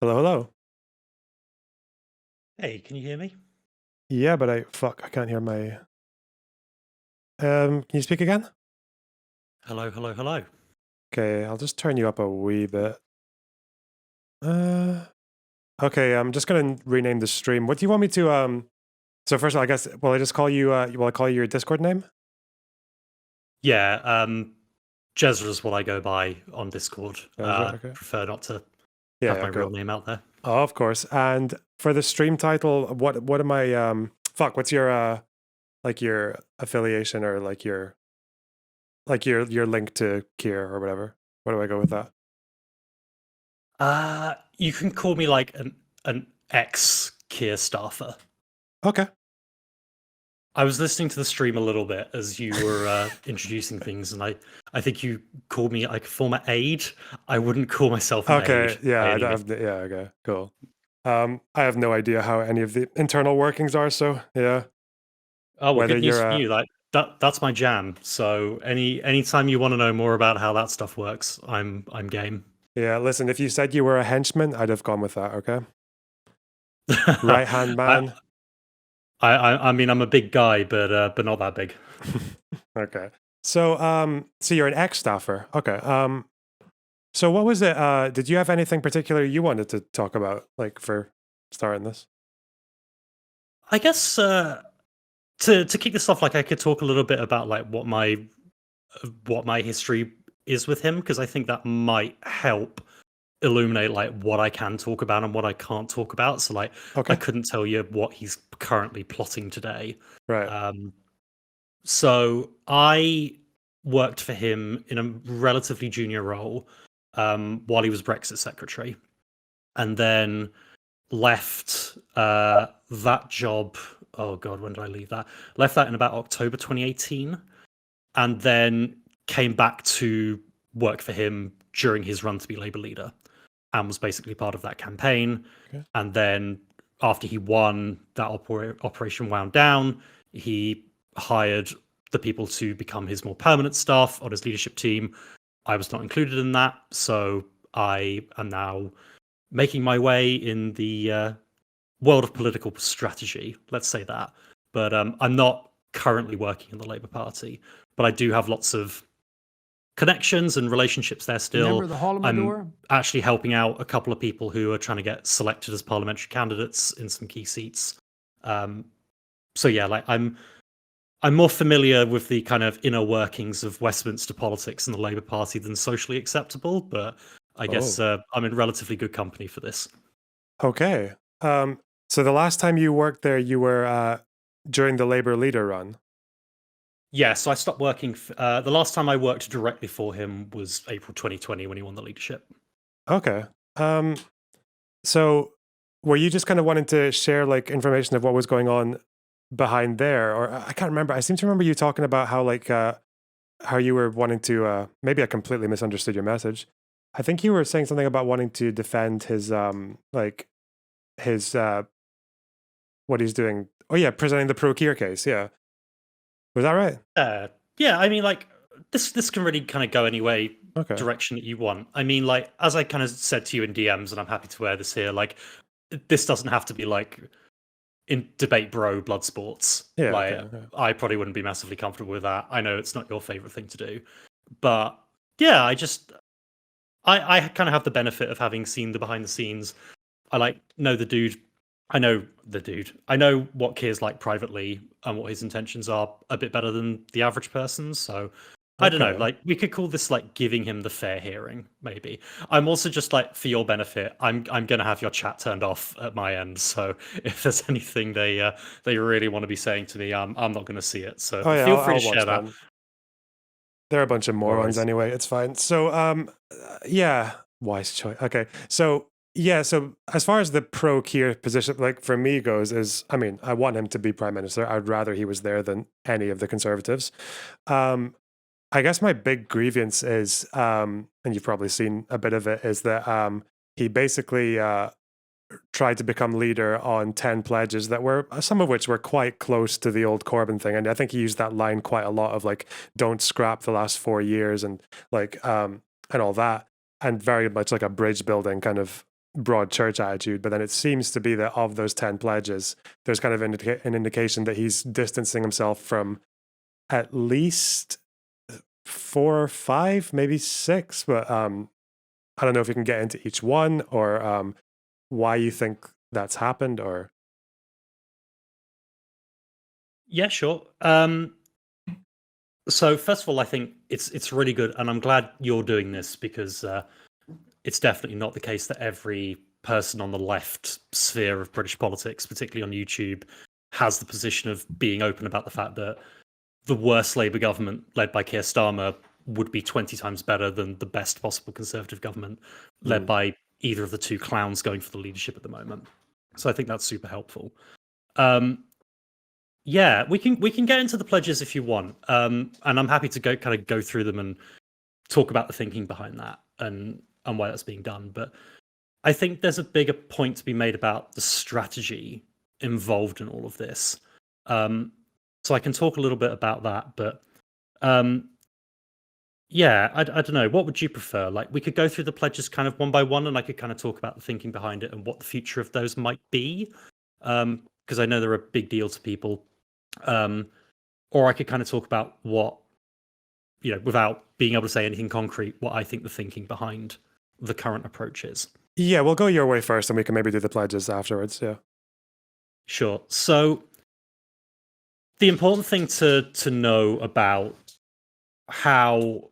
Hello, hello. Hey, can you hear me? Yeah, but I can't hear my. Can you speak again? Hello, hello, hello. Okay, I'll just turn you up a wee bit. Uh, okay, I'm just gonna rename the stream. What do you want me to? So first of all, I guess will I just call you? Will I call you your Discord name? Yeah, Jezra is what I go by on Discord. Ezra. Okay. Prefer not to Yeah, have yeah, my real cool. name out there. Oh, of course. And for the stream title, what am I? Fuck. What's your like your affiliation or like your link to Keir or whatever? What do I go with that? You can call me like an ex Keir staffer. Okay. I was listening to the stream a little bit as you were introducing things, and I think you called me like a former aide. I wouldn't call myself an Okay, aide yeah, by I any don't means. have yeah, okay, cool. I have no idea how any of the internal workings are, so yeah. Oh well, Whether good news you're for you. Like that's my jam. So anytime you want to know more about how that stuff works, I'm game. yeah, listen, if you said you were a henchman, I'd have gone with that, okay? Right hand I, man. I mean, I'm a big guy, but not that big. Okay. So you're an ex-staffer. Okay. So what was it? Did you have anything particular you wanted to talk about, like for starting this? I guess to kick this off, like I could talk a little bit about like what my history is with him, because I think that might help illuminate like what I can talk about and what I can't talk about. So like I Okay. couldn't tell you what he's currently plotting today. Right. Um, so I worked for him in a relatively junior role while he was Brexit secretary, and then left that job. Oh God, when did I leave that? Left that in about October 2018, and then came back to work for him during his run to be Labour leader, and was basically part of that campaign. Okay. And then after he won, that operation wound down. He hired the people to become his more permanent staff on his leadership team. I was not included in that, so I am now making my way in the world of political strategy, let's say that. But I'm not currently working in the Labour Party, but I do have lots of connections and relationships there Remember still. the hole in my I'm door? actually helping out a couple of people who are trying to get selected as parliamentary candidates in some key seats. So yeah, like I'm more familiar with the kind of inner workings of Westminster politics and the Labour Party than socially acceptable, but I guess Oh. I'm in relatively good company for this. Okay. So the last time you worked there, you were during the Labour leader run. Yeah, so I stopped working. The last time I worked directly for him was April 2020 when he won the leadership. Okay. Um, so were you just kind of wanting to share like information of what was going on behind there, or I can't remember. I seem to remember you talking about how like how you were wanting to. Maybe I completely misunderstood your message. I think you were saying something about wanting to defend his like his what he's doing. Oh yeah, presenting the pro Keir case. Yeah, was that right? Yeah, I mean, like this can really kind of go any way Okay. direction that you want. I mean, like as I kind of said to you in DMs, and I'm happy to wear this here. Like this doesn't have to be like in debate bro blood sports. Yeah. Okay. Like Okay. I probably wouldn't be massively comfortable with that. I know it's not your favorite thing to do, but yeah, I kind of have the benefit of having seen the behind the scenes. I like know the dude. I know the dude. I know what Keir's like privately and what his intentions are a bit better than the average person. So I don't know. Okay. Like we could call this like giving him the fair hearing. Maybe. I'm also just like for your benefit. I'm gonna have your chat turned off at my end. So if there's anything they really want to be saying to me, I'm not gonna see it. So Oh yeah, feel free to I'll share watch that. then. They're a bunch of No morons worries. anyway. It's fine. So, yeah, wise choice. Okay, so yeah, so as far as the pro Keir position, like for me goes, is I mean, I want him to be prime minister. I'd rather he was there than any of the conservatives. Um, I guess my big grievance is, and you've probably seen a bit of it, is that he basically tried to become leader on 10 pledges that were some of which were quite close to the old Corbyn thing. And I think he used that line quite a lot of like, don't scrap the last 4 years and like, and all that. And very much like a bridge building kind of broad church attitude. But then it seems to be that of those 10 pledges, there's kind of an indication that he's distancing himself from at least 4 or 5, maybe 6. But I don't know if we can get into each one, or why you think that's happened, or. Yeah, sure. So first of all, I think it's really good, and I'm glad you're doing this, because it's definitely not the case that every person on the left sphere of British politics, particularly on YouTube, has the position of being open about the fact that the worst Labour government led by Keir Starmer would be 20 times better than the best possible Conservative government led by either of the two clowns going for the leadership at the moment. So I think that's super helpful. Yeah, we can get into the pledges if you want, and I'm happy to go through them and talk about the thinking behind that and why that's being done. But I think there's a bigger point to be made about the strategy involved in all of this. So I can talk a little bit about that, but yeah, I don't know. What would you prefer? Like, we could go through the pledges kind of one by one, and I could kind of talk about the thinking behind it and what the future of those might be, because I know they're a big deal to people. Or I could kind of talk about what, without being able to say anything concrete, what I think the thinking behind the current approach is. Yeah, we'll go your way first, and we can maybe do the pledges afterwards. Yeah. Sure. So the important thing to know about how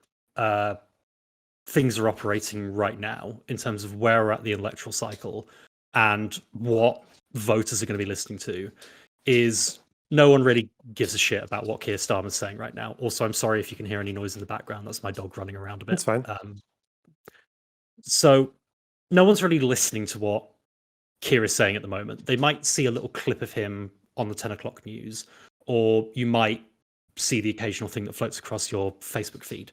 things are operating right now in terms of where we're at the electoral cycle and what voters are going to be listening to is no one really gives a shit about what Keir Starmer's saying right now. Also, I'm sorry if you can hear any noise in the background. That's my dog running around a bit. That's fine. So no one's really listening to what Keir is saying at the moment. They might see a little clip of him on the 10 o'clock news, or you might see the occasional thing that floats across your Facebook feed.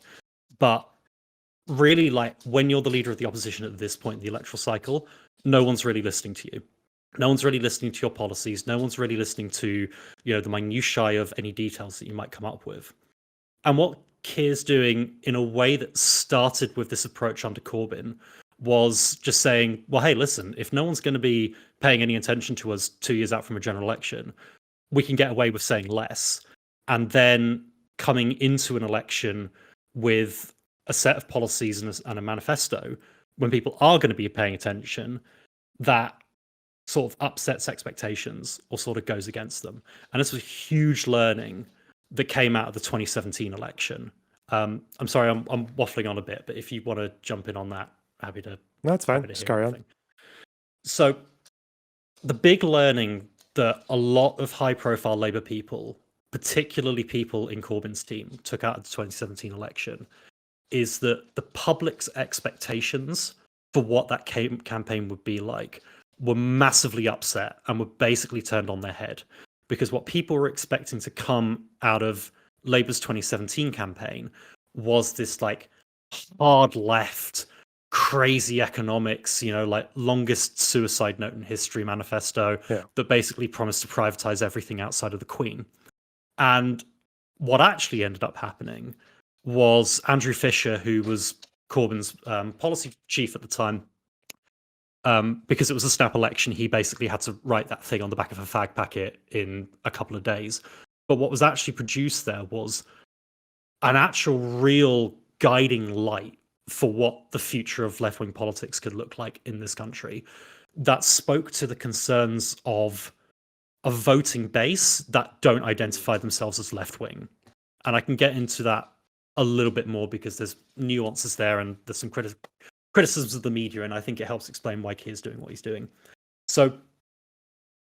But really, like, when you're the leader of the opposition at this point in the electoral cycle, no one's really listening to you. No one's really listening to your policies. No one's really listening to, the minutiae of any details that you might come up with. And what Keir's doing, in a way that started with this approach under Corbyn, was just saying, well, hey, listen, if no one's going to be paying any attention to us 2 years out from a general election, we can get away with saying less. And then coming into an election with a set of policies and a manifesto, when people are going to be paying attention, that sort of upsets expectations or sort of goes against them. And this was a huge learning that came out of the 2017 election. I'm sorry, I'm waffling on a bit, but if you want to jump in on that, happy to. No, that's fine. Just carry on. So the big learning that a lot of high-profile Labour people, particularly people in Corbyn's team, took out of the 2017 election is that the public's expectations for what that campaign would be like were massively upset and were basically turned on their head. Because what people were expecting to come out of Labour's 2017 campaign was this like hard left, crazy economics, like longest suicide note in history manifesto that basically promised to privatize everything outside of the Queen. And what actually ended up happening was Andrew Fisher, who was Corbyn's policy chief at the time, because it was a snap election, he basically had to write that thing on the back of a fag packet in a couple of days. But what was actually produced there was an actual real guiding light for what the future of left-wing politics could look like in this country that spoke to the concerns of a voting base that don't identify themselves as left-wing. And I can get into that a little bit more because there's nuances there and there's some criticisms of the media, and I think it helps explain why Keir's doing what he's doing. So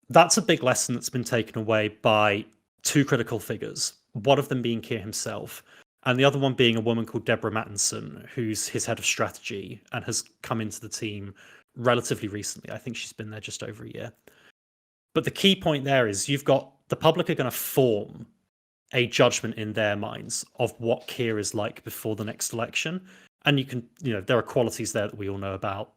that's a big lesson that's been taken away by two critical figures, one of them being Keir himself, and the other one being a woman called Deborah Mattinson, who's his head of strategy and has come into the team relatively recently. I think she's been there just over a year. But the key point there is you've got the public are going to form a judgment in their minds of what Keir is like before the next election. And you can, there are qualities there that we all know about.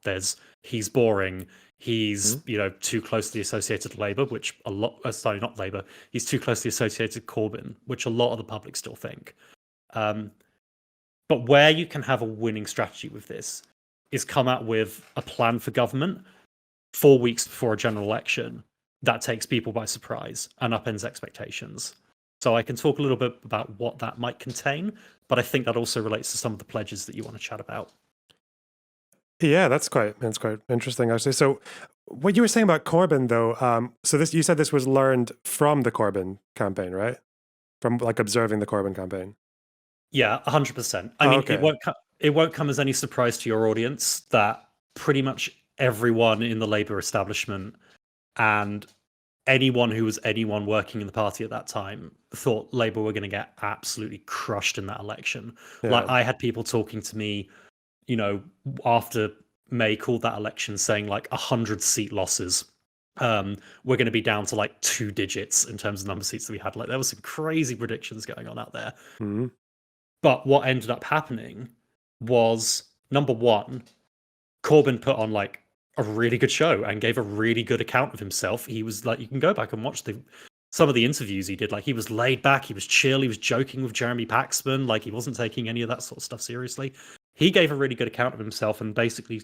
He's boring. He's, too closely associated to Labour, which a lot, sorry, not Labour. He's too closely associated to Corbyn, which a lot of the public still think. But where you can have a winning strategy with this is come out with a plan for government 4 weeks before a general election that takes people by surprise and upends expectations. So I can talk a little bit about what that might contain, but I think that also relates to some of the pledges that you want to chat about. Yeah, that's quite interesting actually. So what you were saying about Corbyn though, so this, you said this was learned from the Corbyn campaign, right? From like observing the Corbyn campaign. Yeah, 100%. I Oh, mean, okay. it won't come as any surprise to your audience that pretty much everyone in the Labour establishment and anyone who was anyone working in the party at that time thought Labour were going to get absolutely crushed in that election. Like, Yeah. I had people talking to me, after May called that election, saying like 100 seat losses. We're going to be down to like 2 digits in terms of number of seats that we had. Like, there were some crazy predictions going on out there. Mm-hmm. But what ended up happening was, number one, Corbyn put on like a really good show and gave a really good account of himself. He was like, you can go back and watch some of the interviews he did. Like, he was laid back, he was chill, he was joking with Jeremy Paxman, like he wasn't taking any of that sort of stuff seriously. He gave a really good account of himself and basically,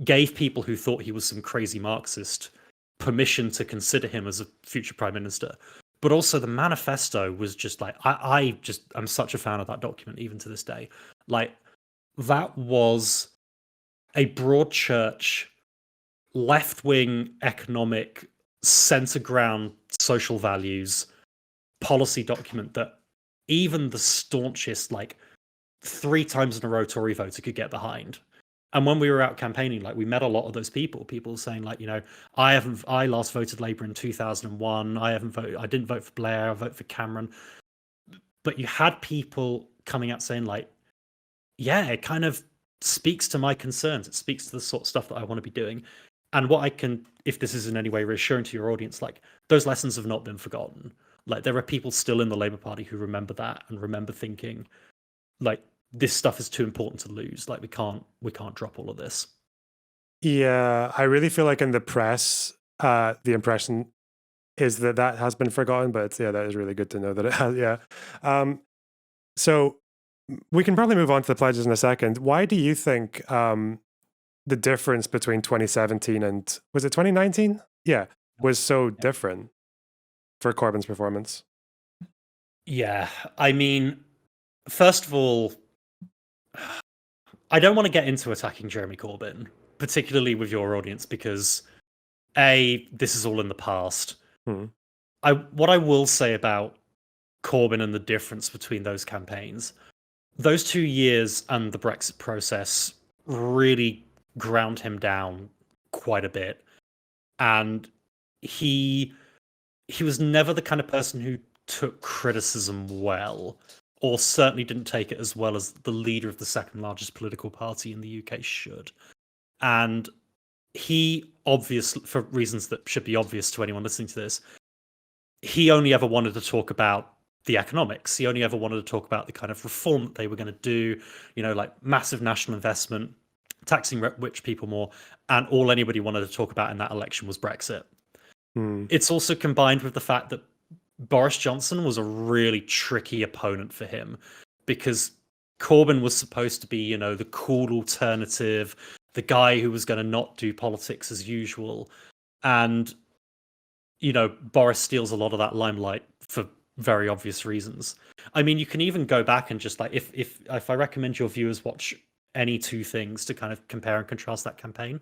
gave people who thought he was some crazy Marxist permission to consider him as a future prime minister. But also the manifesto was just like, I'm such a fan of that document even to this day. Like, that was a broad church, left-wing economic, centre ground social values policy document that even the staunchest, like 3 times in a row Tory voter could get behind. And when we were out campaigning, like, we met a lot of those people saying like, I last voted Labour in 2001. I didn't vote for Blair. I voted for Cameron. But you had people coming out saying like, yeah, it kind of speaks to my concerns. It speaks to the sort of stuff that I want to be doing. And what I can, if this is in any way reassuring to your audience, like, those lessons have not been forgotten. Like, there are people still in the Labour Party who remember that and remember thinking, like, this stuff is too important to lose. Like, we can't drop all of this. Yeah, I really feel like in the press, the impression is that that has been forgotten, but yeah, that is really good to know that it has. Yeah. So we can probably move on to the pledges in a second. Why do you think the difference between 2017 and, was it 2019? Yeah, was so different for Corbyn's performance? Yeah, I mean, first of all, I don't want to get into attacking Jeremy Corbyn, particularly with your audience, because this is all in the past. Hmm. What I will say about Corbyn and the difference between those campaigns, those 2 years and the Brexit process really ground him down quite a bit. And he was never the kind of person who took criticism well, or certainly didn't take it as well as the leader of the second largest political party in the UK should. And he, obviously, for reasons that should be obvious to anyone listening to this, he only ever wanted to talk about the economics. He only ever wanted to talk about the kind of reform that they were going to do, like massive national investment, taxing rich people more. And all anybody wanted to talk about in that election was Brexit. It's also combined with the fact that Boris Johnson was a really tricky opponent for him, because Corbyn was supposed to be, the cool alternative, the guy who was going to not do politics as usual. And, Boris steals a lot of that limelight for very obvious reasons. I mean, you can even go back and just like, if I recommend your viewers watch any 2 things to kind of compare and contrast that campaign,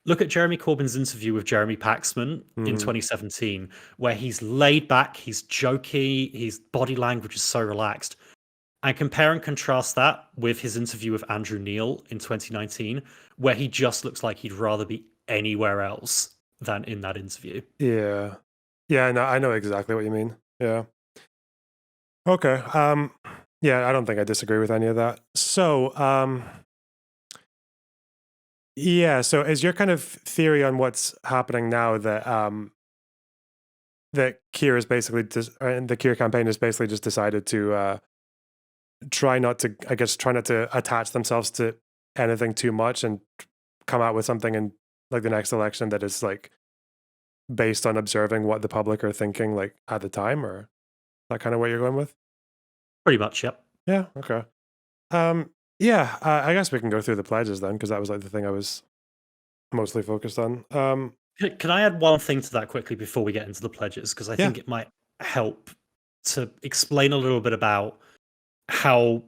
look at Jeremy Corbyn's interview with Jeremy Paxman in 2017, where he's laid back, he's jokey, his body language is so relaxed. And compare and contrast that with his interview with Andrew Neil in 2019, where he just looks like he'd rather be anywhere else than in that interview. Yeah. Yeah, no, I know exactly what you mean. Yeah. Okay. Yeah, I don't think I disagree with any of that. So, yeah, so is your kind of theory on what's happening now that that Keir is basically and the Keir campaign has basically just decided to try not to attach themselves to anything too much and come out with something in like the next election that is like based on observing what the public are thinking like at the time, or that kind of what you're going with? Pretty much, yep. Yeah, okay. Yeah, I guess we can go through the pledges then, because that was like the thing I was mostly focused on. Can I add one thing to that quickly before we get into the pledges? Because I Yeah. think it might help to explain a little bit about how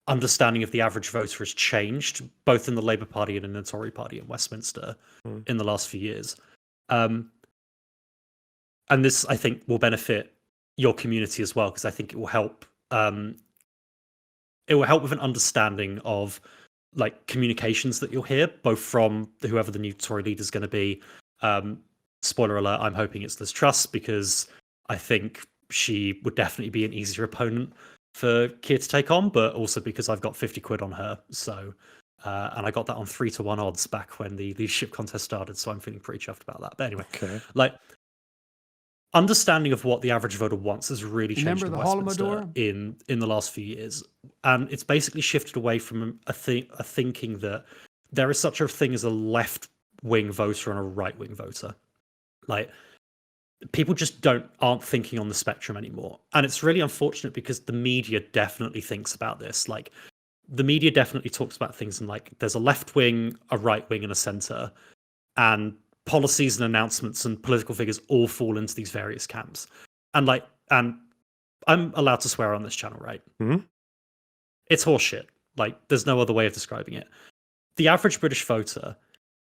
understanding of the average voter has changed, both in the Labour Party and in the Tory Party in Westminster Mm. in the last few years. And this, I think, will benefit your community as well, because I think it will help. It will help with an understanding of like communications that you'll hear, both from whoever the new Tory leader is going to be. Spoiler alert: I'm hoping it's Liz Truss, because I think she would definitely be an easier opponent for Keir to take on, but also because I've got 50 quid on her. So, and I got that on 3-1 odds back when the leadership contest started. So I'm feeling pretty chuffed about that. But anyway, Okay. like understanding of what the average voter wants has really changed Remember in the Westminster Holodomor? in the last few years, and it's basically shifted away from a thinking that there is such a thing as a left wing voter and a right wing voter. Like people just aren't thinking on the spectrum anymore, and it's really unfortunate because the media definitely thinks about this. Like the media definitely talks about things and like there's a left wing, a right wing, and a center, and policies and announcements and political figures all fall into these various camps. And I'm allowed to swear on this channel, right? Mhm. It's horseshit. Like there's no other way of describing it. The average British voter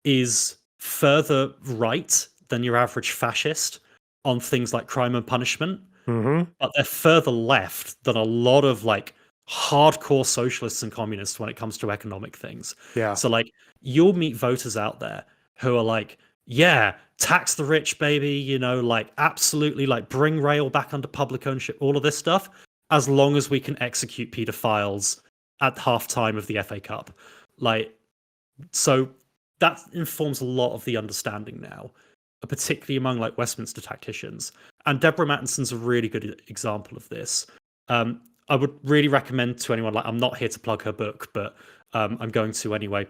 is further right than your average fascist on things like crime and punishment, Mm-hmm. but they're further left than a lot of like hardcore socialists and communists when it comes to economic things. Yeah. So like you'll meet voters out there who are like, yeah, tax the rich, baby, you know, like absolutely like bring rail back under public ownership, all of this stuff, as long as we can execute pedophiles at halftime of the FA Cup. Like, so that informs a lot of the understanding now, particularly among like Westminster tacticians. And Deborah Mattinson's a really good example of this. I would really recommend to anyone, like, I'm not here to plug her book, but I'm going to anyway.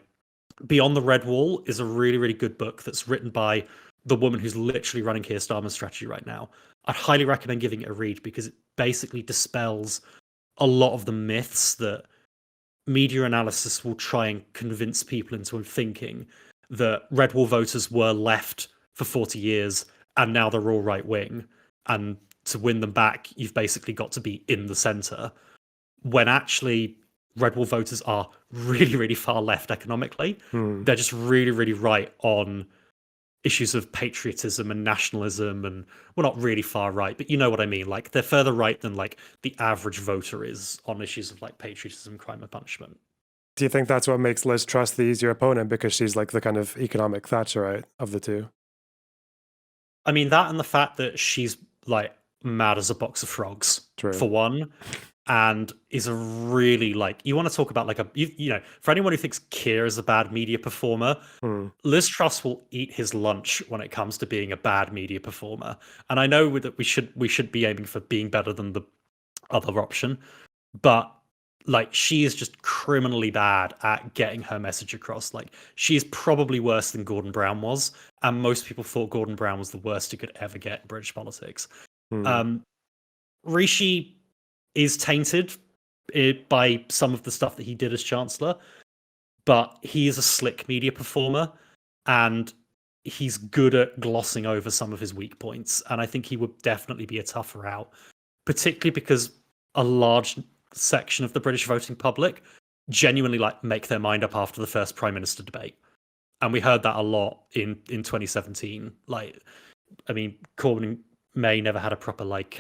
Beyond the Red Wall is a really, really good book that's written by the woman who's literally running Keir Starmer's strategy right now. I'd highly recommend giving it a read because it basically dispels a lot of the myths that media analysis will try and convince people into thinking that Red Wall voters were left for 40 years and now they're all right wing. And to win them back, you've basically got to be in the center. When actually, Red Wall voters are really, really far left economically. Mm. They're just really, really right on issues of patriotism and nationalism, and well, not really far right, but you know what I mean. Like they're further right than like the average voter is on issues of like patriotism, crime, and punishment. Do you think that's what makes Liz Truss the easier opponent, because she's like the kind of economic Thatcherite of the two? I mean, that and the fact that she's like mad as a box of frogs, True. for one, and is a really like, you want to talk about like you know, for anyone who thinks Keir is a bad media performer, Liz Truss will eat his lunch when it comes to being a bad media performer. And I know that we should be aiming for being better than the other option, but like she is just criminally bad at getting her message across. Like she is probably worse than Gordon Brown was, and most people thought Gordon Brown was the worst he could ever get in British politics. Rishi is tainted by some of the stuff that he did as Chancellor, but he is a slick media performer and he's good at glossing over some of his weak points. And I think he would definitely be a tougher out, particularly because a large section of the British voting public genuinely like make their mind up after the first Prime Minister debate. And we heard that a lot in 2017. Like, I mean, Corbyn and May never had a proper like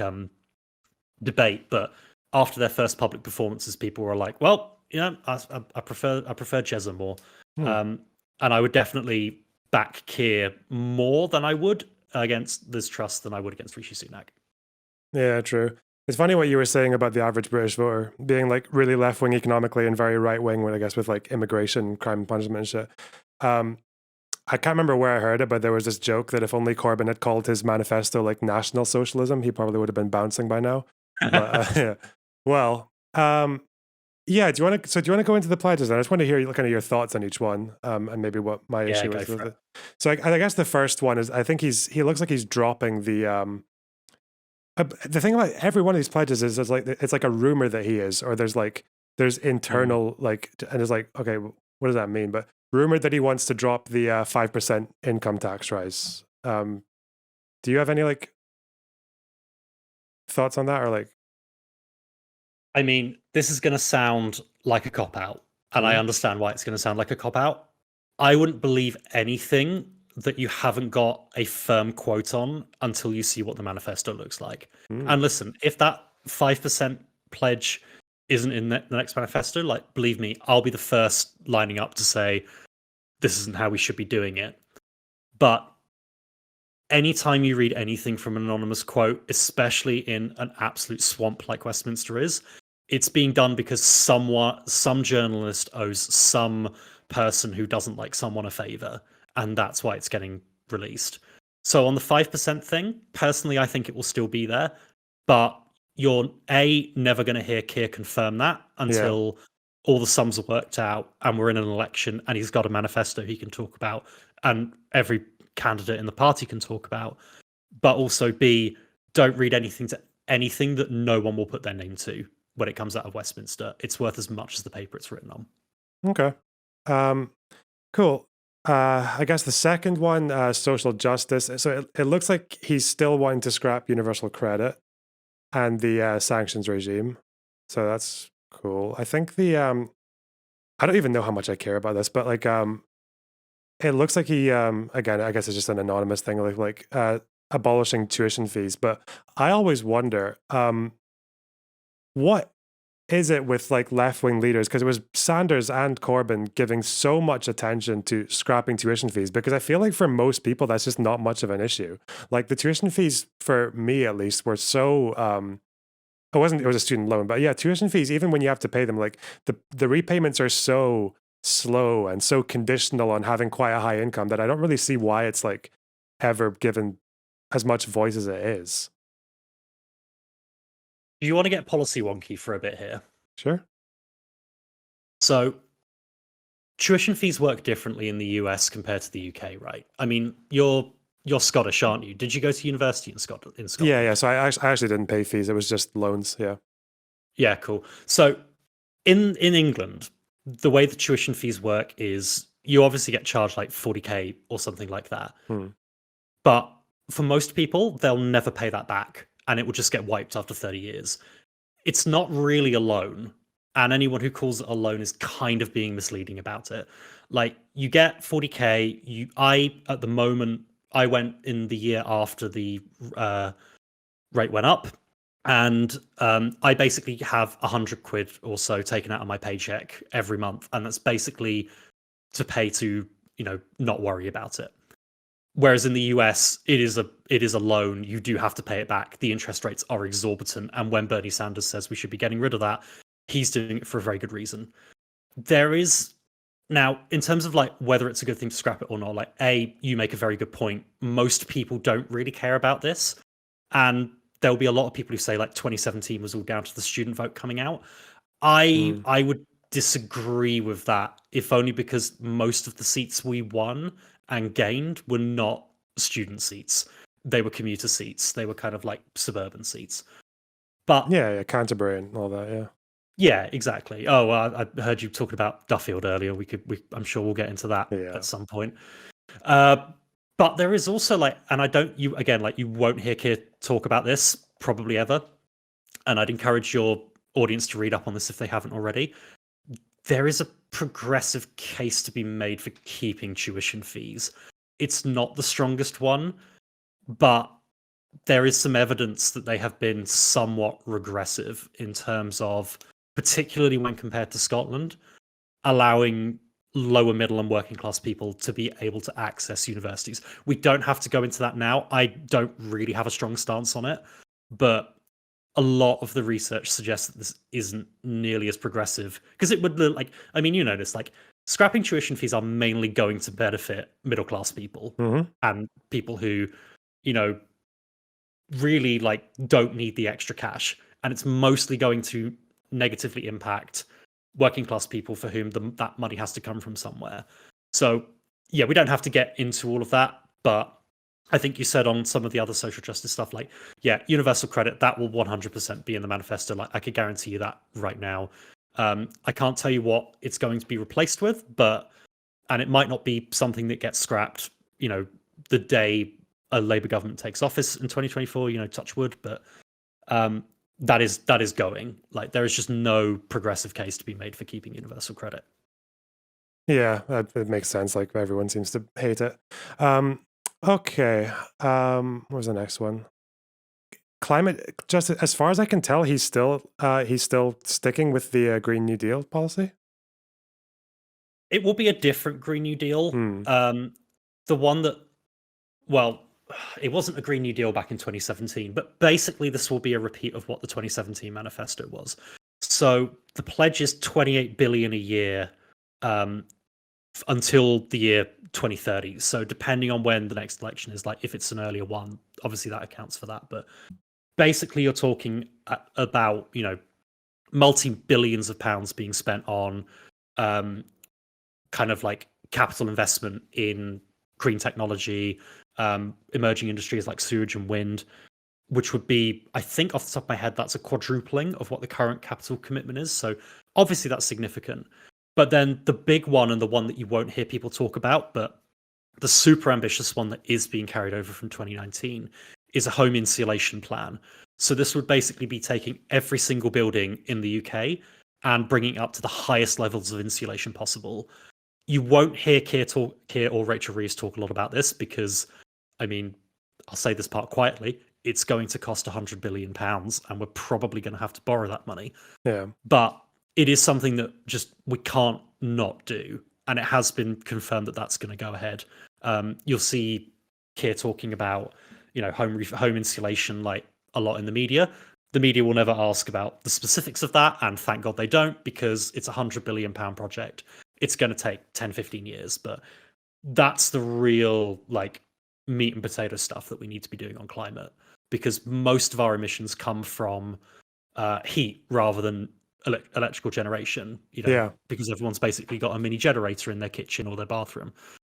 debate, but after their first public performances, people were like, "Well, you know, I prefer Jezza more," and I would definitely back Keir more than I would against Liz Truss than I would against Rishi Sunak. Yeah, true. It's funny what you were saying about the average British voter being like really left wing economically and very right wing, when I guess with like immigration, crime, and punishment and shit. I can't remember where I heard it, but there was this joke that if only Corbyn had called his manifesto like National Socialism, he probably would have been bouncing by now. But, yeah. Well, yeah. Do you want to go into the pledges? I just want to hear kind of your thoughts on each one, and maybe what my issue is with it. So I guess the first one is I think he looks like he's dropping the thing about every one of these pledges is like it's like a rumor that he is, or there's like there's internal like, and it's like, okay, what does that mean? But rumored that he wants to drop the 5% income tax rise. Do you have any like thoughts on that, or like? I mean, this is going to sound like a cop out, and I understand why it's going to sound like a cop out. I wouldn't believe anything that you haven't got a firm quote on until you see what the manifesto looks like. And listen, if that 5% pledge isn't in the next manifesto, like, believe me, I'll be the first lining up to say this isn't how we should be doing it. But anytime you read anything from an anonymous quote, especially in an absolute swamp like Westminster is, it's being done because some journalist owes some person who doesn't like someone a favor, and that's why it's getting released. So on the 5% thing, personally, I think it will still be there, but you're never going to hear Keir confirm that until all the sums are worked out and we're in an election and he's got a manifesto he can talk about and every candidate in the party can talk about. But also B, don't read anything that no one will put their name to when it comes out of Westminster. It's worth as much as the paper it's written on. Okay. Cool. I guess the second one, social justice. So it looks like he's still wanting to scrap universal credit and the sanctions regime. So that's cool. I think I don't even know how much I care about this, but like it looks like he again, I guess it's just an anonymous thing, like abolishing tuition fees. But I always wonder, what is it with like left-wing leaders? Because it was Sanders and Corbyn giving so much attention to scrapping tuition fees, because I feel like for most people that's just not much of an issue. Like the tuition fees, for me at least, were so it was a student loan, but yeah, tuition fees, even when you have to pay them, like the repayments are so slow and so conditional on having quite a high income that I don't really see why it's like ever given as much voice as it is. Do you want to get policy wonky for a bit here? Sure. So tuition fees work differently in the US compared to the UK, right? I mean, you're Scottish, aren't you? Did you go to university in Scotland? Yeah. So I actually didn't pay fees. It was just loans. Yeah. Yeah, cool. So in England, the way the tuition fees work is you obviously get charged like 40k or something like that. But for most people, they'll never pay that back and it will just get wiped after 30 years. It's not really a loan, and anyone who calls it a loan is kind of being misleading about it. Like, you get 40k. At the moment, I went in the year after the rate went up, and I basically have 100 quid or so taken out of my paycheck every month, and that's basically to pay to, not worry about it. Whereas in the US, it is a loan. You do have to pay it back. The interest rates are exorbitant. And when Bernie Sanders says we should be getting rid of that, he's doing it for a very good reason. There is now, in terms of like whether it's a good thing to scrap it or not, like you make a very good point. Most people don't really care about this. And there'll be a lot of people who say like 2017 was all down to the student vote coming out. I would disagree with that, if only because most of the seats we won and gained were not student seats. They were commuter seats. They were kind of like suburban seats. But yeah, Canterbury and all that. Yeah. Yeah, exactly. Oh, well, I heard you talking about Duffield earlier. I'm sure we'll get into that at some point. But there is also like, and you won't hear Keir talk about this probably ever. And I'd encourage your audience to read up on this if they haven't already. There is a progressive case to be made for keeping tuition fees. It's not the strongest one, but there is some evidence that they have been somewhat regressive in terms of, particularly when compared to Scotland, allowing lower middle and working class people to be able to access universities. We don't have to go into that now. I don't really have a strong stance on it, but a lot of the research suggests that this isn't nearly as progressive, because it would this, like, scrapping tuition fees are mainly going to benefit middle class people and people who, really like don't need the extra cash, and it's mostly going to negatively impact working class people for whom that money has to come from somewhere. So yeah, we don't have to get into all of that, but I think you said on some of the other social justice stuff, like, yeah, universal credit, that will 100% be in the manifesto. Like, I could guarantee you that right now. I can't tell you what it's going to be replaced with, and it might not be something that gets scrapped, the day a Labour government takes office in 2024, touch wood, but that is going. Like, there is just no progressive case to be made for keeping universal credit. Yeah, it makes sense. Like, everyone seems to hate it. Okay. What was the next one? Climate, just as far as I can tell, he's still sticking with the Green New Deal policy. It will be a different Green New Deal. The one that, well, it wasn't a Green New Deal back in 2017, but basically this will be a repeat of what the 2017 manifesto was. So the pledge is 28 billion a year until the year 2030. So depending on when the next election is, like if it's an earlier one, obviously that accounts for that. But basically you're talking about, multi-billions of pounds being spent on kind of like capital investment in green technology, emerging industries like sewage and wind, which would be, I think off the top of my head, that's a quadrupling of what the current capital commitment is. So obviously that's significant. But then the big one, and the one that you won't hear people talk about, but the super ambitious one that is being carried over from 2019, is a home insulation plan. So this would basically be taking every single building in the UK and bringing it up to the highest levels of insulation possible. You won't hear Keir or Rachel Reeves talk a lot about this because, I mean, I'll say this part quietly, it's going to cost £100 billion, and we're probably going to have to borrow that money. Yeah. But it is something that just we can't not do, and it has been confirmed that that's going to go ahead. You'll see Keir talking about, home insulation like a lot in the media. The media will never ask about the specifics of that, and thank God they don't, because it's a £100 billion project. It's going to take 10, 15 years, but that's the real like meat and potato stuff that we need to be doing on climate, because most of our emissions come from heat rather than electrical generation, because everyone's basically got a mini generator in their kitchen or their bathroom.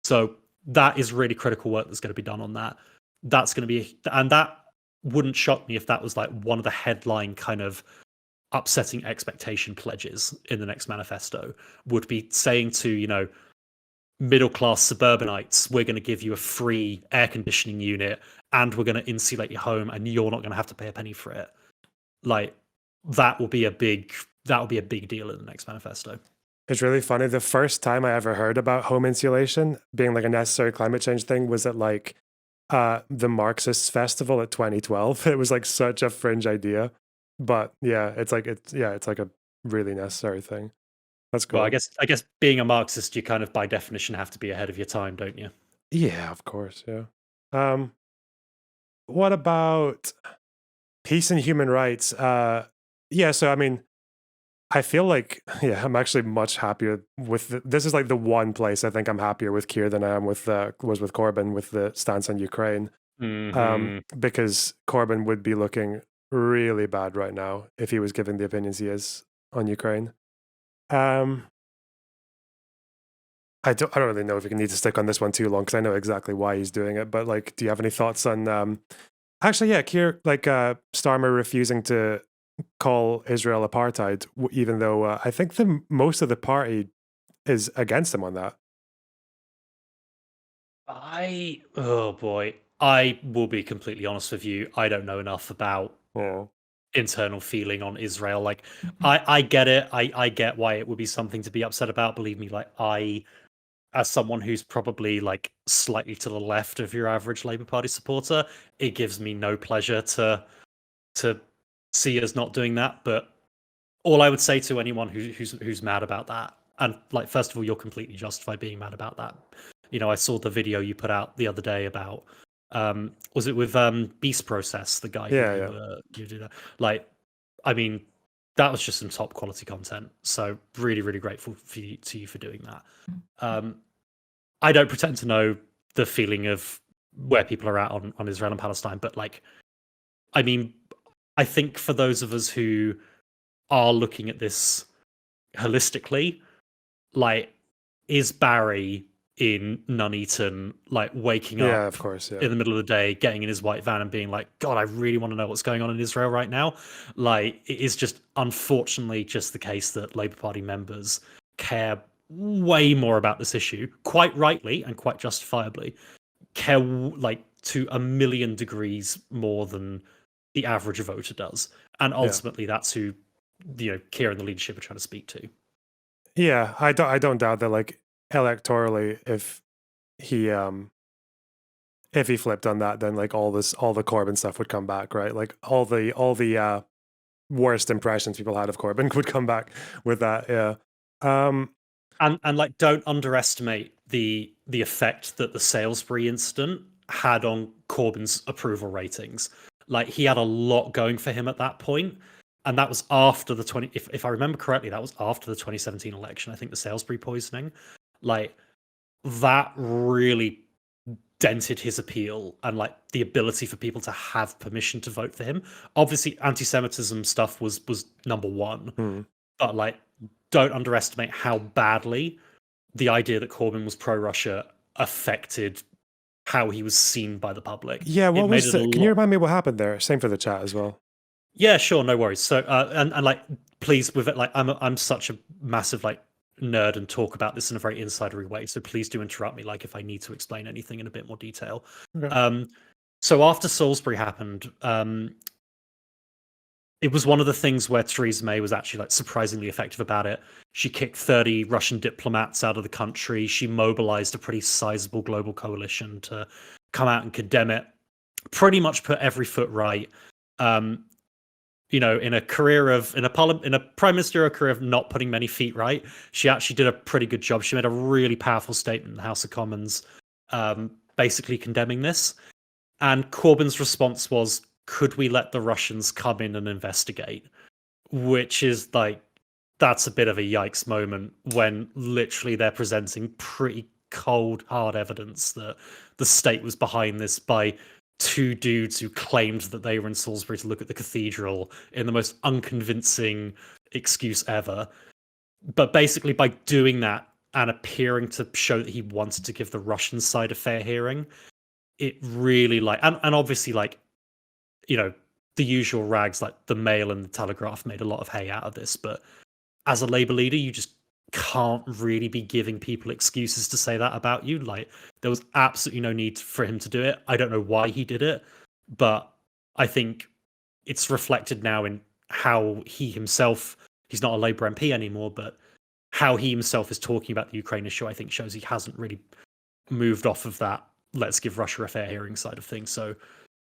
So that is really critical work that's going to be done on that. That's going to be, and that wouldn't shock me if that was like one of the headline kind of upsetting expectation pledges in the next manifesto, would be saying to, middle class suburbanites, we're going to give you a free air conditioning unit and we're going to insulate your home and you're not going to have to pay a penny for it. Like, that will be a big deal in the next manifesto. It's really funny. The first time I ever heard about home insulation being like a necessary climate change thing was at like the Marxists festival at 2012. It was like such a fringe idea, but yeah, it's like a really necessary thing. That's cool. Well, I guess being a Marxist, you kind of by definition have to be ahead of your time, don't you? Yeah, of course. Yeah. What about peace and human rights? Yeah. So I mean, I feel like, yeah, I'm actually much happier with this is like the one place I think I'm happier with Keir than I am with Corbyn with the stance on Ukraine. Because Corbyn would be looking really bad right now if he was giving the opinions he is on Ukraine. I don't really know if we need to stick on this one too long because I know exactly why he's doing it. But like, do you have any thoughts on? Actually, yeah, Keir, like Starmer refusing to call Israel apartheid, even though I think most of the party is against him on that. Oh boy, I will be completely honest with you. I don't know enough about internal feeling on Israel. Like, I get it. I get why it would be something to be upset about. Believe me, like as someone who's probably like slightly to the left of your average Labour Party supporter, it gives me no pleasure to see us not doing that. But all I would say to anyone who's mad about that, and like, first of all, you're completely justified being mad about that. I saw the video you put out the other day about was it with Beast Process, the guy who did that. Like, I mean, that was just some top quality content. So really, really grateful to you for doing that. I don't pretend to know the feeling of where people are at on Israel and Palestine, but like, I mean, I think for those of us who are looking at this holistically, like, is Barry in Nuneaton, like waking Yeah, up of course. Yeah. in the middle of the day, getting in his white van and being like, God, I really want to know what's going on in Israel right now. Like, it is just unfortunately just the case that Labour Party members care way more about this issue, quite rightly and quite justifiably, care like to a million degrees more than the average voter does. And ultimately, that's who, Keir and the leadership are trying to speak to. Yeah, I don't doubt that, like, electorally, if he flipped on that, then like all the Corbyn stuff would come back, right? Like all the worst impressions people had of Corbyn would come back with that. Yeah. And like, don't underestimate the effect that the Salisbury incident had on Corbyn's approval ratings. Like, he had a lot going for him at that point, and that was after the if I remember correctly, that was after the 2017 election. I think the Salisbury poisoning, like, that really dented his appeal and like the ability for people to have permission to vote for him. Obviously, anti-Semitism stuff was number one, but like, don't underestimate how badly the idea that Corbyn was pro-Russia affected how he was seen by the public. Yeah, It what made was? it a Can you lot. remind me what happened there? Same for the chat as well. Yeah, sure, no worries. So, and like, please, with it, like, I'm such a massive like nerd and talk about this in a very insidery way. So please do interrupt me, like, if I need to explain anything in a bit more detail. Okay. So after Salisbury happened, it was one of the things where Theresa May was actually like surprisingly effective about it. She kicked 30 Russian diplomats out of the country. She mobilized a pretty sizable global coalition to come out and condemn it. Pretty much put every foot right. In a prime ministerial career of not putting many feet right, she actually did a pretty good job. She made a really powerful statement in the House of Commons, basically condemning this. And Corbyn's response was, could we let the Russians come in and investigate? Which is like, that's a bit of a yikes moment when literally they're presenting pretty cold, hard evidence that the state was behind this by two dudes who claimed that they were in Salisbury to look at the cathedral in the most unconvincing excuse ever. But basically, by doing that and appearing to show that he wanted to give the Russian side a fair hearing, it really like, and obviously, like, the usual rags like the Mail and the Telegraph made a lot of hay out of this, but as a Labour leader, you just can't really be giving people excuses to say that about you. Like, there was absolutely no need for him to do it. I don't know why he did it, but I think it's reflected now in how he himself, he's not a Labour MP anymore, but how he himself is talking about the Ukraine issue, I think shows he hasn't really moved off of that let's give Russia a fair hearing side of things. So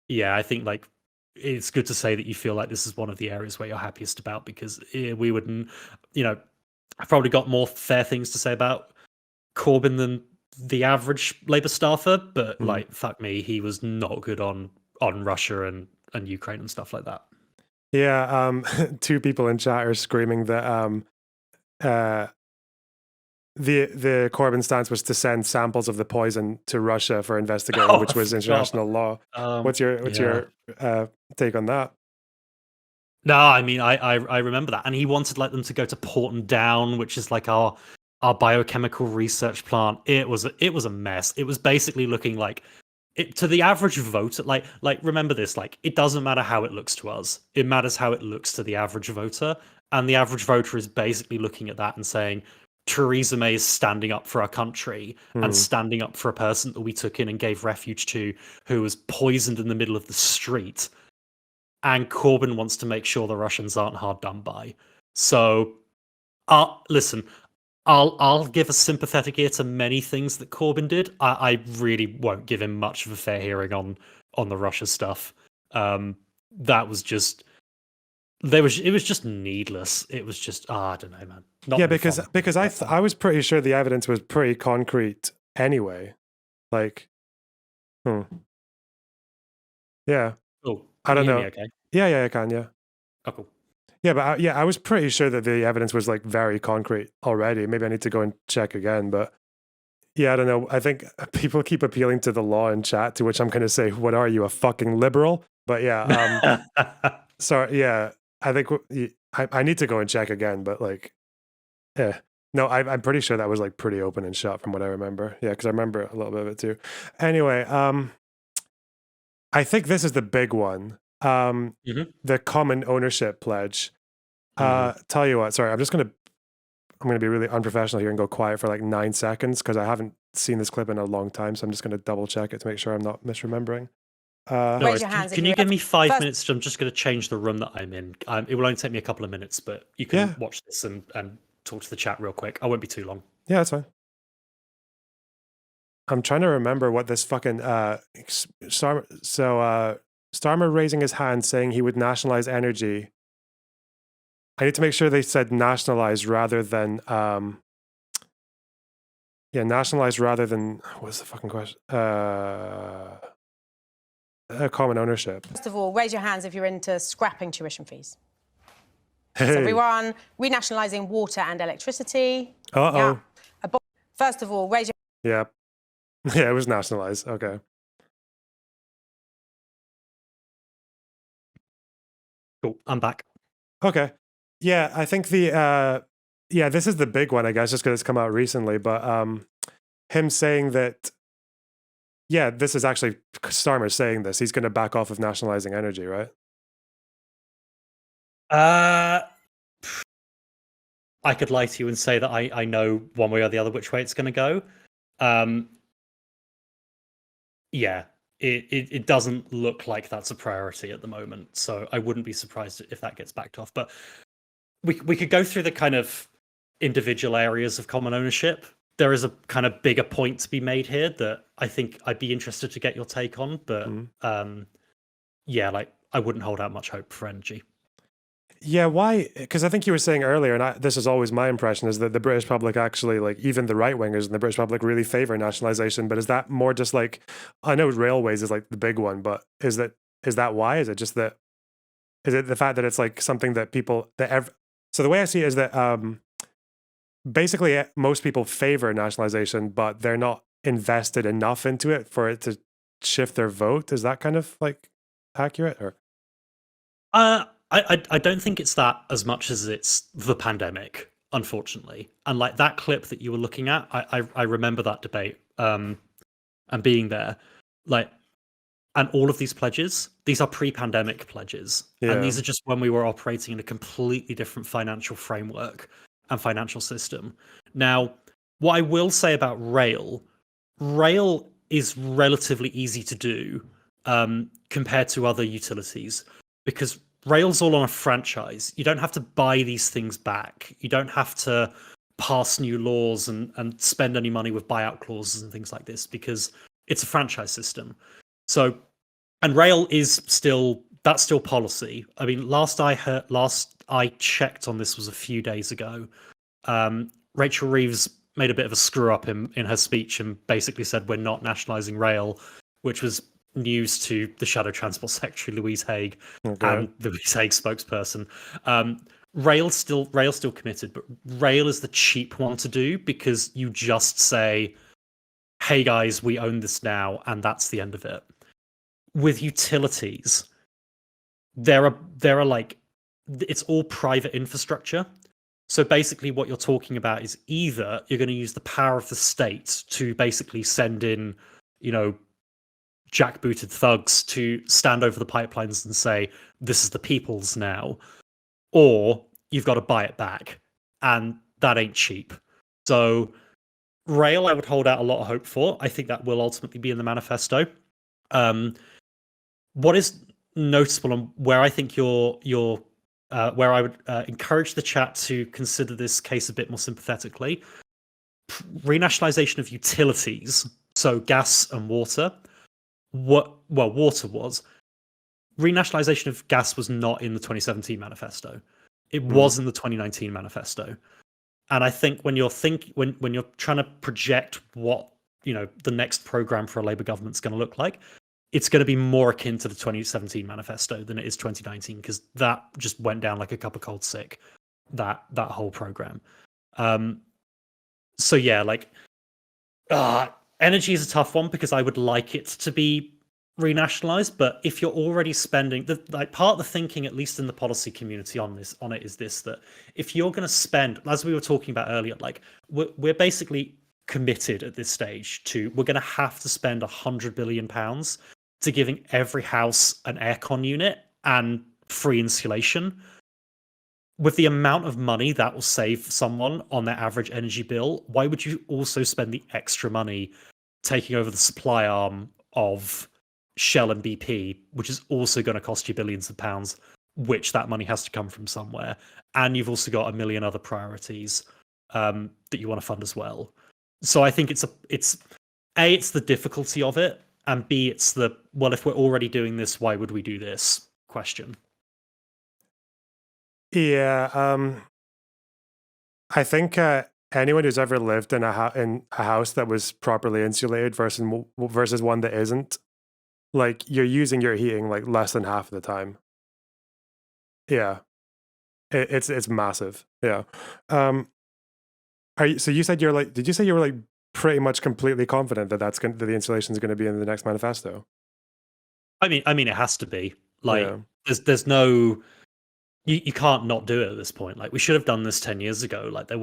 yeah, I think like it's good to say that you feel like this is one of the areas where you're happiest about, because we wouldn't, I've probably got more fair things to say about Corbyn than the average Labour staffer, but like, fuck me, he was not good on Russia and Ukraine and stuff like that. Yeah, two people in chat are screaming that the Corbyn stance was to send samples of the poison to Russia for investigating, which was international law. What's your take on that? No, I mean, I remember that, and he wanted like them to go to Porton Down, which is like our biochemical research plant. It was a mess. It was basically looking like it to the average voter. Like remember this. Like, it doesn't matter how it looks to us. It matters how it looks to the average voter, and the average voter is basically looking at that and saying, Theresa May is standing up for our country and standing up for a person that we took in and gave refuge to, who was poisoned in the middle of the street. And Corbyn wants to make sure the Russians aren't hard done by. So, listen, I'll give a sympathetic ear to many things that Corbyn did. I really won't give him much of a fair hearing on the Russia stuff. That was just it was just needless. It was just I don't know, man. Yeah, because I was pretty sure the evidence was pretty concrete anyway. Like, yeah. Oh, I don't know. Okay. Yeah, I can. Yeah. Oh, cool. Yeah, but I was pretty sure that the evidence was like very concrete already. Maybe I need to go and check again, but yeah, I don't know. I think people keep appealing to the law in chat, to which I'm going to say, "What are you, a fucking liberal?" But yeah, sorry. Yeah, I think I need to go and check again, but like, yeah. No, I'm pretty sure that was like pretty open and shut from what I remember. Yeah, because I remember a little bit of it too. Anyway, I think this is the big one. The common ownership pledge. Tell you what, sorry, I'm gonna be really unprofessional here and go quiet for like 9 seconds because I haven't seen this clip in a long time, so I'm just gonna double check it to make sure I'm not misremembering. No Raise worries. your hands if Can you're you give me 5 first- minutes? I'm just going to change the room that I'm in. It will only take me a couple of minutes, but you can Yeah. watch this and talk to the chat real quick. I won't be too long. Yeah, that's fine. I'm trying to remember what this fucking Starmer raising his hand saying he would nationalize energy. I need to make sure they said nationalize rather than nationalize rather than what's the fucking question? Common ownership. First of all, raise your hands if you're into scrapping tuition fees. Hey. So everyone, renationalising water and electricity. Uh-oh. Yeah. First of all, raise your Yeah. Yeah, it was nationalized. Okay. Cool. I'm back. Okay. Yeah, I think this is the big one, I guess, just because it's come out recently. But him saying that, yeah, this is actually Starmer saying this. He's going to back off of nationalizing energy, right? I could lie to you and say that I know one way or the other which way it's going to go. Yeah, it doesn't look like that's a priority at the moment. So I wouldn't be surprised if that gets backed off. But we could go through the kind of individual areas of common ownership. There is a kind of bigger point to be made here that I think I'd be interested to get your take on. But yeah, like I wouldn't hold out much hope for energy. Yeah, why? Because I think you were saying earlier, and this is always my impression, is that the British public actually, like even the right wingers in the British public, really favor nationalisation. But is that more just like, I know railways is like the big one, but is that why? Is it just that? Is it the fact that it's like something that people so the way I see it is that basically most people favor nationalisation, but they're not invested enough into it for it to shift their vote. Is that kind of like accurate or? I don't think it's that as much as it's the pandemic, unfortunately. And like that clip that you were looking at, I remember that debate and being there. Like, and all of these pledges, these are pre-pandemic pledges. Yeah. And these are just when we were operating in a completely different financial framework and financial system. Now, what I will say about rail is relatively easy to do compared to other utilities because rail's all on a franchise. You don't have to buy these things back. You don't have to pass new laws and spend any money with buyout clauses and things like this because it's a franchise system. So, and rail is still policy. I mean, last I checked on this was a few days ago. Rachel Reeves made a bit of a screw up in her speech and basically said we're not nationalising rail, which was news to the Shadow Transport Secretary Louise Haigh and the Louise Haigh spokesperson. Rail's still committed, but rail is the cheap one to do because you just say, "Hey guys, we own this now," and that's the end of it. With utilities, there are like it's all private infrastructure. So basically, what you're talking about is either you're going to use the power of the state to basically send in, jackbooted thugs to stand over the pipelines and say, this is the people's now, or you've got to buy it back. And that ain't cheap. So rail, I would hold out a lot of hope for. I think that will ultimately be in the manifesto. What is noticeable and where I think where I would encourage the chat to consider this case a bit more sympathetically, renationalisation of utilities, so gas and water, water was. Renationalisation of gas was not in the 2017 manifesto. It was in the 2019 manifesto. And I think when you're when you're trying to project what the next program for a Labour government's going to look like, it's going to be more akin to the 2017 manifesto than it is 2019 because that just went down like a cup of cold sick. That whole program. So yeah, like energy is a tough one because I would like it to be renationalize, but if you're already spending part of the thinking, at least in the policy community on it is this, that if you're going to spend, as we were talking about earlier, like we're basically committed at this stage to, we're going to have to spend £100 billion to giving every house an aircon unit and free insulation. With the amount of money that will save someone on their average energy bill, why would you also spend the extra money taking over the supply arm of Shell and BP, which is also going to cost you billions of pounds, which that money has to come from somewhere? And you've also got a million other priorities that you want to fund as well. So I think it's the difficulty of it, and B, it's the, well, if we're already doing this, why would we do this question. Yeah, I think anyone who's ever lived in a house that was properly insulated versus one that isn't, like, you're using your heating like less than half of the time. Yeah, it's massive. Yeah. So you said you're like, did you say you were like pretty much completely confident that that the insulation is going to be in the next manifesto? I mean, it has to be. Like, Yeah. there's no. You can't not do it at this point. Like, we should have done this 10 years ago. Like, there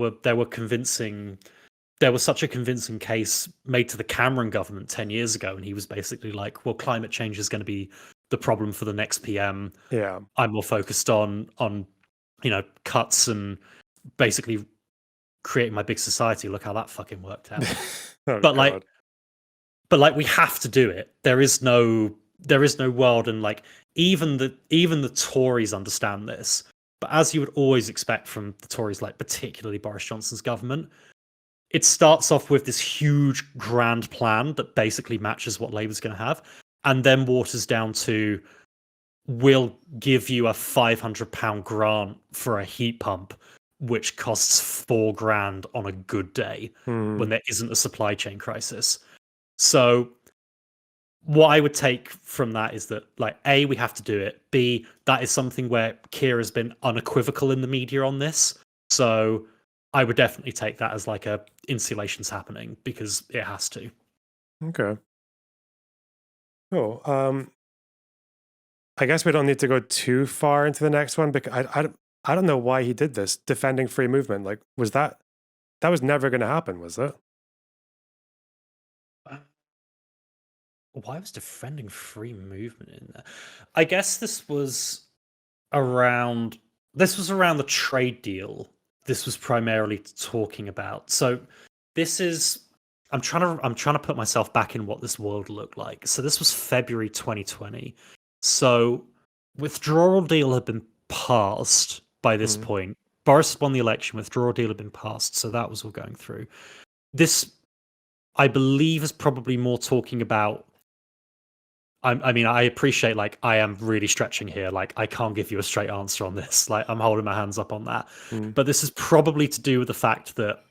was such a convincing case made to the Cameron government 10 years ago, and he was basically like, well, climate change is going to be the problem for the next PM. Yeah. I'm more focused on cuts and basically creating my big society. Look how that fucking worked out. Oh, but God. like we have to do it. There is no world, and like even the Tories understand this. But as you would always expect from the Tories, like particularly Boris Johnson's government, it starts off with this huge grand plan that basically matches what Labour's going to have, and then waters down to, we'll give you a £500 grant for a heat pump, which costs £4,000 on a good day when there isn't a supply chain crisis. So what I would take from that is that, like, A, we have to do it. B, that is something where Keir has been unequivocal in the media on this. So I would definitely take that as like a insulation's happening, because it has to. Okay. Cool. I guess we don't need to go too far into the next one, because I don't know why he did this. Defending free movement, like, that was never going to happen, was it? Why was defending free movement in there? I guess this was around the trade deal. This was primarily talking about. So this is, I'm trying to put myself back in what this world looked like. So this was February 2020. So withdrawal deal had been passed by this point. Boris won the election. Withdrawal deal had been passed. So that was all going through. This, I believe, is probably more talking about, I mean, I appreciate, like, I am really stretching here. Like, I can't give you a straight answer on this. Like, I'm holding my hands up on that. But this is probably to do with the fact that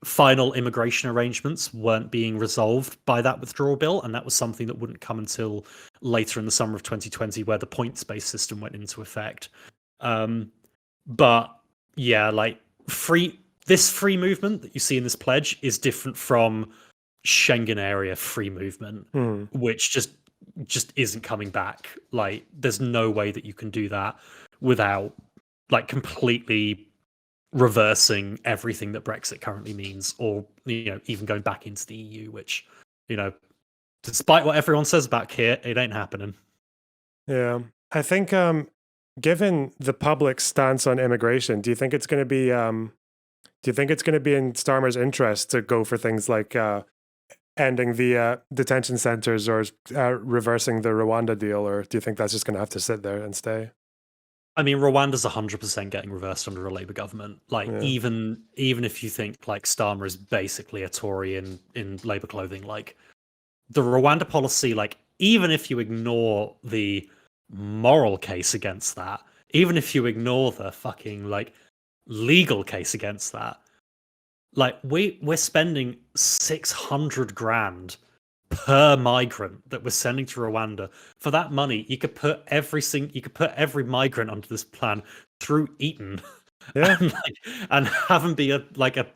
final immigration arrangements weren't being resolved by that withdrawal bill, and that was something that wouldn't come until later in the summer of 2020, where the points-based system went into effect. But yeah, like, this free movement that you see in this pledge is different from Schengen area free movement, which just isn't coming back. Like, there's no way that you can do that without, like, completely reversing everything that Brexit currently means, or, even going back into the EU, which, despite what everyone says about Keir, it ain't happening. Yeah, I think given the public stance on immigration, do you think it's going to be in Starmer's interest to go for things like ending the detention centers, or reversing the Rwanda deal, or do you think that's just going to have to sit there and stay? I mean, Rwanda's 100% getting reversed under a Labour government. Like, even if you think like Starmer is basically a Tory in Labour clothing, like, the Rwanda policy, like, even if you ignore the moral case against that, even if you ignore the fucking, like, legal case against that, like, we're spending $600,000 per migrant that we're sending to Rwanda. For that money, you could put every migrant under this plan through Eton, and have them be a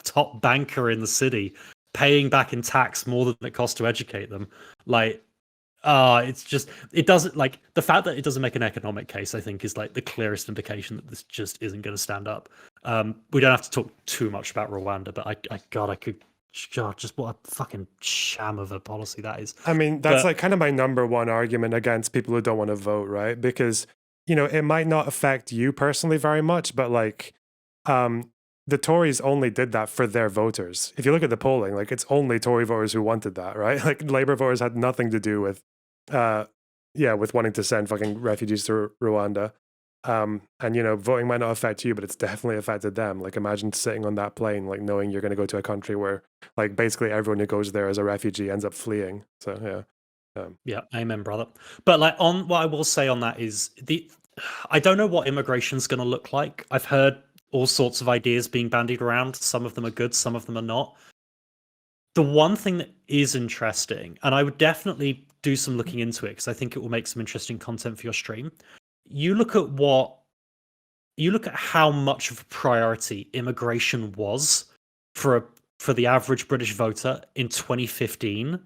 top banker in the city, paying back in tax more than it costs to educate them. Like, It's just, it doesn't, like, the fact that it doesn't make an economic case, I think, is like the clearest indication that this just isn't going to stand up. We don't have to talk too much about Rwanda, but God, just what a fucking sham of a policy that is. I mean, that's But like kind of my number one argument against people who don't want to vote, right? Because, it might not affect you personally very much, but like, the Tories only did that for their voters. If you look at the polling, like it's only Tory voters who wanted that, right? Like Labour voters had nothing to do with, with wanting to send fucking refugees to Rwanda. And voting might not affect you, but it's definitely affected them. Like imagine sitting on that plane, like knowing you're going to go to a country where, like, basically everyone who goes there as a refugee ends up fleeing. So yeah, amen, brother. But like, on what I will say on that is I don't know what immigration's going to look like. I've heard all sorts of ideas being bandied around. Some of them are good, some of them are not. The one thing that is interesting, and I would definitely do some looking into it because I think it will make some interesting content for your stream. You look at how much of a priority immigration was for the average British voter in 2015.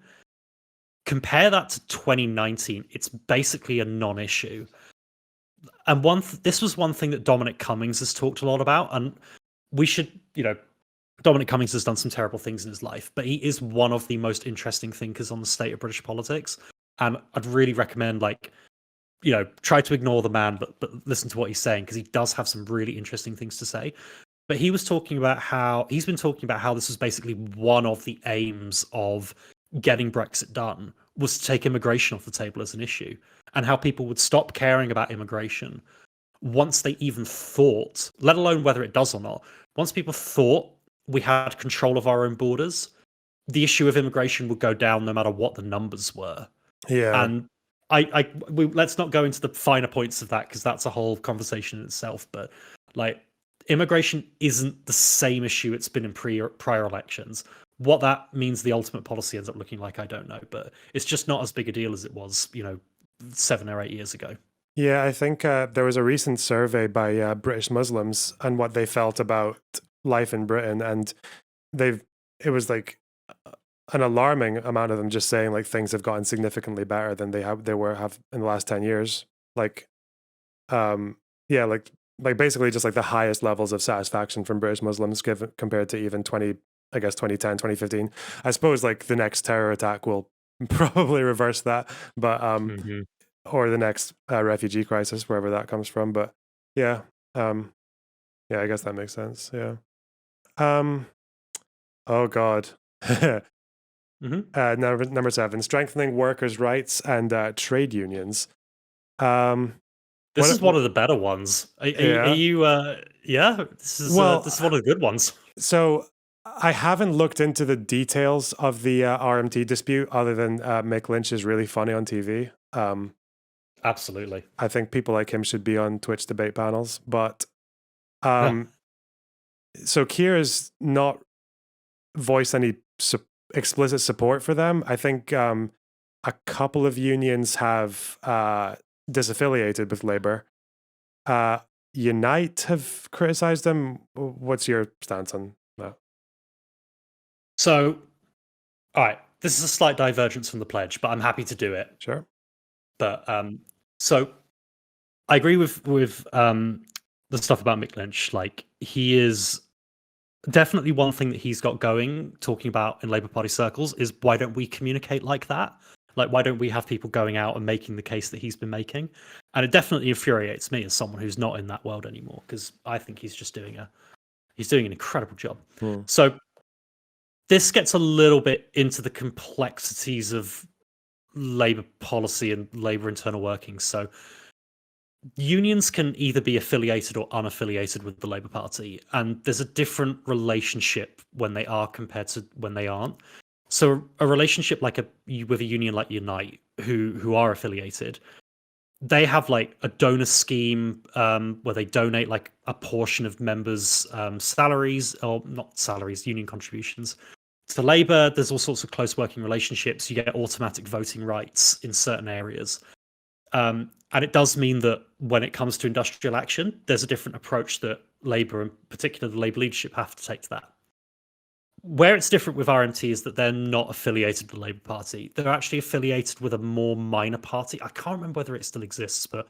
Compare that to 2019. It's basically a non-issue. And this was one thing that Dominic Cummings has talked a lot about, and we should, Dominic Cummings has done some terrible things in his life, but he is one of the most interesting thinkers on the state of British politics. And I'd really recommend, try to ignore the man, but listen to what he's saying, because he does have some really interesting things to say. But he's been talking about how this was basically one of the aims of getting Brexit done, was to take immigration off the table as an issue, and how people would stop caring about immigration once they even thought, let alone whether it does or not, once people thought we had control of our own borders, the issue of immigration would go down no matter what the numbers were. yeah. And let's not go into the finer points of that because that's a whole conversation in itself. But like, immigration isn't the same issue it's been in prior elections. What that means the ultimate policy ends up looking like, I don't know. But it's just not as big a deal as it was, 7 or 8 years ago. Yeah, I think there was a recent survey by British Muslims and what they felt about life in Britain, and it was like an alarming amount of them just saying like things have gotten significantly better than they have in the last 10 years. Like, like basically just like the highest levels of satisfaction from British Muslims compared to even 2010, 2015. I suppose like the next terror attack will probably reverse that, but or the next refugee crisis, wherever that comes from. But yeah, I guess that makes sense. Yeah. Oh God. Number 7, strengthening workers' rights and trade unions. This is one of the better ones. Are you? Yeah, this is one of the good ones. So I haven't looked into the details of the RMT dispute, other than Mick Lynch is really funny on TV. Absolutely. I think people like him should be on Twitch debate panels. But so Keir has not voiced any explicit support for them. I think a couple of unions have disaffiliated with Labour. Unite have criticized them. What's your stance on that? So, all right, this is a slight divergence from the pledge, but I'm happy to do it. Sure. But so I agree with the stuff about Mick Lynch. Like, he is definitely one thing that he's got going, talking about in Labour Party circles, is why don't we communicate like that? Like, why don't we have people going out and making the case that he's been making? And it definitely infuriates me as someone who's not in that world anymore, because I think he's just doing an incredible job. So this gets a little bit into the complexities of Labour policy and Labour internal workings. So unions can either be affiliated or unaffiliated with the Labour Party, and there's a different relationship when they are compared to when they aren't. So a relationship like with a union like Unite, who are affiliated, they have like a donor scheme where they donate like a portion of members' salaries, or not salaries, union contributions to Labour. There's all sorts of close working relationships. You get automatic voting rights in certain areas. And it does mean that when it comes to industrial action, there's a different approach that Labour, in particular the Labour leadership, have to take to that. where it's different with RMT is that they're not affiliated with the Labour Party. They're actually affiliated with a more minor party. I can't remember whether it still exists, but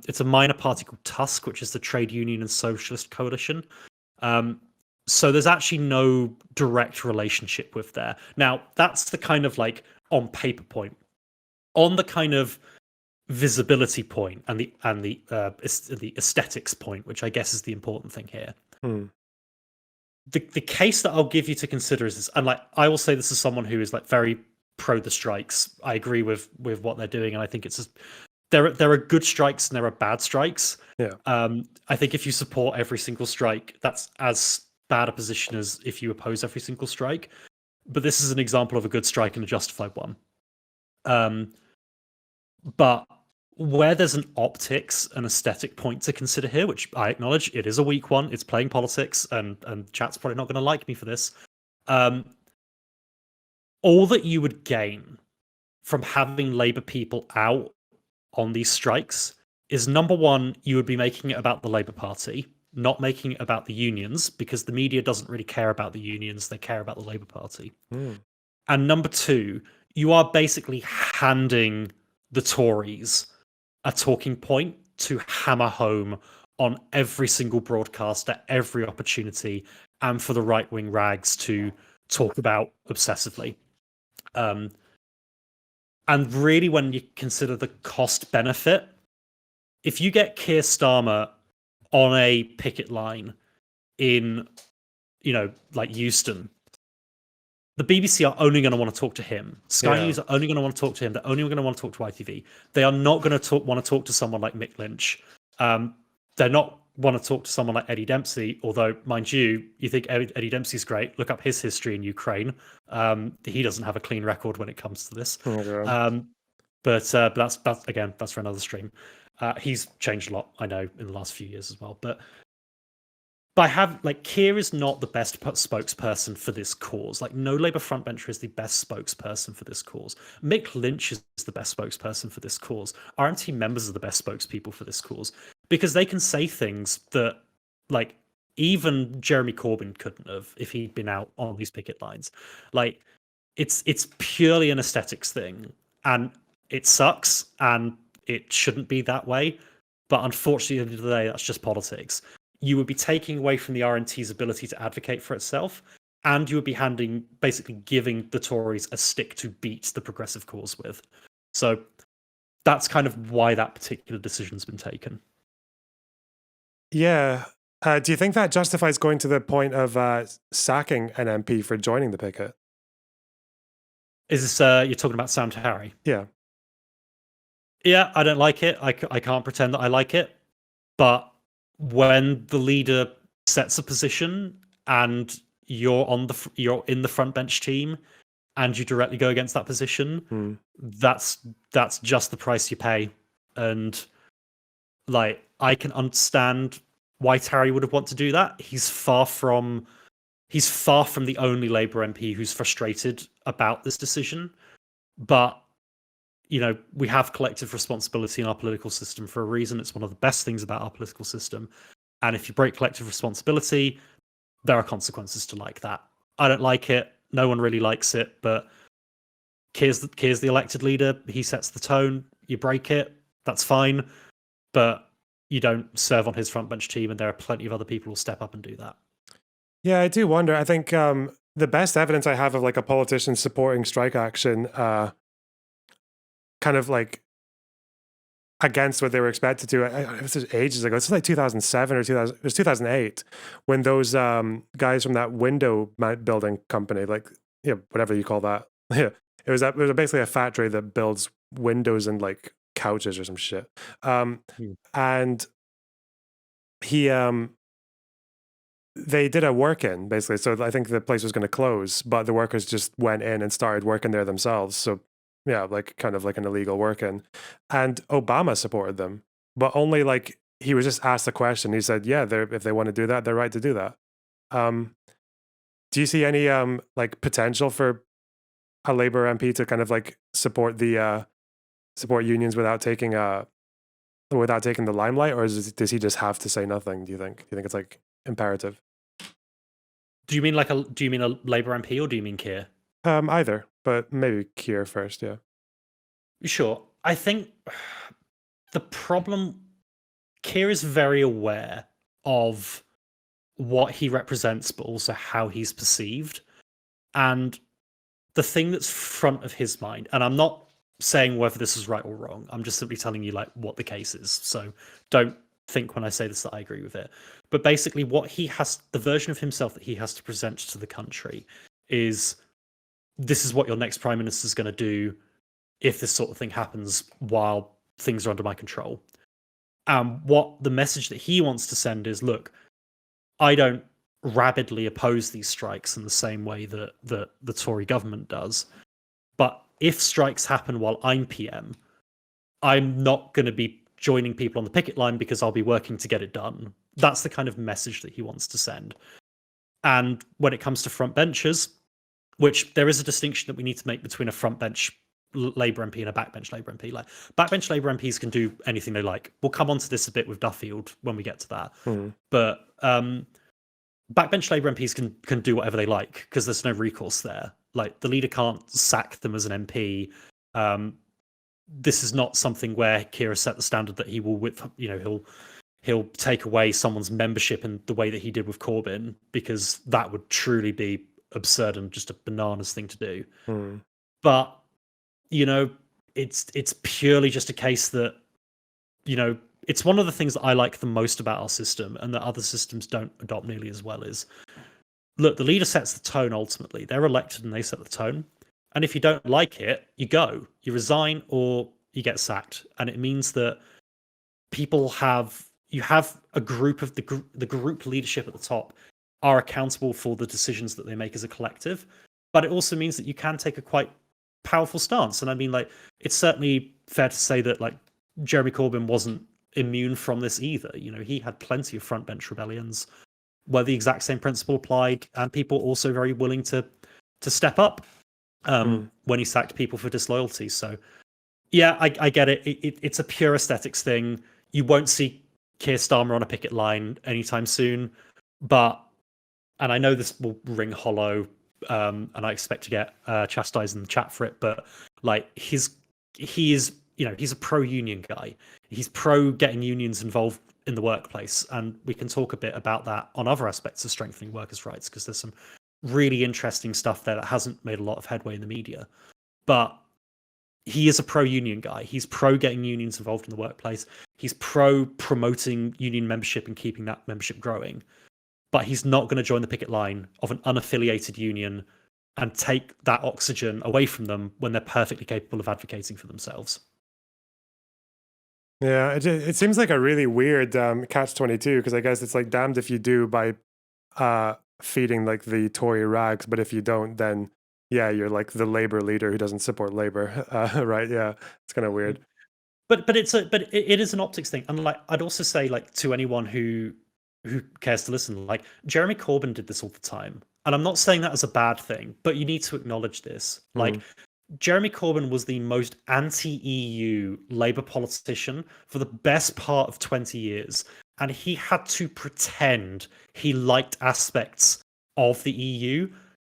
it's a minor party called Tusk, which is the Trade Union and Socialist Coalition. So there's actually no direct relationship with there. Now, that's the kind of like on paper point. On the kind of visibility point and the aesthetics point, which I guess is the important thing here. The case that I'll give you to consider is this, and like I will say this as someone who is like very pro the strikes. I agree with what they're doing, and I think it's there are good strikes and there are bad strikes. Yeah. I think if you support every single strike, that's as bad a position as if you oppose every single strike. But this is an example of a good strike and a justified one. But where there's an optics and aesthetic point to consider here, which I acknowledge it is a weak one, it's playing politics, and chat's probably not going to like me for this. All that you would gain from having Labour people out on these strikes is, number one, you would be making it about the Labour Party, not making it about the unions, because the media doesn't really care about the unions, they care about the Labour Party. And number two, you are basically handing the Tories a talking point to hammer home on every single broadcast at every opportunity, and for the right-wing rags to talk about obsessively. And really, when you consider the cost benefit, if you get Keir Starmer on a picket line in, like Euston, the BBC are only going to want to talk to him. Sky News are only going to want to talk to him. They're only going to want to talk to ITV. They are not going to want to talk to someone like Mick Lynch. They're not want to talk to someone like Eddie Dempsey, although, mind you, you think Eddie Dempsey's great. Look up his history in Ukraine. He doesn't have a clean record when it comes to this. But that's again, that's for another stream. He's changed a lot, I know, in the last few years as well. But Keir is not the best spokesperson for this cause. Like, no Labour frontbencher is the best spokesperson for this cause. Mick Lynch is the best spokesperson for this cause. RMT members are the best spokespeople for this cause, because they can say things that, like, even Jeremy Corbyn couldn't have if he'd been out on these picket lines. Like, it's purely an aesthetics thing, and it sucks, and it shouldn't be that way. But unfortunately, at the end of the day, that's just politics. You would be taking away from the RNT's ability to advocate for itself, and you would be basically giving the Tories a stick to beat the progressive cause with. So that's kind of why that particular decision's been taken. Yeah. Do you think that justifies going to the point of sacking an MP for joining the picket? Is this, you're talking about Sam Harry? Yeah. Yeah, I don't like it. I can't pretend that I like it. But when the leader sets a position and you're in the front bench team and you directly go against that position, that's just the price you pay. And like, I can understand why Terry would have wanted to do that. He's far from the only Labour MP who's frustrated about this decision. But we have collective responsibility in our political system for a reason. It's one of the best things about our political system. And if you break collective responsibility, there are consequences to like that. I don't like it. No one really likes it. But Keir's the elected leader. He sets the tone. You break it. That's fine. But you don't serve on his front bench team. And there are plenty of other people who will step up and do that. Yeah, I do wonder. I think the best evidence I have of like a politician supporting strike action kind of like against what they were expected to. It was ages ago. It's like 2007 or 2000. It was 2008 when those guys from that window building company, like whatever you call that, it was basically a factory that builds windows and like couches or some shit. And they did a work-in basically. So I think the place was going to close, but the workers just went in and started working there themselves. So yeah, like kind of like an illegal work-in. And Obama supported them, but only like he was just asked a question. He said, yeah, if they want to do that, they're right to do that. Do you see any like potential for a Labour MP to kind of like support unions without taking the limelight, or does he just have to say nothing? Do you think it's like imperative? Do you mean do you mean a Labour MP or do you mean Keir? Either, but maybe Keir first. Yeah. Sure. I think the problem, Keir is very aware of what he represents, but also how he's perceived. And the thing that's front of his mind, and I'm not saying whether this is right or wrong, I'm just simply telling you like what the case is. So don't think when I say this that I agree with it. But basically the version of himself that he has to present to the country is, this is what your next prime minister is going to do if this sort of thing happens while things are under my control. What the message that he wants to send is, look, I don't rabidly oppose these strikes in the same way that the Tory government does. But if strikes happen while I'm PM, I'm not going to be joining people on the picket line because I'll be working to get it done. That's the kind of message that he wants to send. And when it comes to front benchers, which there is a distinction that we need to make between a front bench Labour MP and a backbench Labour MP. Like, backbench Labour MPs can do anything they like. We'll come on to this a bit with Duffield when we get to that. But backbench Labour MPs can do whatever they like because there's no recourse there. Like, the leader can't sack them as an MP. This is not something where Keir has set the standard that he will, he'll take away someone's membership in the way that he did with Corbyn, because that would truly be absurd and just a bananas thing to do. But it's purely just a case that it's one of the things that I like the most about our system and that other systems don't adopt nearly as well is, look, the leader sets the tone ultimately. They're elected and they set the tone. And if you don't like it, you go. You resign or you get sacked. And it means that you have a group of the group leadership at the top are accountable for the decisions that they make as a collective. But it also means that you can take a quite powerful stance. And I mean, like, it's certainly fair to say that, like, Jeremy Corbyn wasn't immune from this either. He had plenty of front bench rebellions where the exact same principle applied, and people also very willing to step up when he sacked people for disloyalty. So yeah, I get it. It's a pure aesthetics thing. You won't see Keir Starmer on a picket line anytime soon, and I know this will ring hollow, and I expect to get chastised in the chat for it, but like, he is he's a pro-union guy. He's pro getting unions involved in the workplace, and we can talk a bit about that on other aspects of strengthening workers' rights, because there's some really interesting stuff there that hasn't made a lot of headway in the media. But he is a pro-union guy. He's pro getting unions involved in the workplace. He's pro promoting union membership and keeping that membership growing. But he's not going to join the picket line of an unaffiliated union and take that oxygen away from them when they're perfectly capable of advocating for themselves. Yeah, it seems like a really weird catch-22, because I guess it's like, damned if you do by feeding like the Tory rags, but if you don't, then yeah, you're like the Labour leader who doesn't support Labour, right? Yeah, it's kind of weird. But it is an optics thing, and like, I'd also say, like, to anyone who cares to listen, like, Jeremy Corbyn did this all the time, and I'm not saying that as a bad thing, but you need to acknowledge this. Like, Jeremy Corbyn was the most anti-EU Labour politician for the best part of 20 years, and he had to pretend he liked aspects of the EU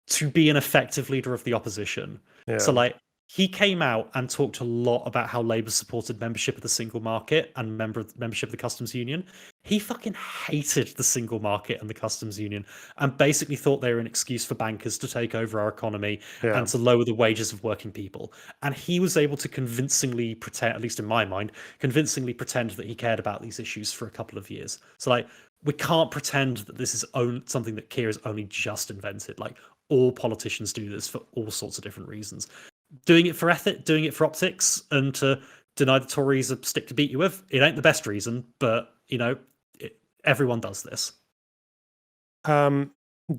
to be an effective leader of the opposition. Yeah. So, like, he came out and talked a lot about how Labour supported membership of the single market and membership of the customs union. He fucking hated the single market and the customs union, and basically thought they were an excuse for bankers to take over our economy and to lower the wages of working people. And he was able to convincingly pretend, at least in my mind, that he cared about these issues for a couple of years. So, like, we can't pretend that this is something that Keir has only just invented. Like, all politicians do this for all sorts of different reasons. Doing it for ethic, doing it for optics, and to deny the Tories a stick to beat you with, it ain't the best reason, but everyone does this. Do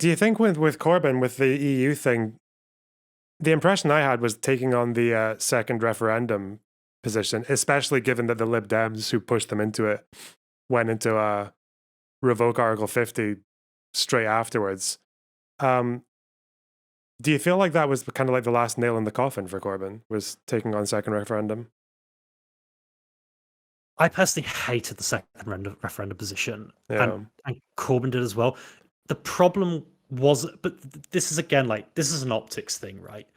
you think with Corbyn, with the EU thing, the impression I had was taking on the second referendum position, especially given that the Lib Dems who pushed them into it went into revoke Article 50 straight afterwards. Do you feel like that was kind of like the last nail in the coffin for Corbyn, was taking on second referendum? I personally hated the second referendum position, and Corbyn did as well. The problem this is again like this is an optics thing, right?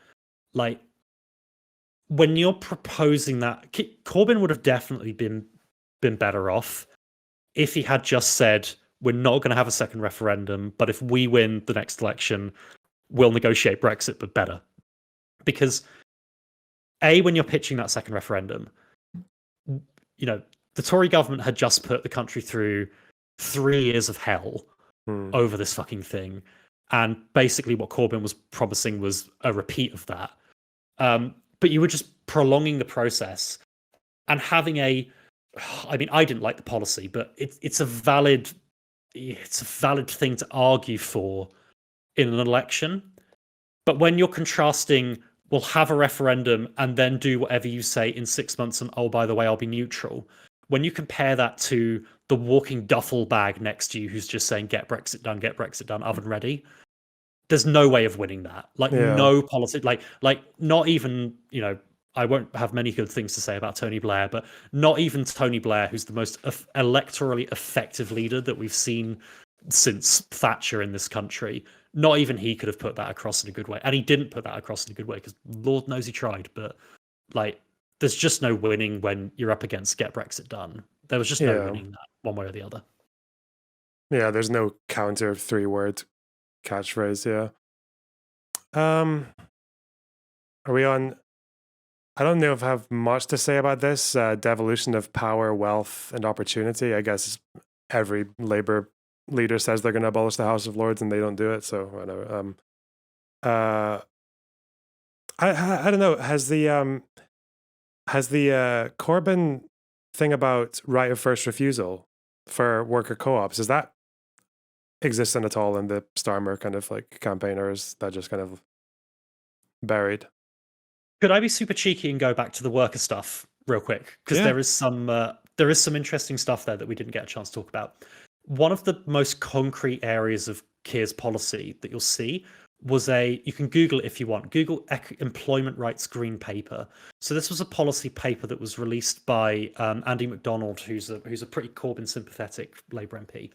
Like when you're proposing that, Corbyn would have definitely been better off if he had just said, we're not going to have a second referendum, but if we win the next election, we'll negotiate Brexit, but better. Because when you're pitching that second referendum, you know, the Tory government had just put the country through 3 years of hell over this fucking thing. And basically what Corbyn was promising was a repeat of that. But you were just prolonging the process and having I mean, I didn't like the policy, but it's a valid thing to argue for in an election. But when you're contrasting, we'll have a referendum and then do whatever you say in 6 months, and oh, by the way, I'll be neutral. When you compare that to the walking duffel bag next to you who's just saying, get Brexit done, oven ready, there's no way of winning that. Like, no policy, like not even, you know, I won't have many good things to say about Tony Blair, but not even Tony Blair, who's the most electorally effective leader that we've seen since Thatcher in this country. Not even he could have put that across in a good way. And he didn't put that across in a good way because Lord knows he tried. But like, there's just no winning when you're up against get Brexit done. There was just no winning that one way or the other. Yeah, there's no counter 3-word catchphrase. Are we on? I don't know if I have much to say about this devolution of power, wealth, and opportunity. I guess every Labour leader says they're going to abolish the House of Lords and they don't do it. So whatever. I don't know. Has the Corbyn thing about right of first refusal for worker co-ops, is that existent at all in the Starmer kind of like campaign, or is that just kind of buried? Could I be super cheeky and go back to the worker stuff real quick? Because there is some interesting stuff there that we didn't get a chance to talk about. One of the most concrete areas of Keir's policy that you'll see was you can Google it if you want, Google Employment Rights Green Paper. So this was a policy paper that was released by Andy MacDonald, who's a pretty Corbyn sympathetic Labour MP.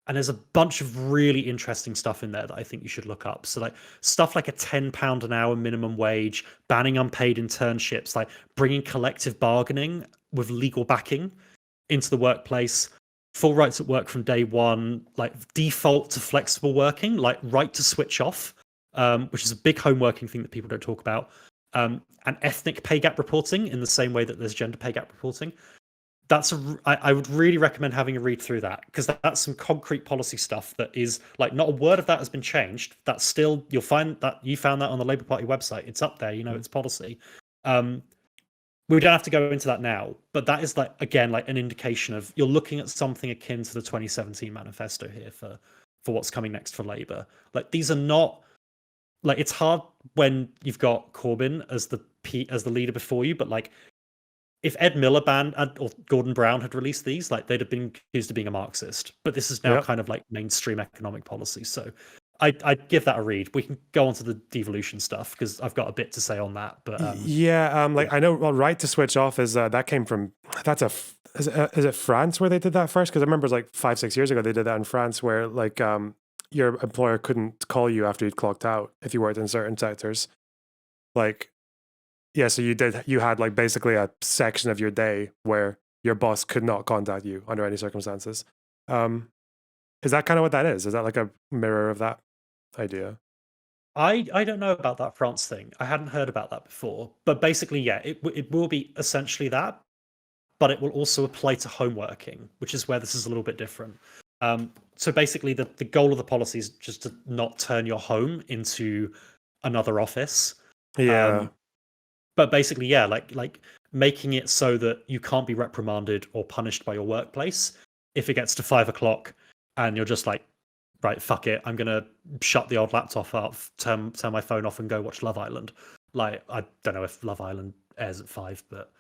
And there's a bunch of really interesting stuff in there that I think you should look up. So like stuff like a £10 an hour minimum wage, banning unpaid internships, like bringing collective bargaining with legal backing into the workplace, full rights at work from day one, like default to flexible working, like right to switch off, which is a big home working thing that people don't talk about, and ethnic pay gap reporting in the same way that there's gender pay gap reporting. I would really recommend having a read through that, because that's some concrete policy stuff that is like not a word of that has been changed. That's still, you found that on the Labour Party website. It's up there, you know, it's policy. We don't have to go into that now, but that is like, again, like an indication of you're looking at something akin to the 2017 manifesto here for what's coming next for Labour. Like these are not like, it's hard when you've got Corbyn as the leader before you, but like, if Ed Miliband or Gordon Brown had released these, like they'd have been accused of being a Marxist. But this is now kind of like mainstream economic policy. So I'd give that a read. We can go on to the devolution stuff because I've got a bit to say on that. But like I know, well, right to switch off is that came from is it France where they did that first? Because I remember it was like 5-6 years ago they did that in France, where like your employer couldn't call you after you'd clocked out if you worked in certain sectors, like. Yeah, so you had like basically a section of your day where your boss could not contact you under any circumstances. Is that kind of what that is? Is that like a mirror of that idea? I don't know about that France thing. I hadn't heard about that before. But basically, yeah, it will be essentially that, but it will also apply to home working, which is where this is a little bit different. So basically, the goal of the policy is just to not turn your home into another office. Yeah. But basically, yeah, like making it so that you can't be reprimanded or punished by your workplace if it gets to 5 o'clock and you're just like, right, fuck it, I'm gonna shut the old laptop off, turn my phone off, and go watch Love Island. Like, I don't know if Love Island airs at 5, but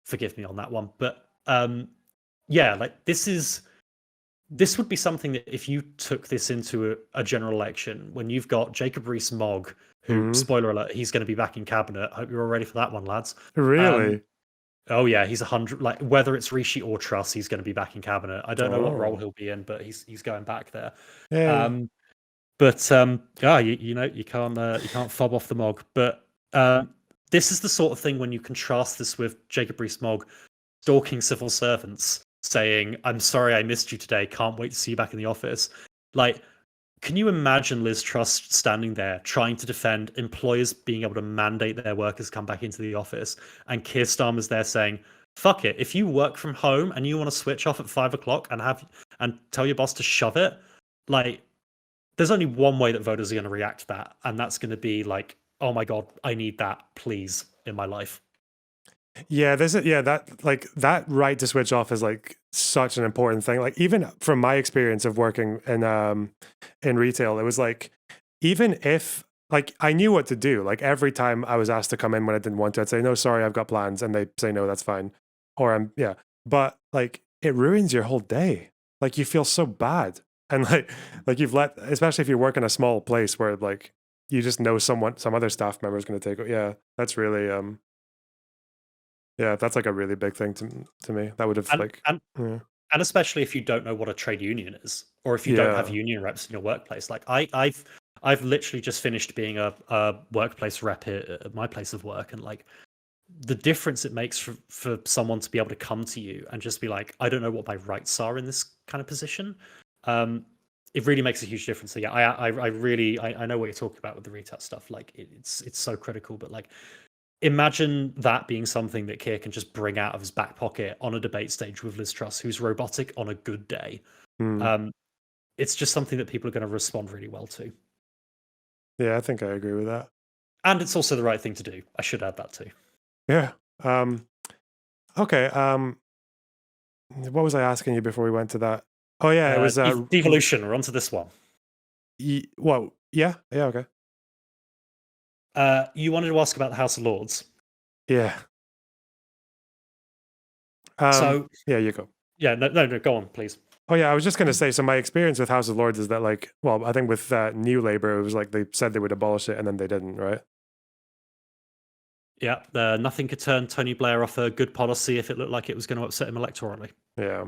forgive me on that one. But yeah, like this would be something that if you took this into a general election, when you've got Jacob Rees-Mogg, who, spoiler alert, he's going to be back in cabinet. Hope you're all ready for that one, lads. Really? Oh yeah, he's 100. Like whether it's Rishi or Truss, he's going to be back in cabinet. I don't know what role he'll be in, but he's going back there. Yeah. But you can't fob off the Mog. But this is the sort of thing when you contrast this with Jacob Rees-Mogg stalking civil servants, saying, "I'm sorry I missed you today. Can't wait to see you back in the office." Like, can you imagine Liz Truss standing there trying to defend employers being able to mandate their workers come back into the office, and Keir Starmer's there saying, "Fuck it, if you work from home and you want to switch off at 5 o'clock and tell your boss to shove it," like, there's only one way that voters are going to react to that, and that's going to be like, "Oh my god, I need that, please, in my life." Yeah, that right to switch off is like such an important thing. Like, even from my experience of working in retail, it was like, even if like I knew what to do, like every time I was asked to come in when I didn't want to, I'd say, "No, sorry, I've got plans," and they say, "No, that's fine," or but like it ruins your whole day. Like, you feel so bad, and like you've let, especially if you work in a small place where like you just know some other staff member is going to take it. Yeah, that's really yeah, that's like a really big thing to me. That would have And especially if you don't know what a trade union is, or if you don't have Yeah. union reps in your workplace. Like, I've literally just finished being a workplace rep at my place of work, and like the difference it makes for someone to be able to come to you and just be like, "I don't know what my rights are in this kind of position." It really makes a huge difference. So yeah, I really know what you're talking about with the retail stuff. Like, it's so critical. But like, imagine that being something that Keir can just bring out of his back pocket on a debate stage with Liz Truss, who's robotic on a good day. It's just something that people are going to respond really well to. Yeah, I think I agree with that. And it's also the right thing to do. I should add that too. Yeah. Okay. What was I asking you before we went to that? Oh yeah, it was devolution. We're on to this one. Well, yeah, okay. You wanted to ask about the House of Lords. Yeah. So yeah, you go. Yeah, no, go on, please. Oh yeah, I was just going to say, so my experience with House of Lords is that, like, well, I think with New Labour, it was like they said they would abolish it and then they didn't, right? Yeah, nothing could turn Tony Blair off a good policy if it looked like it was going to upset him electorally. Yeah.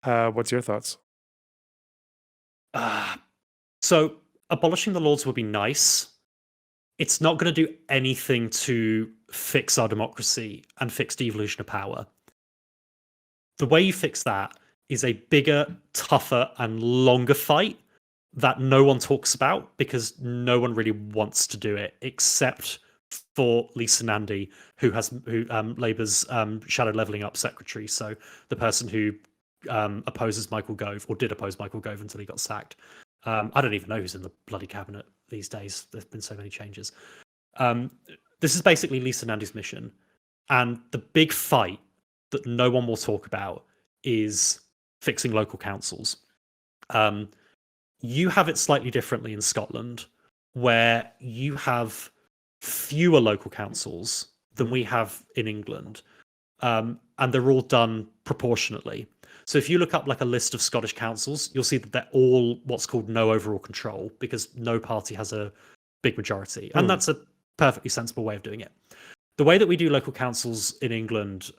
What's your thoughts? So abolishing the Lords would be nice. It's not going to do anything to fix our democracy and fix devolution of power. The way you fix that is a bigger, tougher, and longer fight that no one talks about because no one really wants to do it, except for Lisa Nandy, who Labour's shadow levelling up secretary. So the person who opposes Michael Gove, or did oppose Michael Gove until he got sacked. I don't even know who's in the bloody cabinet these days. There's been so many changes. This is basically Lisa Nandy's mission. And the big fight that no one will talk about is fixing local councils. You have it slightly differently in Scotland, where you have fewer local councils than we have in England. And they're all done proportionately. So if you look up like a list of Scottish councils, you'll see that they're all what's called no overall control, because no party has a big majority. And that's a perfectly sensible way of doing it. The way that we do local councils in England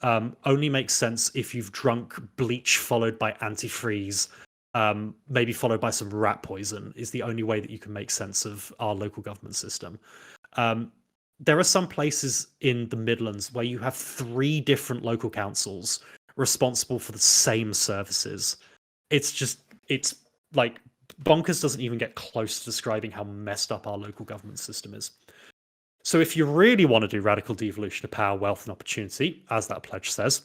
only makes sense if you've drunk bleach followed by antifreeze, maybe followed by some rat poison, is the only way that you can make sense of our local government system. There are some places in the Midlands where you have 3 different local councils responsible for the same services. It's like bonkers doesn't even get close to describing how messed up our local government system is. So if you really want to do radical devolution of power, wealth, and opportunity, as that pledge says,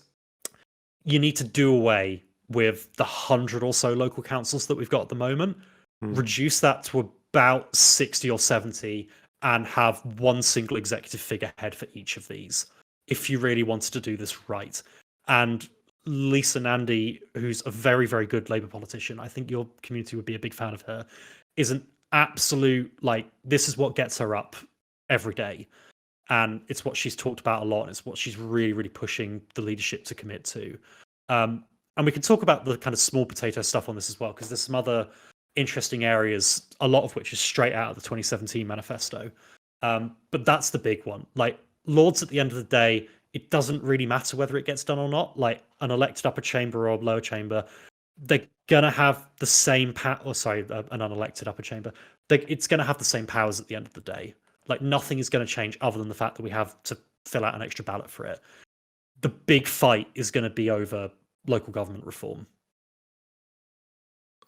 you need to do away with the 100 or so local councils that we've got at the moment, reduce that to about 60 or 70, and have one single executive figurehead for each of these, if you really wanted to do this right. And Lisa Nandy, who's a very, very good Labour politician, I think your community would be a big fan of her, is an absolute, like, this is what gets her up every day. And it's what she's talked about a lot, and it's what she's really, really pushing the leadership to commit to. And we can talk about the kind of small potato stuff on this as well, because there's some other interesting areas, a lot of which is straight out of the 2017 manifesto. But that's the big one. Like, Lords, at the end of the day, it doesn't really matter whether it gets done or not. Like, an elected upper chamber or lower chamber, they're gonna have the same power. Or sorry, an unelected upper chamber. It's gonna have the same powers at the end of the day. Like nothing is going to change other than the fact that we have to fill out an extra ballot for it. The big fight is going to be over local government reform.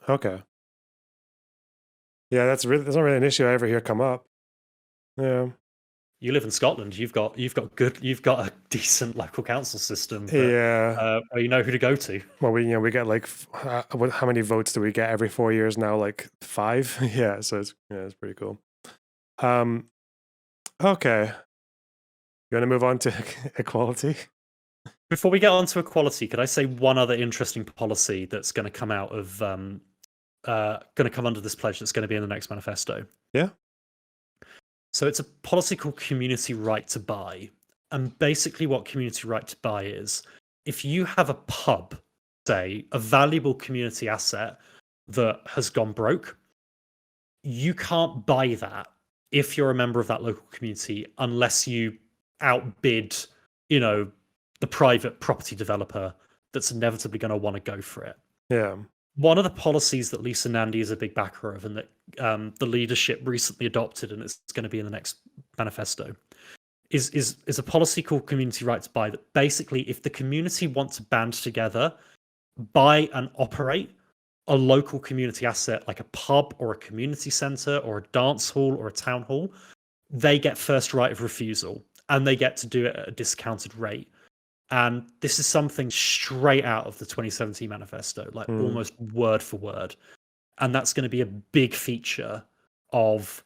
Okay. Yeah, that's not really an issue I ever hear come up. Yeah. You live in Scotland. You've got a decent local council system. But, Yeah. you know who to go to. Well, we get like how many votes do we get every 4 years now? Like 5. Yeah. So it's pretty cool. Okay. You want to move on to equality? Before we get on to equality, could I say one other interesting policy that's going to come out of going to come under this pledge that's going to be in the next manifesto? Yeah. So it's a policy called community right to buy. And basically what community right to buy is, if you have a pub, say, a valuable community asset that has gone broke, you can't buy that if you're a member of that local community unless you outbid, the private property developer that's inevitably going to want to go for it. Yeah. One of the policies that Lisa Nandy is a big backer of, and that the leadership recently adopted, and it's going to be in the next manifesto, is a policy called community right to buy. That basically, if the community want to band together, buy and operate a local community asset like a pub or a community centre or a dance hall or a town hall, they get first right of refusal, and they get to do it at a discounted rate. And this is something straight out of the 2017 manifesto, like almost word for word. And that's going to be a big feature of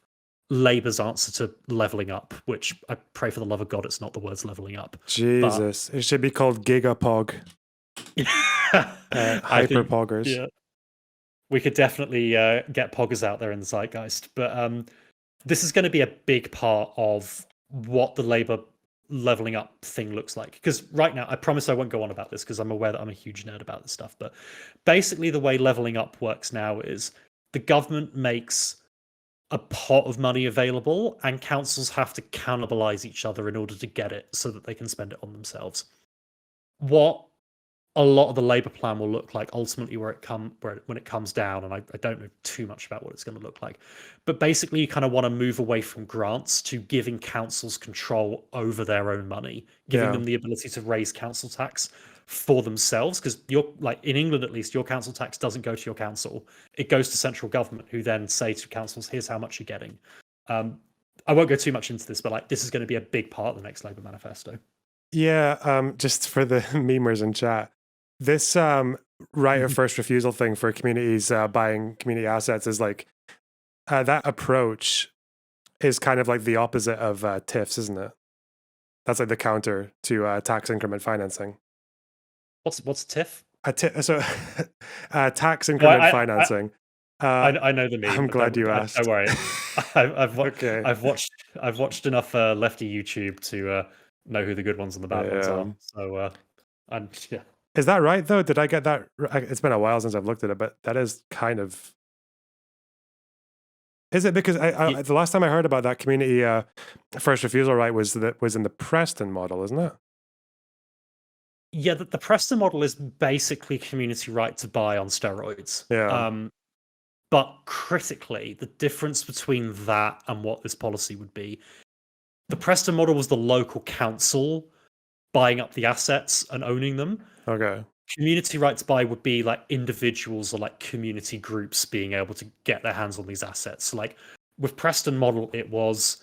Labour's answer to levelling up, which I pray for the love of God it's not the words levelling up. Jesus. It should be called Gigapog. Hyperpoggers. Yeah. We could definitely get poggers out there in the zeitgeist. But this is going to be a big part of what the Labour leveling up thing looks like. Because right now, I promise I won't go on about this because I'm aware that I'm a huge nerd about this stuff. But basically, the way leveling up works now is the government makes a pot of money available and councils have to cannibalize each other in order to get it so that they can spend it on themselves. What a lot of the Labour plan will look like ultimately when it comes down, and I don't know too much about what it's going to look like, but basically you kind of want to move away from grants to giving councils control over their own money, giving them the ability to raise council tax for themselves, because in England at least, your council tax doesn't go to your council, it goes to central government, who then say to councils, here's how much you're getting. I won't go too much into this, but this is going to be a big part of the next Labour manifesto. Yeah, just for the memers in chat, this right of first refusal thing for communities buying community assets is like that approach is kind of like the opposite of TIFs, isn't it? That's like the counter to tax increment financing. What's a TIF? Tax increment financing. I know the meme. I'm glad you asked. Don't worry. I've watched enough lefty YouTube to know who the good ones and the bad ones are. So yeah. Is that right though? Did I get that? It's been a while since I've looked at it, but that is kind of. Is it because the last time I heard about that community first refusal right was in the Preston model, isn't it? Yeah, the Preston model is basically community right to buy on steroids. Yeah. But critically, the difference between that and what this policy would be, the Preston model was the local council buying up the assets and owning them. Okay. Community right to buy would be like individuals or like community groups being able to get their hands on these assets. So like with Preston model, it was,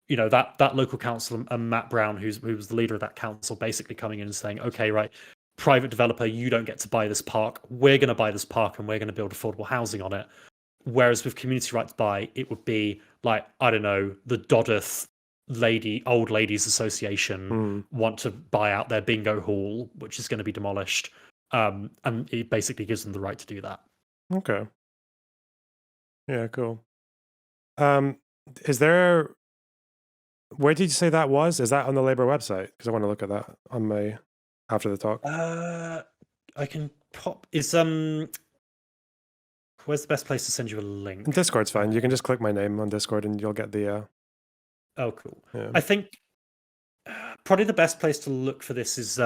that local council and Matt Brown, who was the leader of that council, basically coming in and saying, okay, right, private developer, you don't get to buy this park. We're going to buy this park and we're going to build affordable housing on it. Whereas with community right to buy, it would be like, I don't know, the Dodeth Old Ladies Association want to buy out their bingo hall, which is going to be demolished. And it basically gives them the right to do that. Okay. Yeah, cool. Is there... Where did you say that was? Is that on the Labour website? Because I want to look at that on after the talk. I can pop... Where's the best place to send you a link? Discord's fine. You can just click my name on Discord and you'll get the... Oh, cool. Yeah. I think probably the best place to look for this is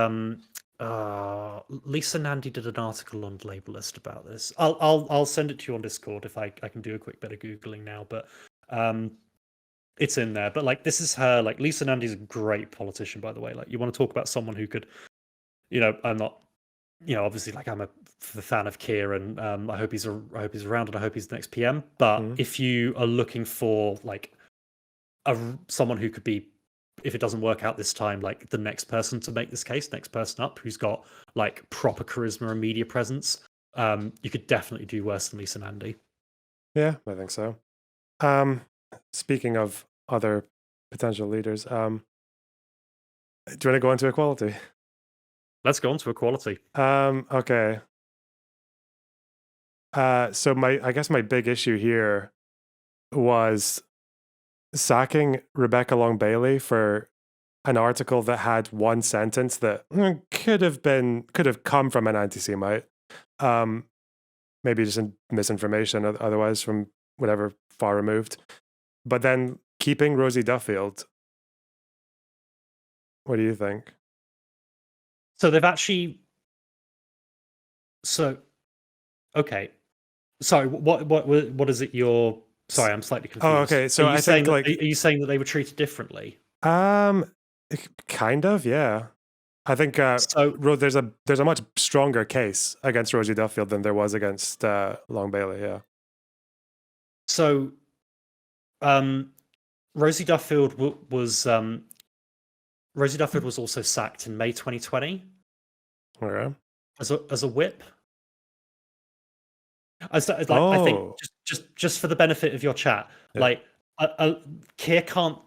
Lisa Nandy did an article on Labelist about this. I'll send it to you on Discord if I can do a quick bit of googling now, but it's in there. But like, this is her. Like, Lisa Nandy's a great politician, by the way. Like, you want to talk about someone who could, I'm not, obviously, like, I'm a fan of Keir, and I hope he's around, and I hope he's the next PM. But if you are looking for like someone who could be, if it doesn't work out this time, like the next person to make this case, next person up, who's got like proper charisma and media presence, you could definitely do worse than Lisa Nandy. Yeah, I think so. Speaking of other potential leaders, do you want to go into equality? Let's go on to equality. Okay. So I guess my big issue here was sacking Rebecca Long-Bailey for an article that had one sentence that could have come from an anti-Semite, maybe just misinformation otherwise from whatever far removed. But then keeping Rosie Duffield, what do you think? So they've actually. So, okay. Sorry, what is it? Sorry, I'm slightly confused. Oh, okay. So I think are you saying that they were treated differently? Kind of, yeah. I think there's a much stronger case against Rosie Duffield than there was against Long-Bailey, yeah. So, Rosie Duffield was also sacked in May 2020. Okay. As a whip. I think just for the benefit of your chat, yeah. Like Keir can't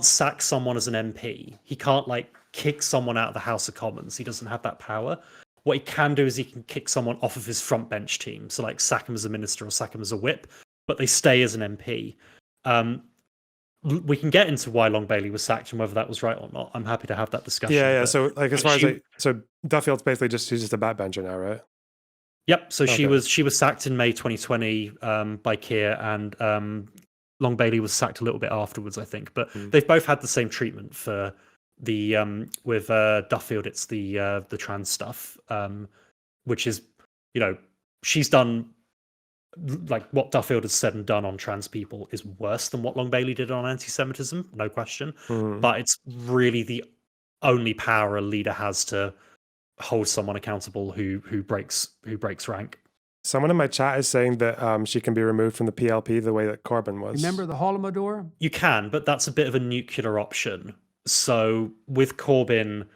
sack someone as an MP. He can't like kick someone out of the House of Commons. He doesn't have that power. What he can do is he can kick someone off of his front bench team. So like sack him as a minister or sack him as a whip, but they stay as an MP. We can get into why Long-Bailey was sacked and whether that was right or not. I'm happy to have that discussion. Yeah. So like as far as so Duffield's basically she's just a backbencher now, right? Yep. So okay. she was sacked in May 2020 by Keir, and Long-Bailey was sacked a little bit afterwards, I think. But they've both had the same treatment for the with Duffield. It's the trans stuff, which is she's done. Like what Duffield has said and done on trans people is worse than what Long-Bailey did on anti-Semitism, no question. But it's really the only power a leader has to hold someone accountable who breaks rank. Someone in my chat is saying that she can be removed from the PLP the way that Corbyn was. Remember the Holodomor? You can, but that's a bit of a nuclear option. So with Corbyn,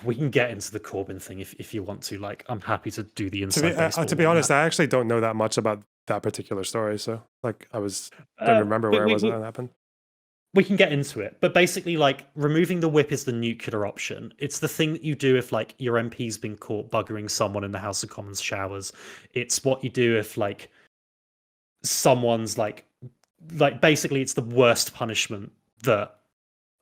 we can get into the Corbyn thing if you want to. Like, I'm happy to do the inside. To be honest, I actually don't know that much about that particular story. So, like, don't remember where it was when that happened. We can get into it, but basically, like, removing the whip is the nuclear option. It's the thing that you do if, like, your MP's been caught buggering someone in the House of Commons showers. It's what you do if, like, someone's like basically, it's the worst punishment that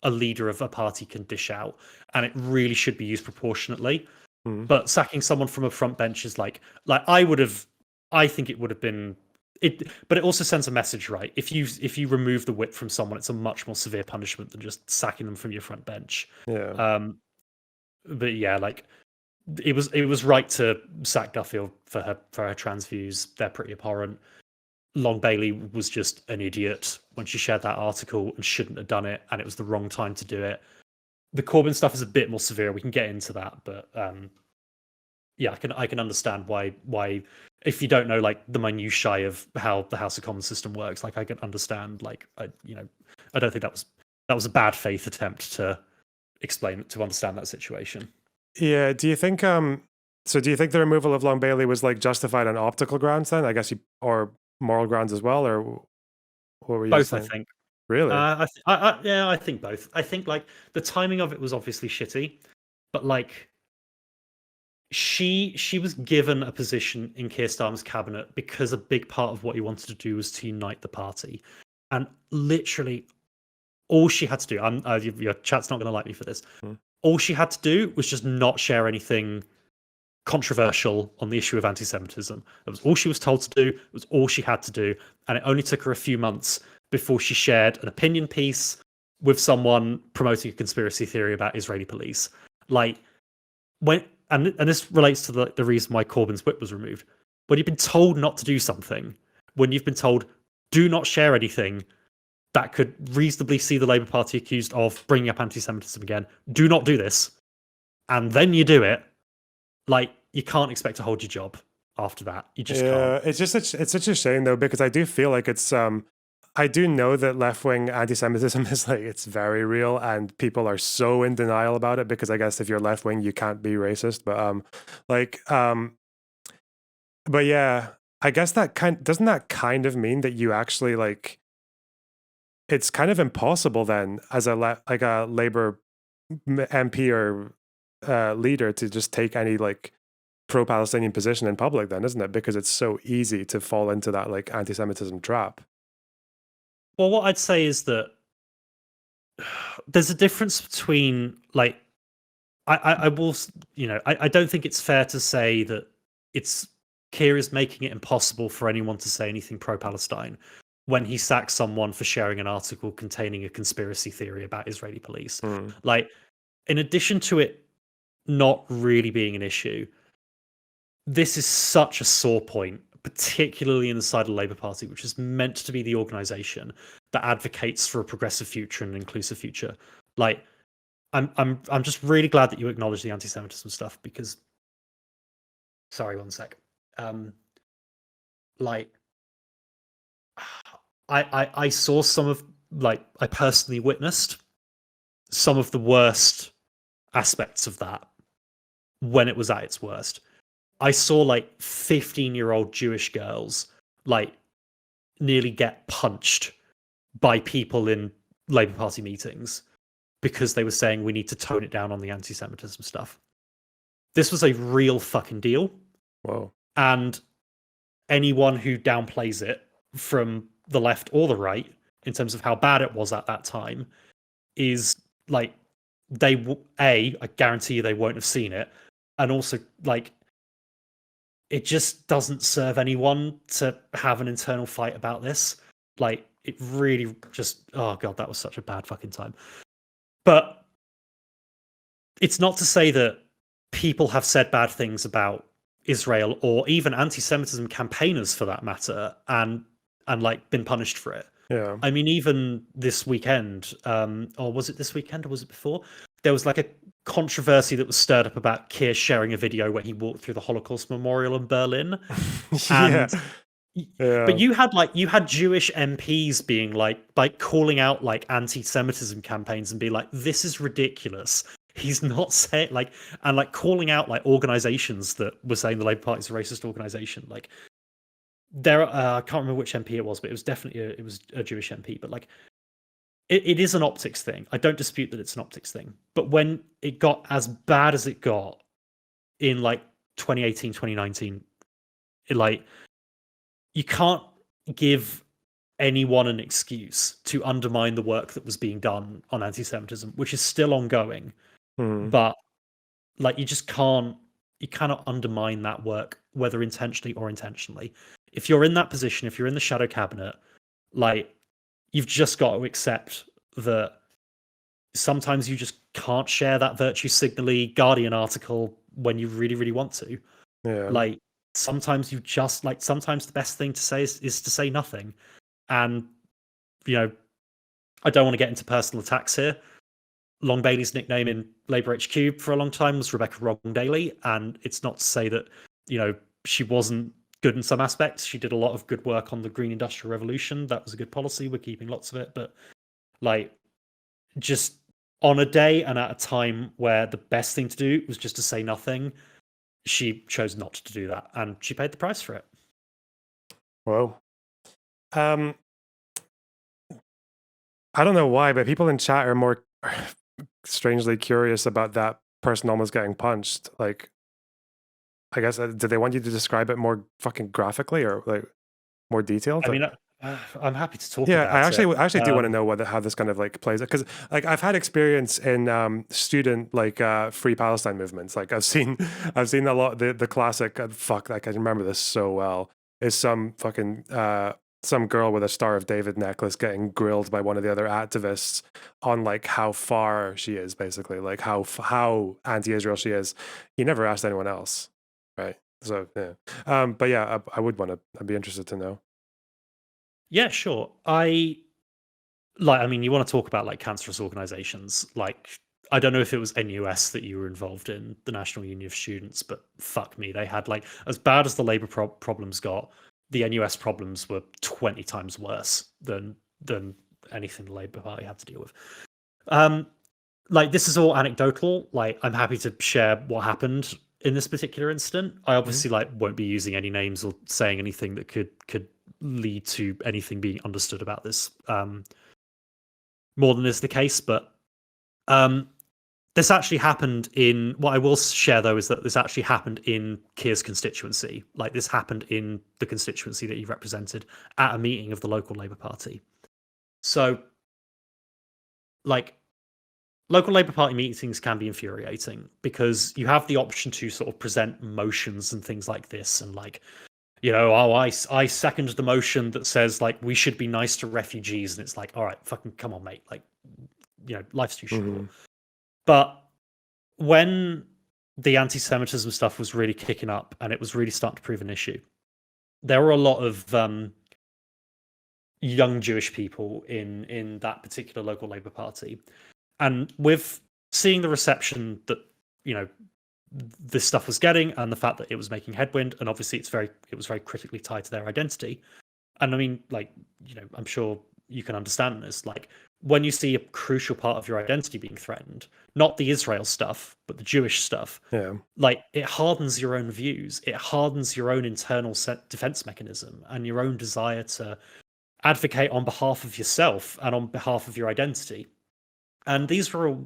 a leader of a party can dish out, and it really should be used proportionately. But sacking someone from a front bench is like I think it would have been it, but it also sends a message, right? If you remove the whip from someone, it's a much more severe punishment than just sacking them from your front bench. Yeah. But yeah, like it was right to sack Duffield for her trans views. They're pretty abhorrent. Long-Bailey was just an idiot when she shared that article and shouldn't have done it, and it was the wrong time to do it. The Corbyn stuff is a bit more severe. We can get into that, but yeah, I can understand why if you don't know like the minutiae of how the House of Commons system works, like I can understand. Like I don't think that was a bad faith attempt to understand that situation. Yeah. Do you think do you think the removal of Long-Bailey was like justified on optical grounds then? I guess or moral grounds as well, or what were you both saying? I think. Really? I think both. I think like the timing of it was obviously shitty, but like she was given a position in Keir Starmer's cabinet because a big part of what he wanted to do was to unite the party, and literally all she had to do. Your chat's not going to like me for this. All she had to do was just not share anything controversial on the issue of anti-Semitism. That was all she was told to do. It was all she had to do, and it only took her a few months before she shared an opinion piece with someone promoting a conspiracy theory about Israeli police. Like when and this relates to the reason why Corbyn's whip was removed. When you've been told not to do something, when you've been told do not share anything that could reasonably see the Labour Party accused of bringing up anti-Semitism again, do not do this, and then you do it, like you can't expect to hold your job after that. You just can't. It's just it's such a shame though, because I do feel like it's I do know that left-wing anti-Semitism is like it's very real, and people are so in denial about it because I guess if you're left-wing you can't be racist, but yeah, I guess doesn't that kind of mean that you actually like it's kind of impossible then as a Labour MP or leader to just take any like pro-Palestinian position in public then, isn't it? Because it's so easy to fall into that like anti-Semitism trap. Well, what I'd say is that there's a difference between like I will, I don't think it's fair to say that Keir is making it impossible for anyone to say anything pro-Palestine when he sacks someone for sharing an article containing a conspiracy theory about Israeli police. Like, in addition to it not really being an issue, this is such a sore point, particularly inside the Labour Party, which is meant to be the organisation that advocates for a progressive future and an inclusive future. Like, I'm just really glad that you acknowledge the anti-Semitism stuff because. Sorry, one sec. I saw some of I personally witnessed some of the worst aspects of that when it was at its worst. I saw 15-year-old Jewish girls nearly get punched by people in Labour Party meetings because they were saying we need to tone it down on the anti-Semitism stuff. This was a real fucking deal. Whoa. And anyone who downplays it from the left or the right in terms of how bad it was at that time is I guarantee you they won't have seen it. And also it just doesn't serve anyone to have an internal fight about this. It really just, oh God, that was such a bad fucking time. But it's not to say that people have said bad things about Israel or even anti-Semitism campaigners for that matter and been punished for it. Yeah. I mean, even this weekend, or was it this weekend or was it before? There was a controversy that was stirred up about Keir sharing a video where he walked through the Holocaust Memorial in Berlin. And but you had Jewish MPs being calling out anti-Semitism campaigns and be like, this is ridiculous. He's not saying and calling out organizations that were saying the Labour Party is a racist organization. There, I can't remember which MP it was, but it was definitely it was a Jewish MP. But it is an optics thing. I don't dispute that it's an optics thing. But when it got as bad as it got in 2018, 2019, you can't give anyone an excuse to undermine the work that was being done on anti-Semitism, which is still ongoing. But you just cannot undermine that work, whether intentionally or intentionally. If you're in that position, if you're in the shadow cabinet, you've just got to accept that sometimes you just can't share that virtue signally Guardian article when you really, really want to. Yeah. Sometimes you just sometimes the best thing to say is to say nothing. And I don't want to get into personal attacks here. Long Bailey's nickname in Labour HQ for a long time was Rebecca Wrong-Daly, and it's not to say that she wasn't good in some aspects. She did a lot of good work on the Green Industrial Revolution. That was a good policy. We're keeping lots of it, but just on a day and at a time where the best thing to do was just to say nothing, she chose not to do that, and she paid the price for it. Whoa. I don't know why, but people in chat are more strangely curious about that person almost getting punched. I guess, did they want you to describe it more fucking graphically or more detailed? I mean, I'm happy to talk yeah, about I actually it. Do want to know how this kind of plays it, because I've had experience in student Free Palestine movements. I've seen a lot the classic fuck, I can remember this so well, is some fucking some girl with a Star of David necklace getting grilled by one of the other activists on like how far she is, basically, like how anti-Israel she is. He never asked anyone else, right? So yeah, but yeah, I would want to. I'd be interested to know. Yeah, sure. I mean, you want to talk about like cancerous organizations. Like, I don't know if it was NUS that you were involved in, the National Union of Students, but fuck me, they had like, as bad as the Labour problems got, the NUS problems were 20 times worse than anything the Labour Party had to deal with. Like, this is all anecdotal. Like, I'm happy to share what happened in this particular incident. I obviously like won't be using any names or saying anything that could lead to anything being understood about this more than is the case. But this actually happened in, what I will share though is that this actually happened in Keir's constituency. Like, this happened in the constituency that he represented at a meeting of the local Labour Party. So, like, local Labour Party meetings can be infuriating because you have the option to sort of present motions and things like this, and like, you know, oh, I second the motion that says like we should be nice to refugees, and it's like, all right, fucking come on, mate, like, you know, life's too short. But when the anti-Semitism stuff was really kicking up and it was really starting to prove an issue, there were a lot of young Jewish people in that particular local Labour Party. And with seeing the reception that, you know, this stuff was getting, and the fact that it was making headwind, and obviously it was very critically tied to their identity. And I mean, like, you know, I'm sure you can understand this. Like, when you see a crucial part of your identity being threatened, not the Israel stuff, but the Jewish stuff, like, it hardens your own views. It hardens your own internal defense mechanism and your own desire to advocate on behalf of yourself and on behalf of your identity. And these were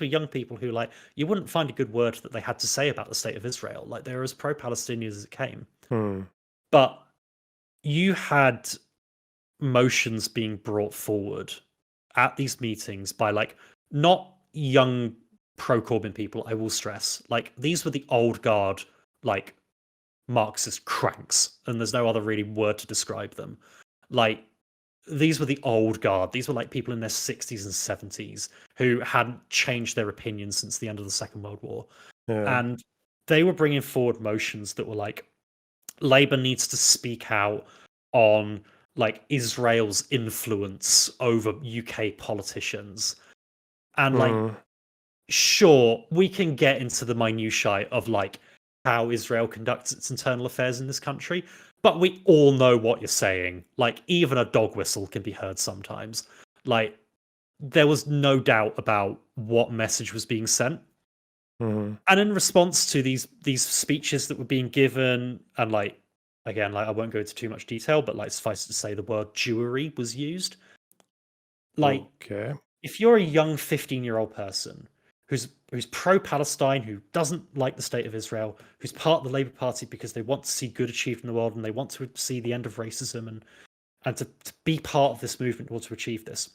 young people who, like, you wouldn't find a good word that they had to say about the state of Israel. Like, they were as pro-Palestinian as it came. But you had motions being brought forward at these meetings by, like, not young pro-Corbyn people, I will stress. Like, these were the old guard, like, Marxist cranks, and there's no other really word to describe them. Like, these were the old guard. These were like people in their 60s and 70s who hadn't changed their opinions since the end of the Second World War. And they were bringing forward motions that were like, Labour needs to speak out on like Israel's influence over UK politicians. And like, sure, we can get into the minutiae of like how Israel conducts its internal affairs in this country, but we all know what you're saying. Like, even a dog whistle can be heard sometimes. Like, there was no doubt about what message was being sent. And in response to these speeches that were being given, and like, again, like, I won't go into too much detail, but like, suffice to say, the word Jewry was used. Like, if you're a young 15-year-old person who's pro-Palestine, who doesn't like the state of Israel, who's part of the Labour Party because they want to see good achieved in the world and they want to see the end of racism and to be part of this movement in order to achieve this.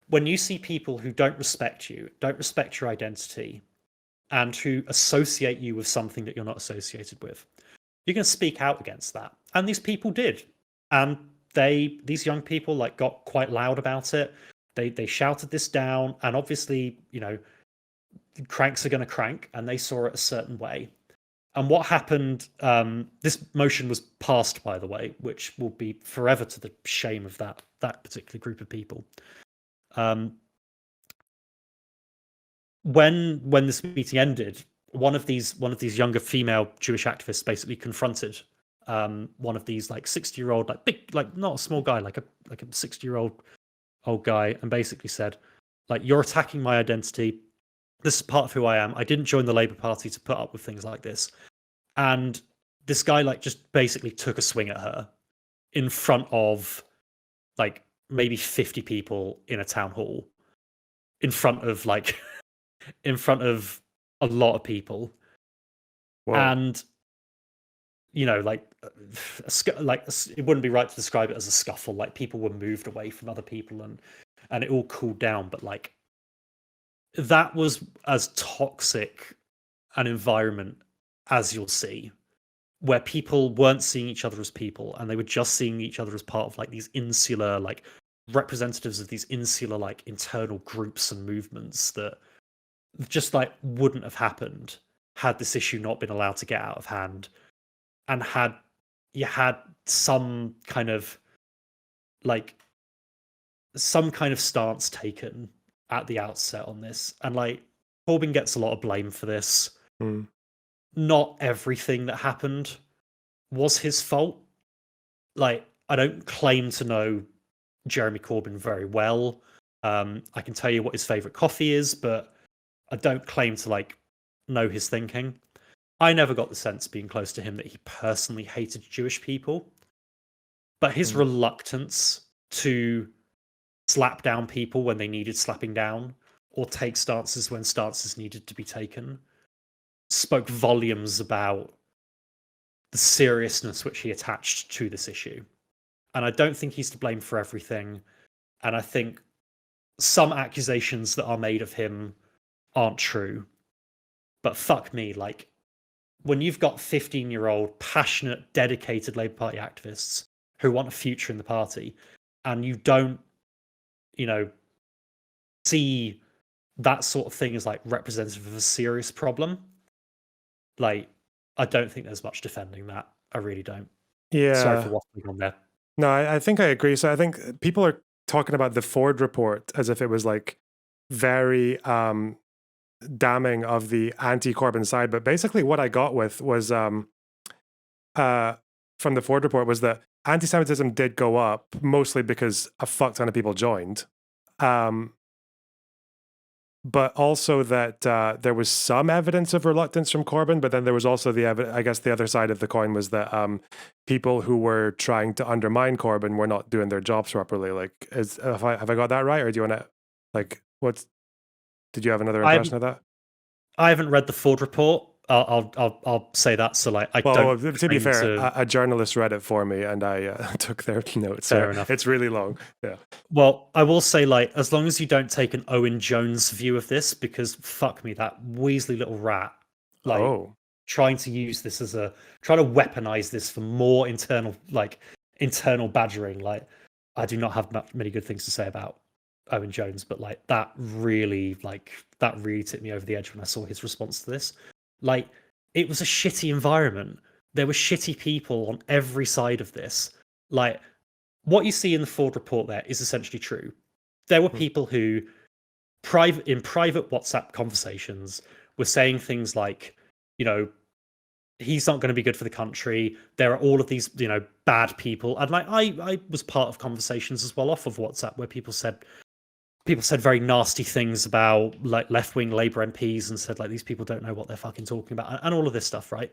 When you see people who don't respect you, don't respect your identity, and who associate you with something that you're not associated with, you're going to speak out against that. And these people did. And these young people like got quite loud about it. They shouted this down, and obviously, you know, cranks are going to crank, and they saw it a certain way. And what happened, this motion was passed, by the way, which will be forever to the shame of that particular group of people. When this meeting ended, one of these younger female Jewish activists basically confronted one of these like 60-year-old, like big, like not a small guy, like a 60-year-old old guy, and basically said, like, you're attacking my identity. This is part of who I am. I didn't join the Labour Party to put up with things like this. And this guy like just basically took a swing at her in front of like maybe 50 people in a town hall, in front of like in front of a lot of people. Whoa. And you know, like it wouldn't be right to describe it as a scuffle. Like, people were moved away from other people, and it all cooled down. But like, that was as toxic an environment as you'll see. where people weren't seeing each other as people, and they were just seeing each other as part of like these insular, like representatives of these insular, like internal groups and movements that just like wouldn't have happened had this issue not been allowed to get out of hand, and had you had some kind of stance taken at the outset on this. And like Corbyn gets a lot of blame for this. Not everything that happened was his fault. Like, I don't claim to know Jeremy Corbyn very well. I can tell you what his favorite coffee is, but I don't claim to like know his thinking. I never got the sense being close to him that he personally hated Jewish people, but his reluctance to slap down people when they needed slapping down, or take stances when stances needed to be taken, spoke volumes about the seriousness which he attached to this issue. And I don't think he's to blame for everything. And I think some accusations that are made of him aren't true. But fuck me, like, when you've got 15-year-old, passionate, dedicated Labour Party activists who want a future in the party, and you don't, see that sort of thing as like representative of a serious problem, like, I don't think there's much defending that. I really don't. Yeah. Sorry for waffling on there. No, I think I agree. So I think people are talking about the Ford report as if it was like very damning of the anti-Corbyn side. But basically what I got with was from the Ford report was that anti-Semitism did go up, mostly because a fuck ton of people joined. But also that there was some evidence of reluctance from Corbyn, but then there was also I guess the other side of the coin was that people who were trying to undermine Corbyn were not doing their jobs properly. Like, have I got that right, or do you want to, like, did you have another impression of that? I haven't read the Ford report. I'll say that. So like, to be fair, a journalist read it for me, and I took their notes. Fair enough. It's really long. Yeah. Well, I will say, like, as long as you don't take an Owen Jones view of this, because fuck me, that weaselly little rat, like, trying to use this trying to weaponize this for more internal badgering. Like, I do not have many good things to say about Owen Jones, but like that really tipped me over the edge when I saw his response to this. Like, it was a shitty environment. There were shitty people on every side of this. Like, what you see in the Ford report there is essentially true. There were people who, in private WhatsApp conversations, were saying things like, he's not going to be good for the country. There are all of these, bad people. And like, I was part of conversations as well off of WhatsApp where people said very nasty things about like left-wing Labour MPs, and said like, these people don't know what they're fucking talking about, and all of this stuff, right?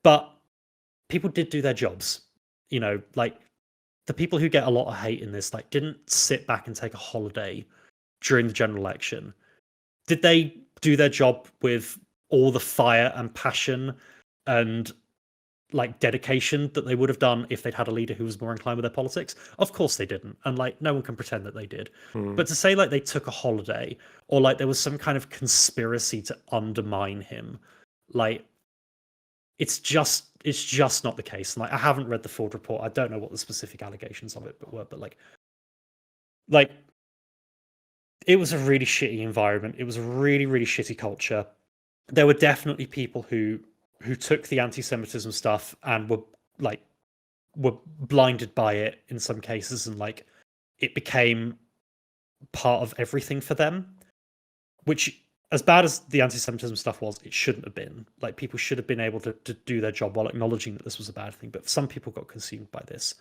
But people did do their jobs. Like, the people who get a lot of hate in this, like, didn't sit back and take a holiday during the general election. Did they do their job with all the fire and passion and like dedication that they would have done if they'd had a leader who was more inclined with their politics? Of course they didn't, and like, no one can pretend that they did. But to say like they took a holiday, or like there was some kind of conspiracy to undermine him, like, it's just not the case. And like, I haven't read the Ford report. I don't know what the specific allegations of it were, but like it was a really shitty environment. It was a really, really shitty culture. There were definitely people who took the anti-Semitism stuff and were blinded by it in some cases, and like, it became part of everything for them, which, as bad as the anti-Semitism stuff was, it shouldn't have been. Like, people should have been able to do their job while acknowledging that this was a bad thing. But some people got consumed by this,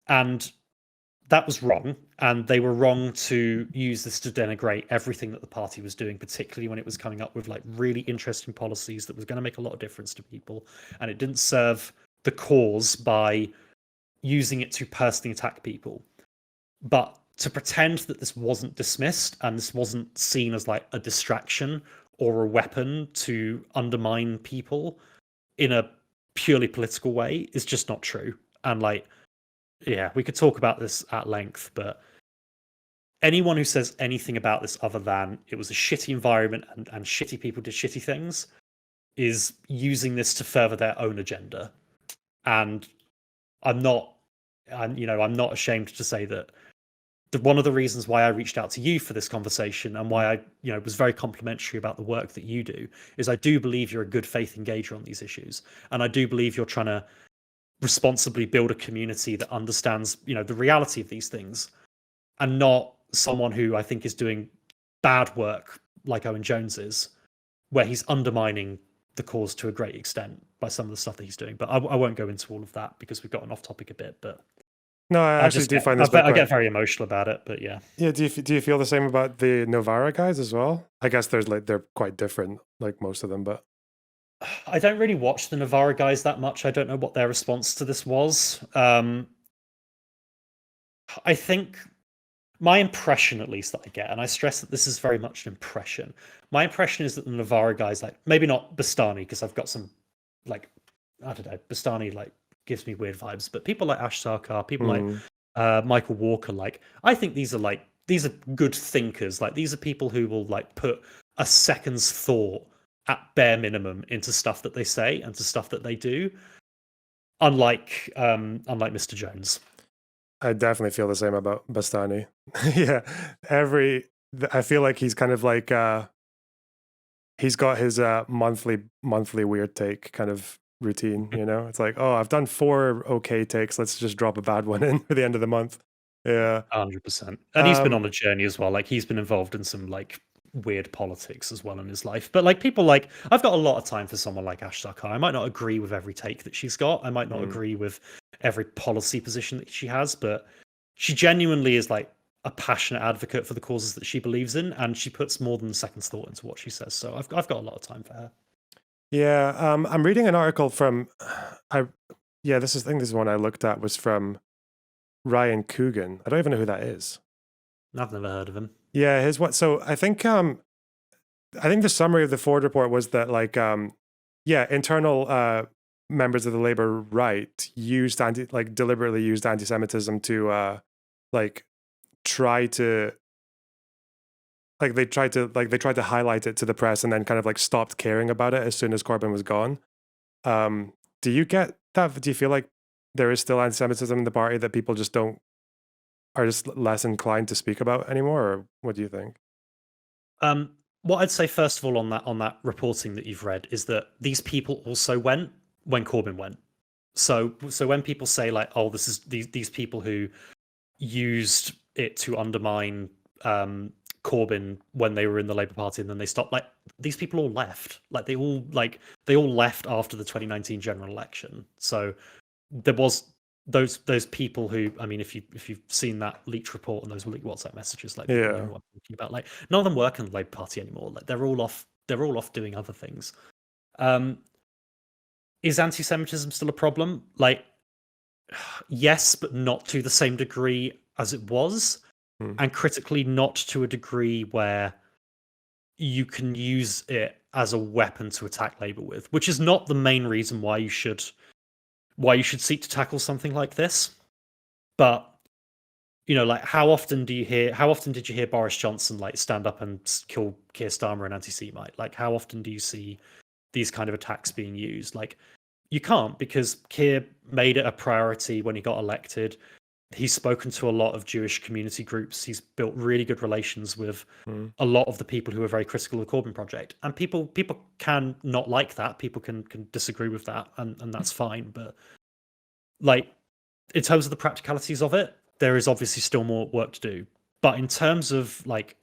and that was wrong. And they were wrong to use this to denigrate everything that the party was doing, particularly when it was coming up with like really interesting policies that was going to make a lot of difference to people. And it didn't serve the cause by using it to personally attack people. But to pretend that this wasn't dismissed and this wasn't seen as like a distraction or a weapon to undermine people in a purely political way is just not true. And like, yeah, we could talk about this at length, but anyone who says anything about this other than it was a shitty environment and shitty people did shitty things is using this to further their own agenda. And I'm not ashamed to say that one of the reasons why I reached out to you for this conversation and why I was very complimentary about the work that you do is I do believe you're a good faith engager on these issues. And I do believe you're trying to responsibly build a community that understands, the reality of these things, and not someone who I think is doing bad work like Owen Jones is, where he's undermining the cause to a great extent by some of the stuff that he's doing. But I won't go into all of that because we've gotten off topic a bit. But No, I actually do find this book I get very emotional about it. But yeah. Yeah, do you feel the same about the Novara guys as well? I guess they're quite different, like most of them, but I don't really watch the Novara guys that much. I don't know what their response to this was. I think my impression, at least, that I get, and I stress that this is very much an impression. My impression is that the Novara guys, like, maybe not Bastani, because I've got some, like, I don't know, Bastani, like, gives me weird vibes, but people like Ash Sarkar, people like Michael Walker, like, I think these are good thinkers. Like, these are people who will, like, put a second's thought at bare minimum into stuff that they say and to stuff that they do, unlike Mr. Jones. I definitely feel the same about Bastani. Yeah, I feel like he's kind of like he's got his monthly weird take kind of routine. It's like, oh, I've done 4 okay takes. Let's just drop a bad one in for the end of the month. Yeah, 100%. And he's been on a journey as well. Like, he's been involved in some like weird politics as well in his life. But like, people like, I've got a lot of time for someone like Ash Sarkar. I might not agree with every take that she's got. I might not agree with every policy position that she has, but she genuinely is like a passionate advocate for the causes that she believes in, and she puts more than a second's thought into what she says. So I've got a lot of time for her. Yeah, I'm reading an article from I think this is one I looked at, was from Ryan Coogan. I don't even know who that is. I've never heard of him. Yeah, so I think the summary of the Ford report was that like internal members of the Labour right deliberately used anti-Semitism to try to highlight it to the press, and then kind of like stopped caring about it as soon as Corbyn was gone. Do you get that? Do you feel like there is still anti-Semitism in the party that people just are just less inclined to speak about anymore, or what do you think? What I'd say first of all on that reporting that you've read is that these people also went when Corbyn went. So when people say like, oh, this is these people who used it to undermine Corbyn when they were in the Labour Party and then they stopped, like, these people all left. Like, they all left after the 2019 general election. So there was those people who, I mean, if you've seen that leaked report and those leaked WhatsApp messages, like, Yeah, what I'm talking about, like, none of them work in the Labour Party anymore. Like, they're all off doing other things. Is anti-Semitism still a problem? Like, yes, but not to the same degree as it was, and critically not to a degree where you can use it as a weapon to attack Labour with, which is not the main reason why you should seek to tackle something like this. But like, how often did you hear Boris Johnson like stand up and kill Keir Starmer, an anti-Semite? Like, how often do you see these kind of attacks being used? Like, you can't, because Keir made it a priority when he got elected. He's spoken to a lot of Jewish community groups. He's built really good relations with a lot of the people who are very critical of the Corbyn project. And people can not like that. People can disagree with that, and that's fine. But like, in terms of the practicalities of it, there is obviously still more work to do. But in terms of like,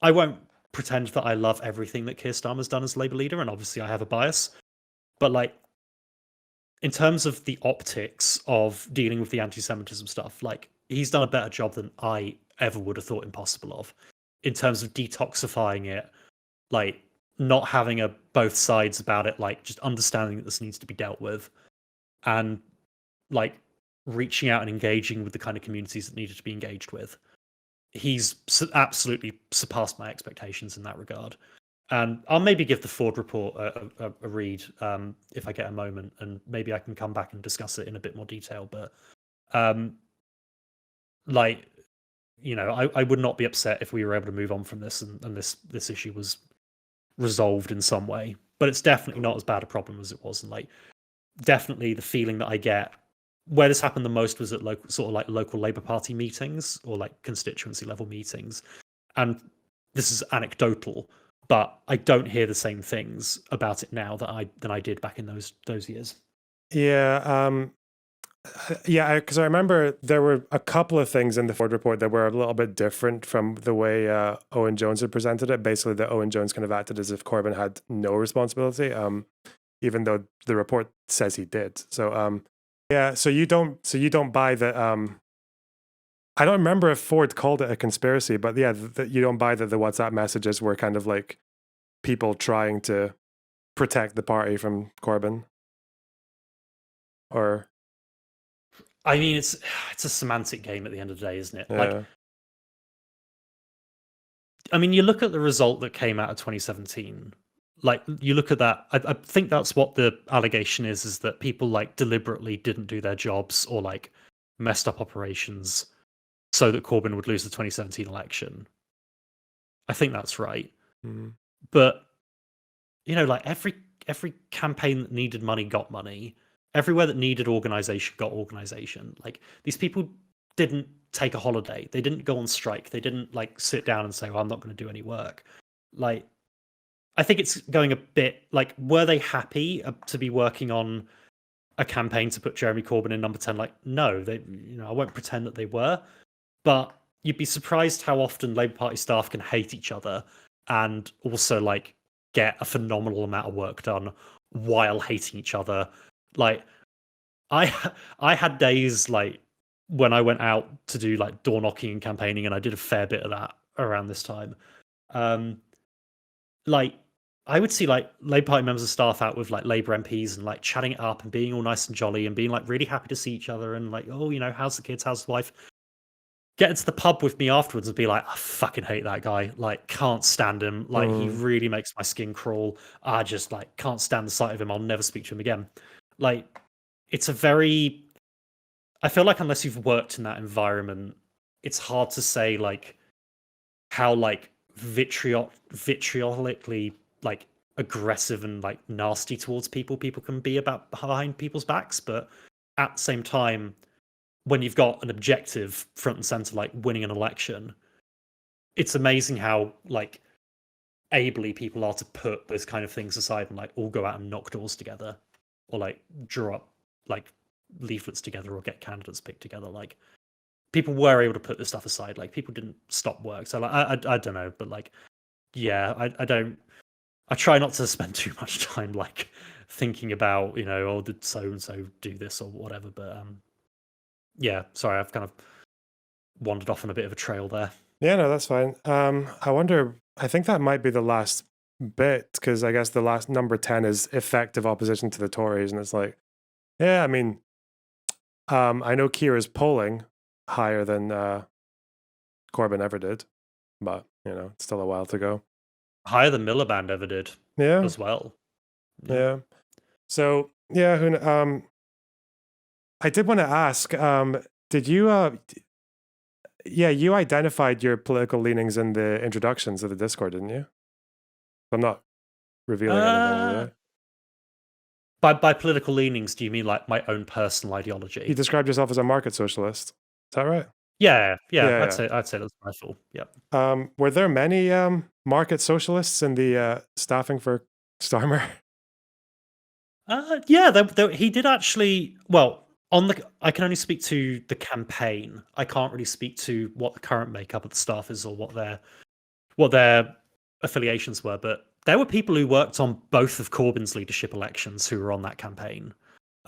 I won't pretend that I love everything that Keir Starmer's done as Labour leader, and obviously I have a bias. But like, in terms of the optics of dealing with the anti-Semitism stuff, like, he's done a better job than I ever would have thought impossible of, in terms of detoxifying it, like, not having both sides about it, like, just understanding that this needs to be dealt with, and like reaching out and engaging with the kind of communities that needed to be engaged with. He's absolutely surpassed my expectations in that regard. And I'll maybe give the Ford report a read if I get a moment, and maybe I can come back and discuss it in a bit more detail. But like, I would not be upset if we were able to move on from this and this issue was resolved in some way. but it's definitely not as bad a problem as it was. And like, definitely the feeling that I get where this happened the most was at local Labour Party meetings or like constituency level meetings. And this is anecdotal, but I don't hear the same things about it now than I did back in those years. Yeah, yeah, because I remember there were a couple of things in the Ford report that were a little bit different from the way Owen Jones had presented it. Basically, that Owen Jones kind of acted as if Corbyn had no responsibility, even though the report says he did. So, yeah, so you don't buy that. I don't remember if Ford called it a conspiracy, but yeah, you don't buy that the WhatsApp messages were kind of like people trying to protect the party from Corbyn, or I mean, it's a semantic game at the end of the day, isn't it? yeah. Like, I mean, you look at the result that came out of 2017. Like, you look at that. I think that's what the allegation is that people like deliberately didn't do their jobs or like messed up operations so that Corbyn would lose the 2017 election. I think that's right. Mhm. But you know, like every campaign that needed money got money. Everywhere that needed organization got organization. Like, these people didn't take a holiday. They didn't go on strike. They didn't like sit down and say, well, I'm not going to do any work. Like, I think it's going a bit like, were they happy to be working on a campaign to put Jeremy Corbyn in number 10? Like, no, I won't pretend that they were, but you'd be surprised how often Labour Party staff can hate each other and also like get a phenomenal amount of work done while hating each other. Like, I had days like when I went out to do like door knocking and campaigning, and I did a fair bit of that around this time. Like, I would see like Labour Party members of staff out with like Labour MPs and like chatting it up and being all nice and jolly and being like really happy to see each other and like, oh, how's the kids, how's the wife? Get into the pub with me afterwards and be like, I fucking hate that guy. Like, can't stand him. Like, he really makes my skin crawl. I just like can't stand the sight of him. I'll never speak to him again. Like, it's a very, I feel like unless you've worked in that environment, it's hard to say like how like vitriolically like aggressive and like nasty towards people can be about behind people's backs. But at the same time, when you've got an objective front and center, like winning an election, it's amazing how like ably people are to put those kind of things aside and like all go out and knock doors together or like draw up like leaflets together or get candidates picked together. Like, people were able to put this stuff aside. Like, people didn't stop work. So like, I don't know, but like, yeah, I try not to spend too much time like thinking about, oh, did so and so do this or whatever. But yeah, sorry, I've kind of wandered off on a bit of a trail there. Yeah, no, that's fine. I wonder, I think that might be the last bit, because I guess the last number 10 is effective opposition to the Tories. And it's like, yeah, I mean, I know Keir is polling higher than Corbyn ever did, but, it's still a while to go. Higher than Miliband ever did Yeah. as well. Yeah. So, yeah, I did want to ask, did you, you identified your political leanings in the introductions of the Discord, didn't you? I'm not revealing anything, did I? By political leanings, do you mean like my own personal ideology? You described yourself as a market socialist. Is that right? Yeah. Yeah, I'd say that's my fault. Yeah. Were there many market socialists in the staffing for Starmer? Yeah, he did actually. Well, I can only speak to the campaign. I can't really speak to what the current makeup of the staff is or what their affiliations were. But there were people who worked on both of Corbyn's leadership elections who were on that campaign.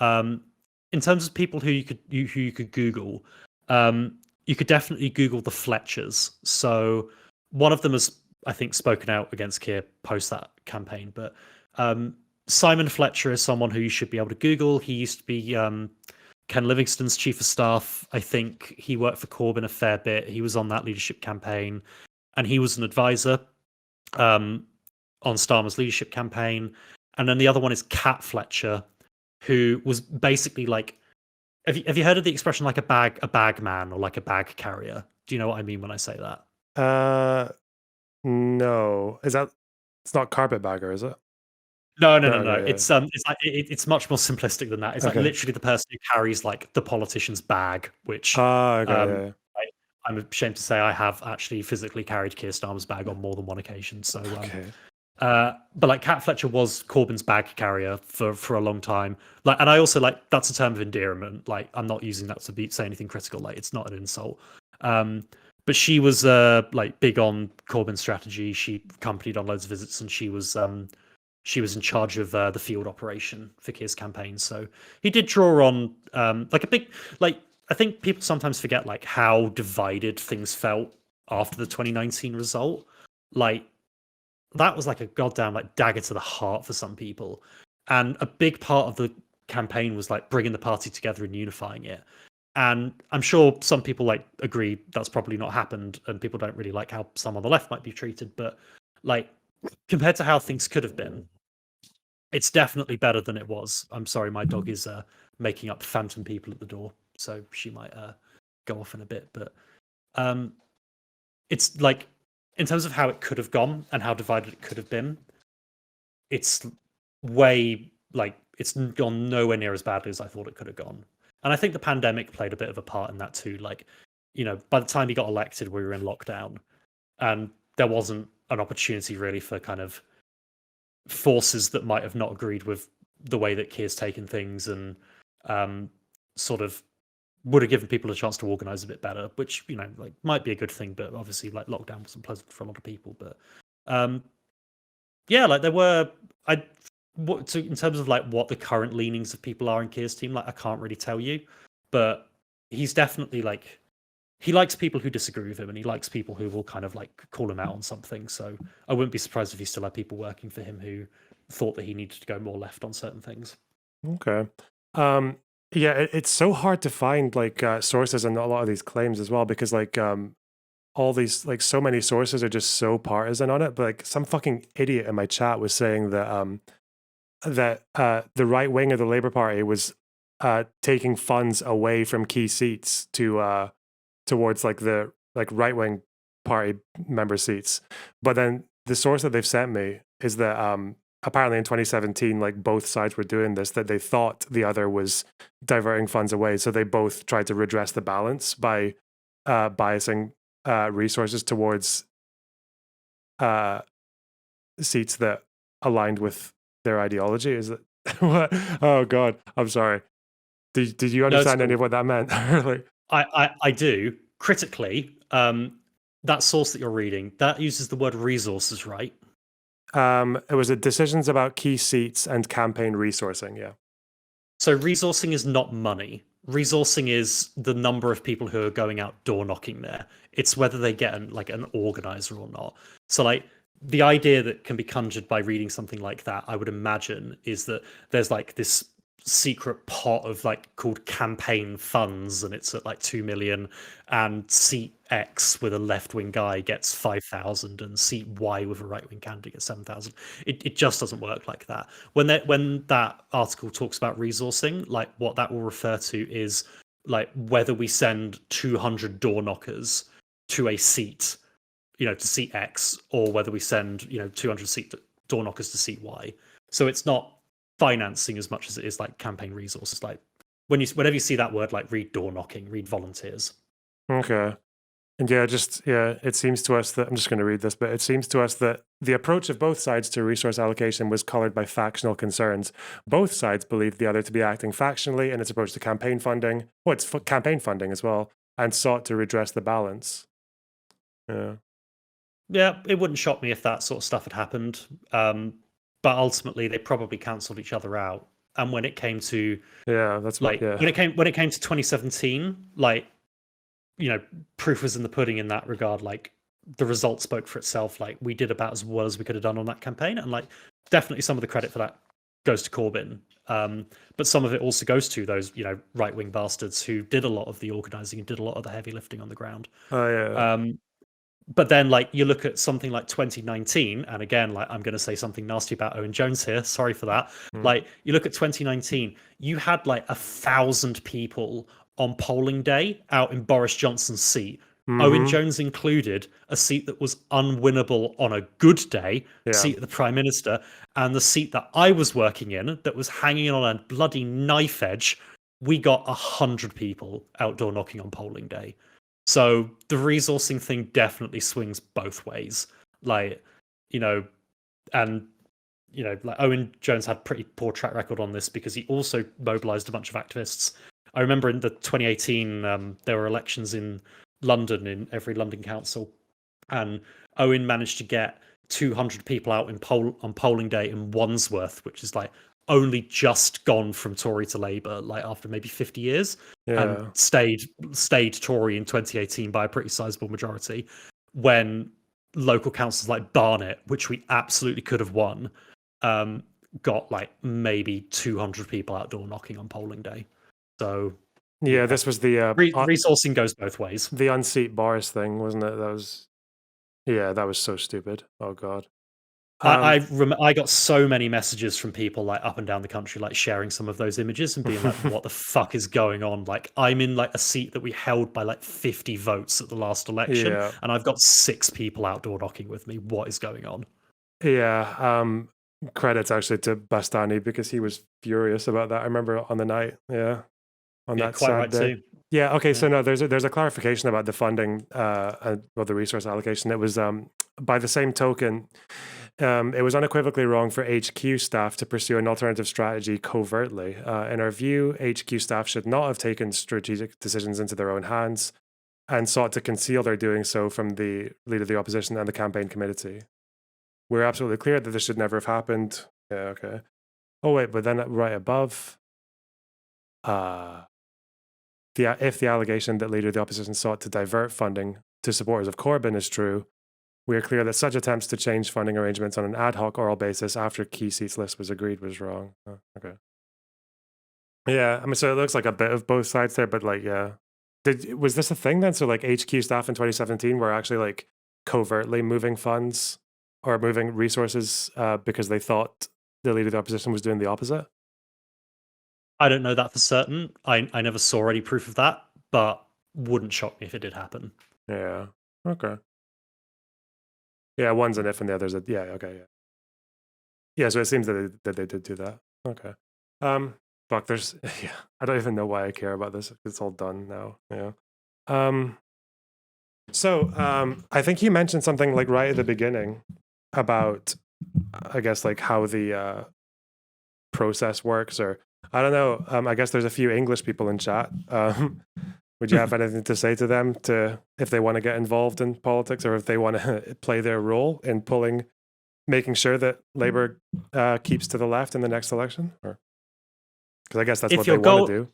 In terms of people who you could Google, you could definitely Google the Fletchers. So one of them has, I think, spoken out against Keir post that campaign. But Simon Fletcher is someone who you should be able to Google. He used to be Ken Livingstone's chief of staff. I think he worked for Corbyn a fair bit. He was on that leadership campaign, and he was an advisor on Starmer's leadership campaign. And then the other one is Cat Fletcher, who was basically like, have you heard of the expression like a bag man or like a bag carrier? Do you know what I mean when I say that? No. It's not carpetbagger, is it? No, no, no, No, no. okay, yeah. It's like it's much more simplistic than that. It's like Okay. literally the person who carries like the politician's bag, which Okay, yeah. I'm ashamed to say I have actually physically carried Keir Starmer's bag on more than one occasion. So, Okay. but like Cat Fletcher was Corbyn's bag carrier for a long time. Like, and I also like that's a term of endearment. Like, I'm not using that to say anything critical. Like, it's not an insult. But she was like big on Corbyn's strategy. She accompanied on loads of visits, and she was in charge of the field operation for Keir's campaign. So he did draw on like a big like. I think people sometimes forget like how divided things felt after the 2019 result. Like that was like a goddamn like dagger to the heart for some people, and a big part of the campaign was like bringing the party together and unifying it. And I'm sure some people like agree that's probably not happened, and people don't really like how some on the left might be treated. But like compared to how things could have been, it's definitely better than it was. I'm sorry, my dog is making up phantom people at the door, so she might go off in a bit. But it's like in terms of how it could have gone and how divided it could have been, it's way like it's gone nowhere near as badly as I thought it could have gone. And I think the pandemic played a bit of a part in that too. Like, you know, by the time he got elected, we were in lockdown, and there wasn't an opportunity really for kind of forces that might have not agreed with the way that Keir's taken things, and sort of would have given people a chance to organize a bit better, which, you know, like might be a good thing, but obviously like lockdown wasn't pleasant for a lot of people. But yeah, like there were in terms of like what the current leanings of people are in Keir's team, like I can't really tell you, but he's definitely like he likes people who disagree with him, and he likes people who will kind of like call him out on something. So I wouldn't be surprised if he still had people working for him who thought that he needed to go more left on certain things. Okay. Yeah, it's so hard to find like sources on a lot of these claims as well, because like all these like so many sources are just so partisan on it. But like some fucking idiot in my chat was saying that the right wing of the Labour Party was taking funds away from key seats to towards like the like right wing party member seats. But then the source that they've sent me is that apparently in 2017, like both sides were doing this, that they thought the other was diverting funds away. So they both tried to redress the balance by biasing resources towards seats that aligned with their ideology. Is it? What? Oh God, I'm sorry. Did you understand any of what that meant? Like, I do. Critically, that source that you're reading, that uses the word resources, right? it was a decisions about key seats and campaign resourcing. Yeah. So resourcing is not money. Resourcing is the number of people who are going out door knocking there. It's whether they get an organizer or not. So like the idea that can be conjured by reading something like that, I would imagine, is that there's like this secret pot of like called campaign funds, and it's at like 2 million, and seat X with a left-wing guy gets 5,000, and seat Y with a right-wing candidate gets 7,000. It just doesn't work like that. When that article talks about resourcing, like what that will refer to is like whether we send 200 door knockers to a seat, you know, to seat X, or whether we send, you know, 200 door knockers to seat Y. So it's not financing as much as it is like campaign resources. Like whenever you see that word, like read door knocking, read volunteers. Okay. And yeah, it seems to us that I'm just going to read this, but it seems to us that the approach of both sides to resource allocation was colored by factional concerns. Both sides believed the other to be acting factionally in its approach to campaign funding. Well, it's campaign funding as well, and sought to redress the balance. Yeah. Yeah, it wouldn't shock me if that sort of stuff had happened. But ultimately, they probably cancelled each other out. And when it came to when it came to 2017, like, you know, proof was in the pudding in that regard. Like the result spoke for itself. Like we did about as well as we could have done on that campaign, and like definitely some of the credit for that goes to Corbyn. But some of it also goes to those, you know, right wing bastards who did a lot of the organising and did a lot of the heavy lifting on the ground. Oh yeah. But then, like, you look at something like 2019, and again, like, I'm going to say something nasty about Owen Jones here. Sorry for that. Like, you look at 2019, you had like 1,000 people on polling day out in Boris Johnson's seat Owen Jones included, a seat that was unwinnable on a good day, seat of the Prime Minister, and the seat that I was working in that was hanging on a bloody knife edge, we got 100 people outdoor knocking on polling day. So the resourcing thing definitely swings both ways. Like, and like Owen Jones had pretty poor track record on this because he also mobilized a bunch of activists. I remember in the 2018, there were elections in London, in every London council, and Owen managed to get 200 people out on polling day in Wandsworth, which is like only just gone from Tory to Labour, like after maybe 50 years, and stayed Tory in 2018 by a pretty sizable majority, when local councils like Barnet, which we absolutely could have won, got like maybe 200 people outdoor knocking on polling day. So this was the resourcing goes both ways. The unseat Boris thing, wasn't it? That was so stupid. Oh god. I got so many messages from people like up and down the country, like sharing some of those images and being like, "What the fuck is going on?" Like, I'm in like a seat that we held by like 50 votes at the last election, and I've got 6 people outdoor knocking with me. What is going on? Yeah. Credits actually to Bastani because he was furious about that. I remember on the night. Yeah. On that quite sad right day. too. Yeah. Okay. So no, there's a clarification about the funding, the resource allocation. It was by the same token, it was unequivocally wrong for HQ staff to pursue an alternative strategy covertly. In our view, HQ staff should not have taken strategic decisions into their own hands and sought to conceal their doing so from the leader of the opposition and the campaign committee. We're absolutely clear that this should never have happened. Yeah. Okay. Oh wait, but then right above, if the allegation that leader of the opposition sought to divert funding to supporters of Corbyn is true, we are clear that such attempts to change funding arrangements on an ad hoc oral basis after key seats list was agreed was wrong. Oh, okay. Yeah, I mean, so it looks like a bit of both sides there, but like, yeah. Was this a thing then? So like HQ staff in 2017 were actually like covertly moving funds or moving resources because they thought the leader of the opposition was doing the opposite? I don't know that for certain. I never saw any proof of that, but wouldn't shock me if it did happen. Yeah. Okay. Yeah, one's an if and the other's a okay, yeah. Yeah, so it seems that they did do that. Okay. Fuck, there's I don't even know why I care about this. It's all done now. Yeah. I think you mentioned something like right at the beginning about I guess like how the process works, or I don't know. I guess there's a few English people in chat. Would you have anything to say to them if they want to get involved in politics or if they want to play their role in making sure that Labour keeps to the left in the next election? Because I guess that's what they want to do.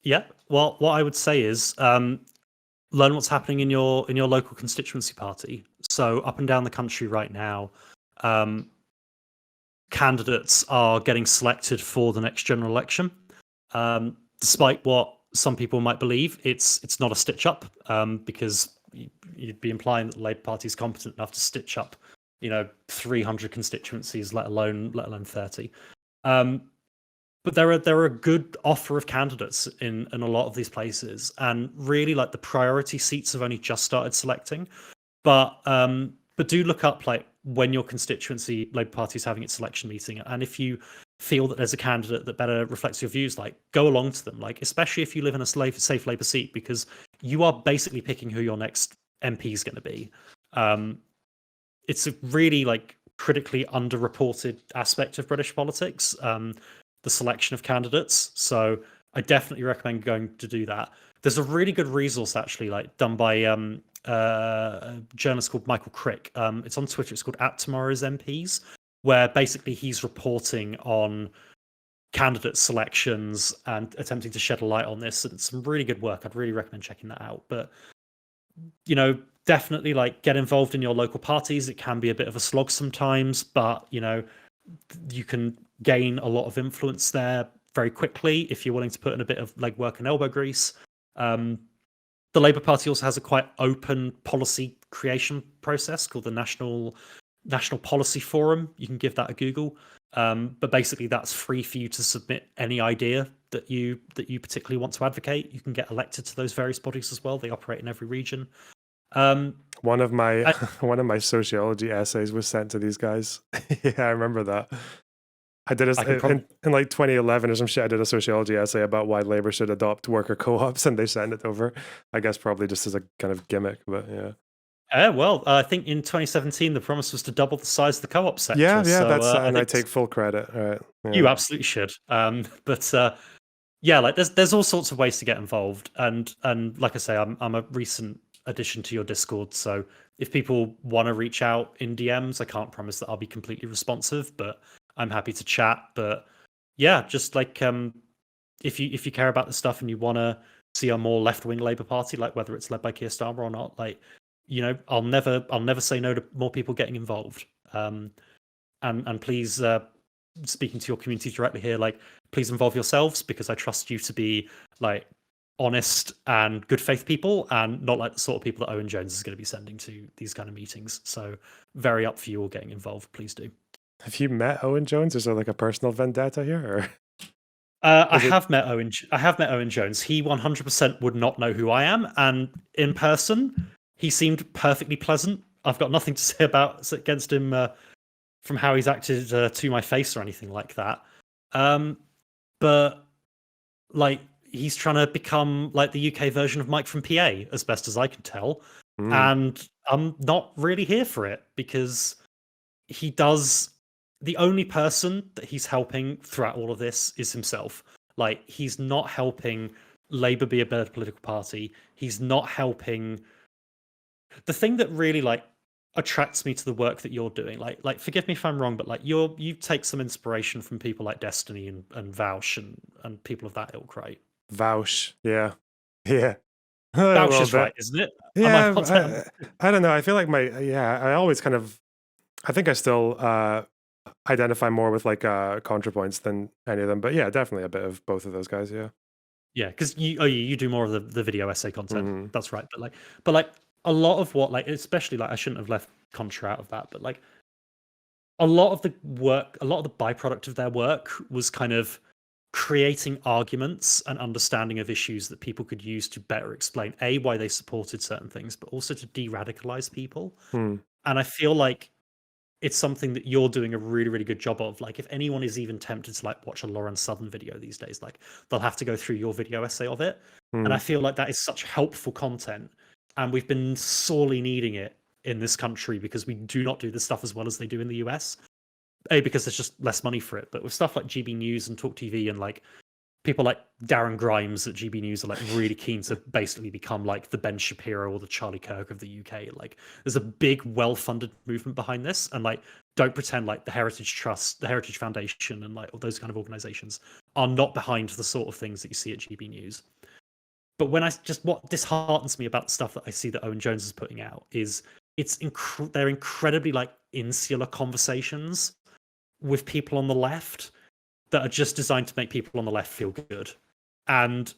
Yeah. Well, what I would say is learn what's happening in your local constituency party. So up and down the country right now, candidates are getting selected for the next general election. Despite what some people might believe, it's not a stitch up, because you'd be implying that the Labour Party is competent enough to stitch up, 300 constituencies, let alone 30. But there are a good offer of candidates in a lot of these places, and really like the priority seats have only just started selecting. But do look up like when your constituency Labour Party is having its selection meeting, and if you feel that there's a candidate that better reflects your views, like go along to them, like especially if you live in a safe Labour seat, because you are basically picking who your next MP is going to be. It's a really like critically underreported aspect of British politics, the selection of candidates. So I definitely recommend going to do that. There's a really good resource actually, like done by a journalist called Michael Crick. It's on Twitter. It's called At Tomorrow's MPs, where basically he's reporting on candidate selections and attempting to shed a light on this. And it's some really good work. I'd really recommend checking that out. But definitely like get involved in your local parties. It can be a bit of a slog sometimes, but you can gain a lot of influence there very quickly if you're willing to put in a bit of legwork and elbow grease. The Labour Party also has a quite open policy creation process called the National Policy Forum. You can give that a Google. But basically, that's free for you to submit any idea that you particularly want to advocate. You can get elected to those various bodies as well. They operate in every region. One of my I- one of my sociology essays was sent to these guys. Yeah, I remember that. I did in like 2011 or some shit. I did a sociology essay about why Labour should adopt worker co-ops, and they sent it over. I guess probably just as a kind of gimmick, but yeah. Well, I think in 2017 the promise was to double the size of the co-op sector. Yeah, so, that's and I take full credit. All right. Yeah. You absolutely should. But yeah, like there's all sorts of ways to get involved, and like I say, I'm a recent addition to your Discord, so if people want to reach out in DMs, I can't promise that I'll be completely responsive, but I'm happy to chat. But yeah, just like if you care about the stuff and you want to see a more left-wing Labour Party, like whether it's led by Keir Starmer or not, like, you know, I'll never say no to more people getting involved. And please, speaking to your community directly here, like, please involve yourselves, because I trust you to be like honest and good faith people, and not like the sort of people that Owen Jones is going to be sending to these kind of meetings. So very up for you all getting involved. Please do. Have you met Owen Jones? Is there like a personal vendetta here? Or? I have met Owen Jones. He 100% would not know who I am, and in person, he seemed perfectly pleasant. I've got nothing to say against him from how he's acted to my face or anything like that. But like, he's trying to become like the UK version of Mike from PA, as best as I can tell, and I'm not really here for it, because he does. The only person that he's helping throughout all of this is himself. Like, he's not helping Labour be a better political party. He's not helping. The thing that really like attracts me to the work that you're doing, like forgive me if I'm wrong, but like you take some inspiration from people like Destiny and Vaush and people of that ilk, right? Vaush, yeah. Vaush is right, isn't it? Yeah, I don't know. I feel like I always kind of, I think I still identify more with like ContraPoints than any of them, but yeah, definitely a bit of both of those guys. Yeah, because you do more of the video essay content. That's right. But like a lot of what, like, especially like, I shouldn't have left Contra out of that, but like a lot of the byproduct of their work was kind of creating arguments and understanding of issues that people could use to better explain why they supported certain things, but also to de-radicalize people. And I feel like it's something that you're doing a really, really good job of. Like, if anyone is even tempted to like watch a Lauren Southern video these days, like, they'll have to go through your video essay of it. And I feel like that is such helpful content, and we've been sorely needing it in this country, because we do not do this stuff as well as they do in the US. Because there's just less money for it. But with stuff like GB News and Talk TV, and like people like Darren Grimes at GB News are like really keen to basically become like the Ben Shapiro or the Charlie Kirk of the UK. Like, there's a big, well-funded movement behind this, and like, don't pretend like the Heritage Trust, the Heritage Foundation, and like all those kind of organizations are not behind the sort of things that you see at GB News. But what disheartens me about the stuff that I see that Owen Jones is putting out is they're incredibly like insular conversations with people on the left that are just designed to make people on the left feel good. And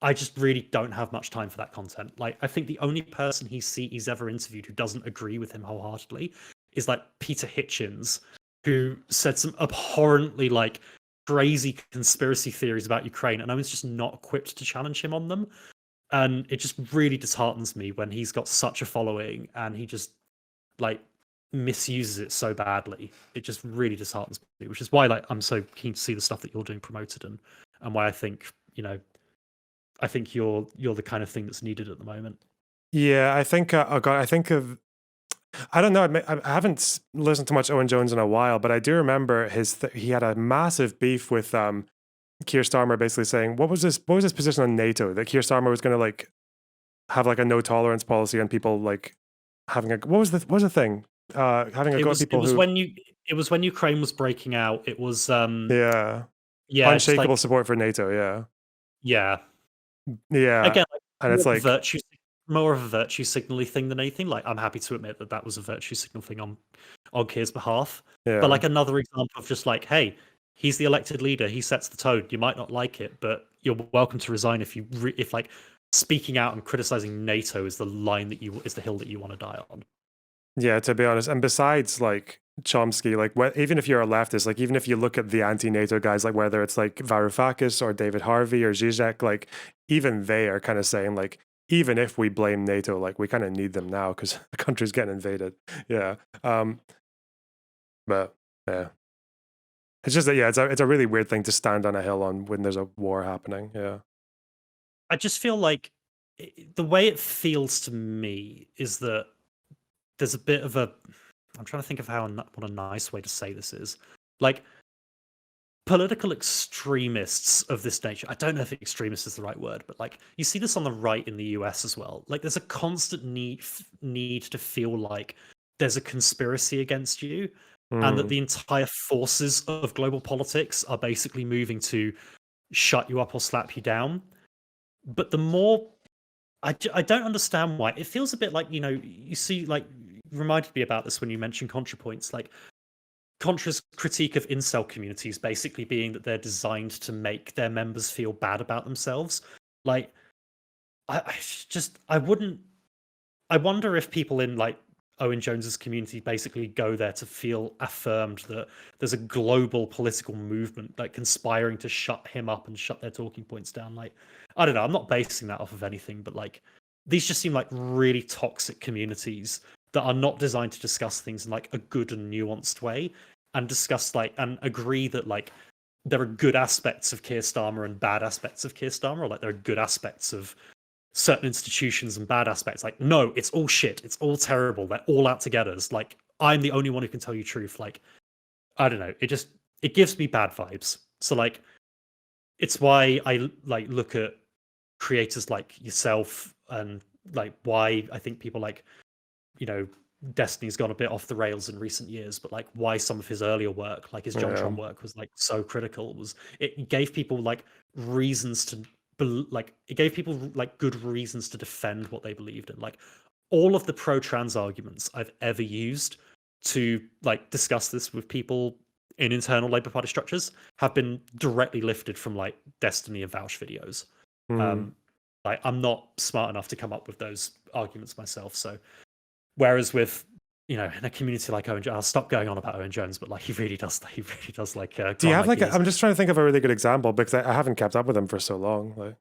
I just really don't have much time for that content. Like, I think the only person he's ever interviewed who doesn't agree with him wholeheartedly is like Peter Hitchens, who said some abhorrently like crazy conspiracy theories about Ukraine, and I was just not equipped to challenge him on them. And it just really disheartens me when he's got such a following and he just like misuses it so badly. It just really disheartens me, which is why like I'm so keen to see the stuff that you're doing promoted, and why I think, you know, I think you're the kind of thing that's needed at the moment. Yeah, I think I don't know. I haven't listened to much Owen Jones in a while, but I do remember he had a massive beef with Keir Starmer, basically saying what was his position on NATO, that Keir Starmer was going to like have like a no tolerance policy on people like having a what was the thing having a go at people it was when Ukraine was breaking out. It was unshakable like, support for NATO. Yeah. Again, like, and it's like more of a virtue signaling thing than anything. Like, I'm happy to admit that was a virtue signal thing on Keir's behalf. But like, another example of just like, hey, he's the elected leader, he sets the tone. You might not like it, but you're welcome to resign if like speaking out and criticizing NATO is the hill that you want to die on. Yeah, to be honest. And besides, like, Chomsky, like even if you're a leftist, like even if you look at the anti-NATO guys, like whether it's like Varoufakis or David Harvey or Zizek, like even they are kind of saying like, even if we blame NATO, like we kind of need them now because the country's getting invaded. Yeah. But yeah, it's just that, yeah, it's a really weird thing to stand on a hill on when there's a war happening. Yeah. I just feel like the way it feels to me is that there's a bit of a. I'm trying to think of what a nice way to say this is. Like, political extremists of this nature. I don't know if extremist is the right word, but like you see this on the right in the US as well. Like, there's a constant need to feel like there's a conspiracy against you, and that the entire forces of global politics are basically moving to shut you up or slap you down. But the more I don't understand why. It feels a bit like, you see, like, you reminded me about this when you mentioned ContraPoints. Like, Contra's critique of incel communities basically being that they're designed to make their members feel bad about themselves. Like, I wonder if people in, like, Owen Jones's community basically go there to feel affirmed that there's a global political movement like conspiring to shut him up and shut their talking points down. Like, I don't know, I'm not basing that off of anything, but like these just seem like really toxic communities that are not designed to discuss things in like a good and nuanced way and discuss like and agree that like there are good aspects of Keir Starmer and bad aspects of Keir Starmer, or like there are good aspects of certain institutions and bad aspects. Like, no, it's all shit. It's all terrible. They're all out to get us. Like, I'm the only one who can tell you truth. Like, I don't know. It gives me bad vibes. So like, it's why I like look at creators like yourself and like why I think people like, Destiny's gone a bit off the rails in recent years, but like why some of his earlier work, like his JonTron work, was like so critical. Was it gave people like reasons to it gave people like good reasons to defend what they believed in. Like all of the pro-trans arguments I've ever used to like discuss this with people in internal Labour Party structures have been directly lifted from like Destiny and Vouch videos. Like I'm not smart enough to come up with those arguments myself. So whereas with in a community like Owen Jones, I'll stop going on about Owen Jones, but like he really does like. Do you have like? I'm just trying to think of a really good example because I haven't kept up with him for so long. Like,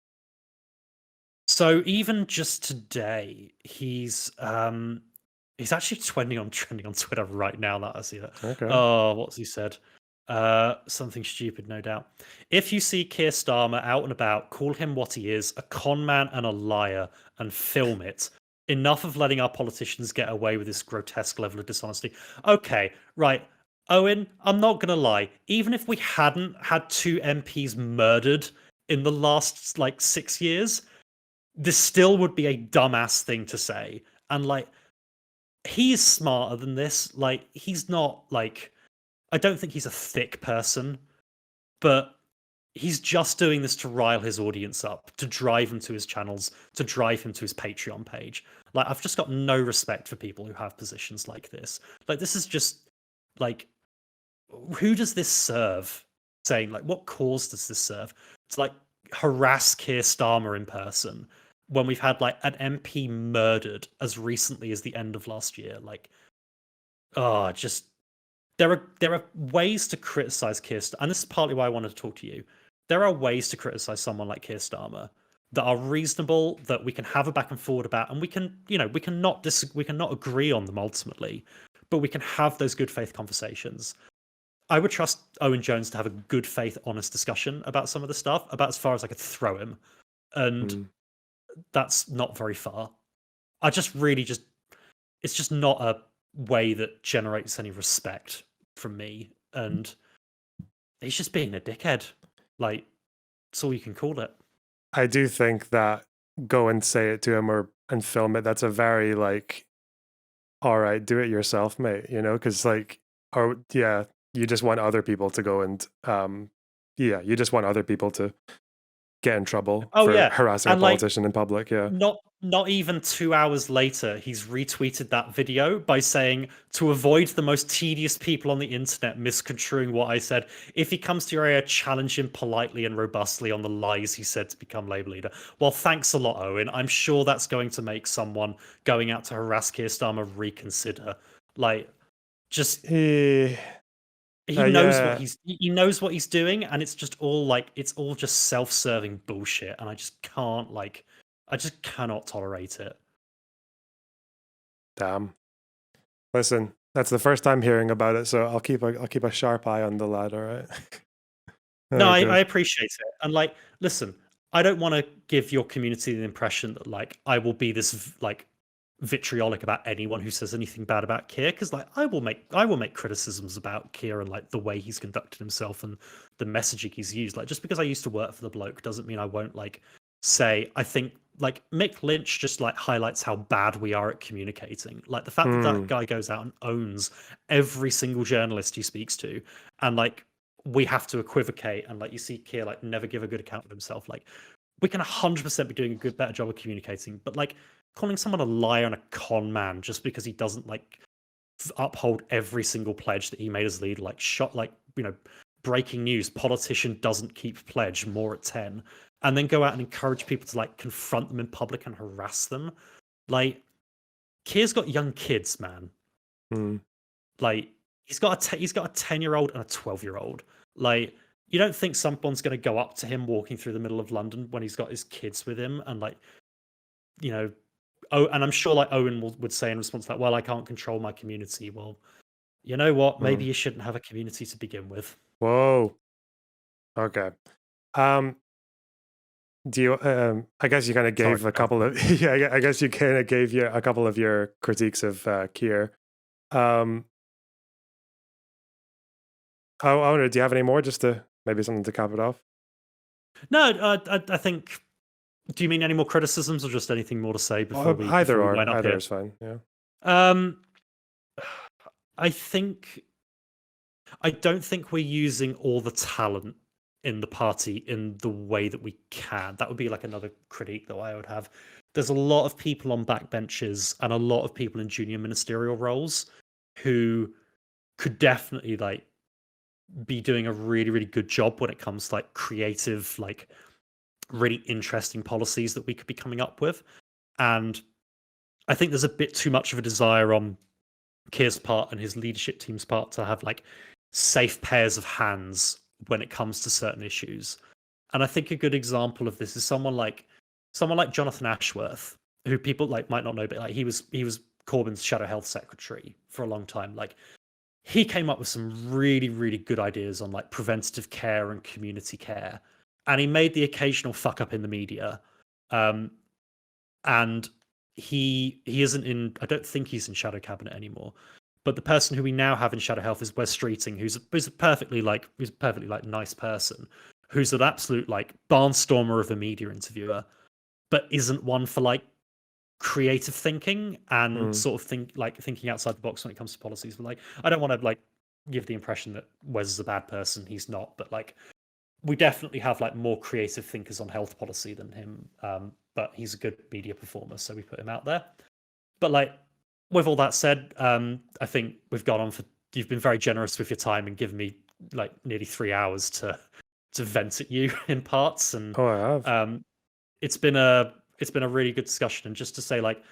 so even just today, he's actually trending on Twitter right now. That I see that. Okay. Oh, what's he said? Something stupid, no doubt. If you see Keir Starmer out and about, call him what he is, a con man and a liar, and film it. Enough of letting our politicians get away with this grotesque level of dishonesty. Okay, right. Owen, I'm not going to lie. Even if we hadn't had 2 MPs murdered in the last, 6 years, this still would be a dumbass thing to say. And, he's smarter than this. He's not, I don't think he's a thick person, but he's just doing this to rile his audience up, to drive him to his channels, to drive him to his Patreon page. I've just got no respect for people who have positions like this. This is just, who does this serve? Saying, what cause does this serve? To, harass Keir Starmer in person when we've had, an MP murdered as recently as the end of last year. There are ways to criticize Keir Starmer, and this is partly why I wanted to talk to you. There are ways to criticize someone like Keir Starmer that are reasonable, that we can have a back and forward about, and we can not agree on them ultimately, but we can have those good faith conversations. I would trust Owen Jones to have a good faith, honest discussion about some of the stuff, about as far as I could throw him, and that's not very far. It's just not a way that generates any respect from me, and he's just being a dickhead. That's all you can call it. I do think that go and say it to him and film it. That's a very all right, do it yourself, mate. Because you just want other people to go and you just want other people to get in trouble for harassing a politician in public. Yeah. Not even 2 hours later, he's retweeted that video by saying, to avoid the most tedious people on the internet misconstruing what I said, if he comes to your area, challenge him politely and robustly on the lies he said to become Labour leader. Well, thanks a lot, Owen. I'm sure that's going to make someone going out to harass Keir Starmer reconsider. just Eh, he knows what yeah, he knows what he's doing, and it's just all like it's all just self-serving bullshit, and I just cannot tolerate it. damn. Listen, that's the first time hearing about it, so I'll keep a sharp eye on the lad. All right. No, Oh, I good. appreciate it. And like, listen, I don't want to give your community the impression that like I will be this like vitriolic about anyone who says anything bad about Keir, because like I will make criticisms about Keir and like the way he's conducted himself and the messaging he's used. Like just because I used to work for the bloke doesn't mean I won't like say I think like Mick Lynch just like highlights how bad we are at communicating. Like the fact that that guy goes out and owns every single journalist he speaks to, and like we have to equivocate, and like you see Keir like never give a good account of himself. Like we can 100% be doing a better job of communicating, but like calling someone a liar and a con man just because he doesn't like uphold every single pledge that he made as leader, like shot like breaking news, politician doesn't keep pledge, more at 10, and then go out and encourage people to like confront them in public and harass them. Like Keir's got young kids, man. Like he's got a 10-year-old and a 12-year-old. Like you don't think someone's going to go up to him walking through the middle of London when he's got his kids with him and like and I'm sure like Owen would say in response to that, well, I can't control my community. Well, you know what? Maybe you shouldn't have a community to begin with. Whoa. Okay. Do you? I guess you kind of gave a couple of. Yeah, I guess you kind of gave a couple of your critiques of Keir. Owen, do you have any more? Just to maybe something to cap it off. No, I think. Do you mean any more criticisms or just anything more to say before we Either before we or, line up either here? is fine. Yeah. I think I don't think we're using all the talent in the party in the way that we can. That would be like another critique that I would have. There's a lot of people on backbenches and a lot of people in junior ministerial roles who could definitely like be doing a really, really good job when it comes to like creative, like really interesting policies that we could be coming up with. And I think there's a bit too much of a desire on Keir's part and his leadership team's part to have like safe pairs of hands when it comes to certain issues. And I think a good example of this is someone like Jonathan Ashworth, who people like might not know, but like he was Corbyn's shadow health secretary for a long time. Like he came up with some really, really good ideas on like preventative care and community care. And he made the occasional fuck up in the media. And he isn't in, I don't think he's in shadow cabinet anymore. But the person who we now have in shadow health is Wes Streeting, who's a perfectly nice person, who's an absolute like barnstormer of a media interviewer, but isn't one for like creative thinking and sort of thinking outside the box when it comes to policies. But like I don't want to like give the impression that Wes is a bad person. He's not, but like we definitely have like more creative thinkers on health policy than him. But he's a good media performer, so we put him out there. But like with all that said, I think we've gone on for. You've been very generous with your time and given me like nearly 3 hours to vent at you in parts, and I have. it's been a really good discussion. And just to say, like,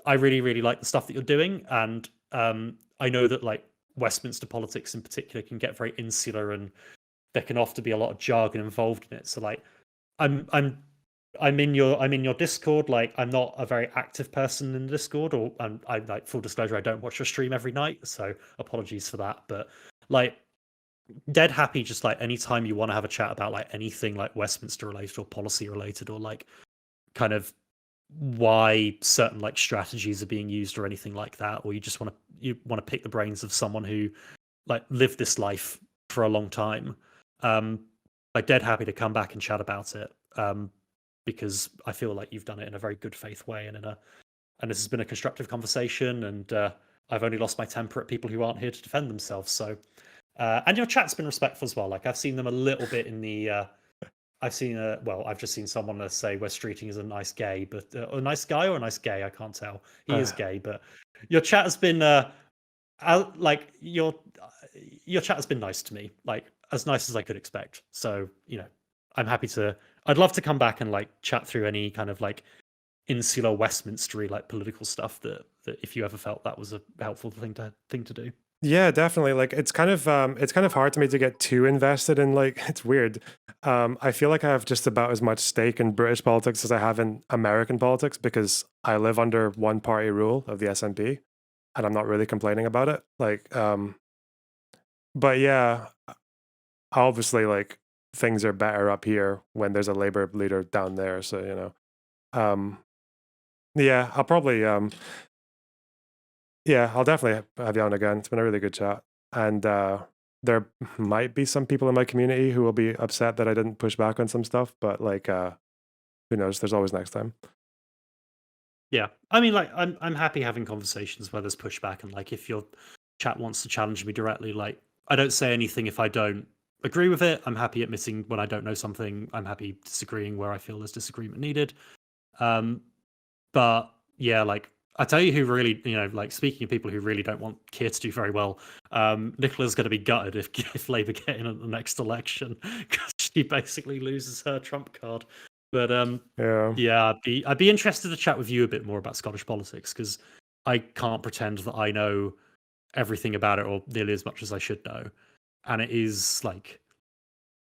I really, really like the stuff that you're doing, and I know that like Westminster politics in particular can get very insular, and there can often be a lot of jargon involved in it. So like, I'm in your Discord. Like, I'm not a very active person in the Discord, or I like full disclosure, I don't watch your stream every night, so apologies for that. But like, dead happy just like anytime you want to have a chat about like anything like Westminster related or policy related, or like kind of why certain like strategies are being used or anything like that, or you want to pick the brains of someone who like lived this life for a long time. Like dead happy to come back and chat about it. Because I feel like you've done it in a very good faith way, and this has been a constructive conversation, and I've only lost my temper at people who aren't here to defend themselves. So, and your chat's been respectful as well. Like I've seen them a little bit in the. I've just seen someone say Wes Streeting is a nice gay, but a nice guy or a nice gay, I can't tell. He is gay, but your chat has been like your chat has been nice to me, like as nice as I could expect. So I'm happy to. I'd love to come back and like chat through any kind of like insular Westminstery like political stuff that if you ever felt that was a helpful thing to do. Yeah, definitely. Like it's kind of hard to me to get too invested in, like, it's weird. I feel like I have just about as much stake in British politics as I have in American politics because I live under one party rule of the SNP and I'm not really complaining about it. Like but yeah, obviously like things are better up here when there's a Labour leader down there, so you know. Yeah, I'll probably yeah, I'll definitely have you on again. It's been a really good chat. And there might be some people in my community who will be upset that I didn't push back on some stuff, but like who knows? There's always next time. Yeah, I mean, like, I'm happy having conversations where there's pushback, and like, if your chat wants to challenge me directly, like, I don't say anything if I don't agree with it. I'm happy admitting when I don't know something. I'm happy disagreeing where I feel there's disagreement needed. But yeah, like, I tell you who really, you know, like, speaking of people who really don't want Keir to do very well, Nicola's going to be gutted if Labour get in at the next election because she basically loses her trump card. But yeah, I'd be interested to chat with you a bit more about Scottish politics because I can't pretend that I know everything about it or nearly as much as I should know. And it is like,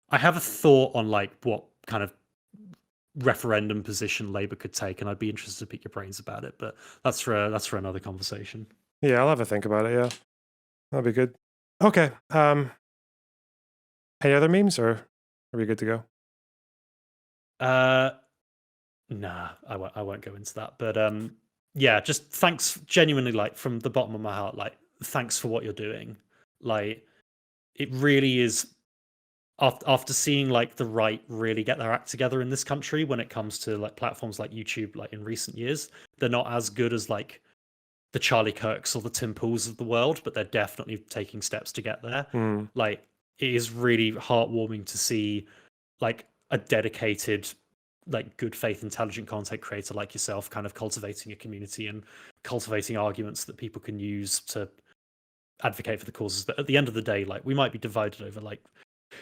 I have a thought on like what kind of referendum position Labour could take, and I'd be interested to pick your brains about it. But that's for another conversation. Yeah, I'll have a think about it. Yeah, that'll be good. Okay. Any other memes, or are we good to go? Nah, I won't go into that. But yeah, just thanks, genuinely, like, from the bottom of my heart, like, thanks for what you're doing. Like, it really is. After seeing like the right really get their act together in this country when it comes to like platforms like YouTube, like in recent years, they're not as good as like the Charlie Kirks or the Tim Pools of the world, but they're definitely taking steps to get there. Like, it is really heartwarming to see like a dedicated, like, good faith, intelligent content creator like yourself kind of cultivating a community and cultivating arguments that people can use to advocate for the causes. But at the end of the day, like, we might be divided over like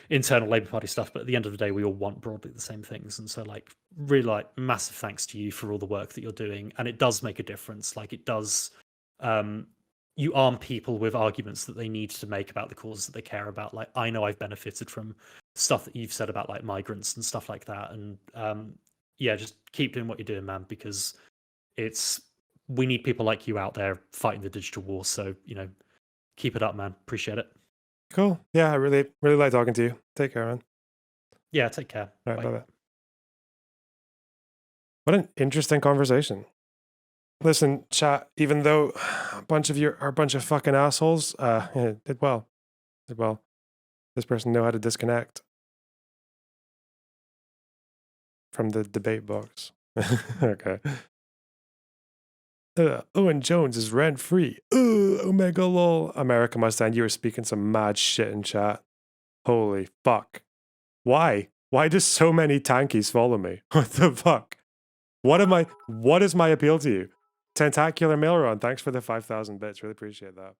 internal Labour Party stuff, but at the end of the day, we all want broadly the same things. And so, like, really, like, massive thanks to you for all the work that you're doing. And it does make a difference. Like, it does. You arm people with arguments that they need to make about the causes that they care about. Like, I know I've benefited from stuff that you've said about like migrants and stuff like that. And yeah, just keep doing what you're doing, man, because we need people like you out there fighting the digital war. So, you know, keep it up, man. Appreciate it. Cool. Yeah, I really like talking to you. Take care, man. Yeah, take care. All right, bye. What an interesting conversation. Listen, chat, even though a bunch of you are a bunch of fucking assholes, yeah, did well. This person knew how to disconnect from the debate box. Okay. Owen Jones is rent-free. Omega lol. America Mustang, you were speaking some mad shit in chat. Holy fuck. Why? Why do so many tankies follow me? What the fuck? What is my appeal to you? Tentacular Maileron, thanks for the 5,000 bits. Really appreciate that.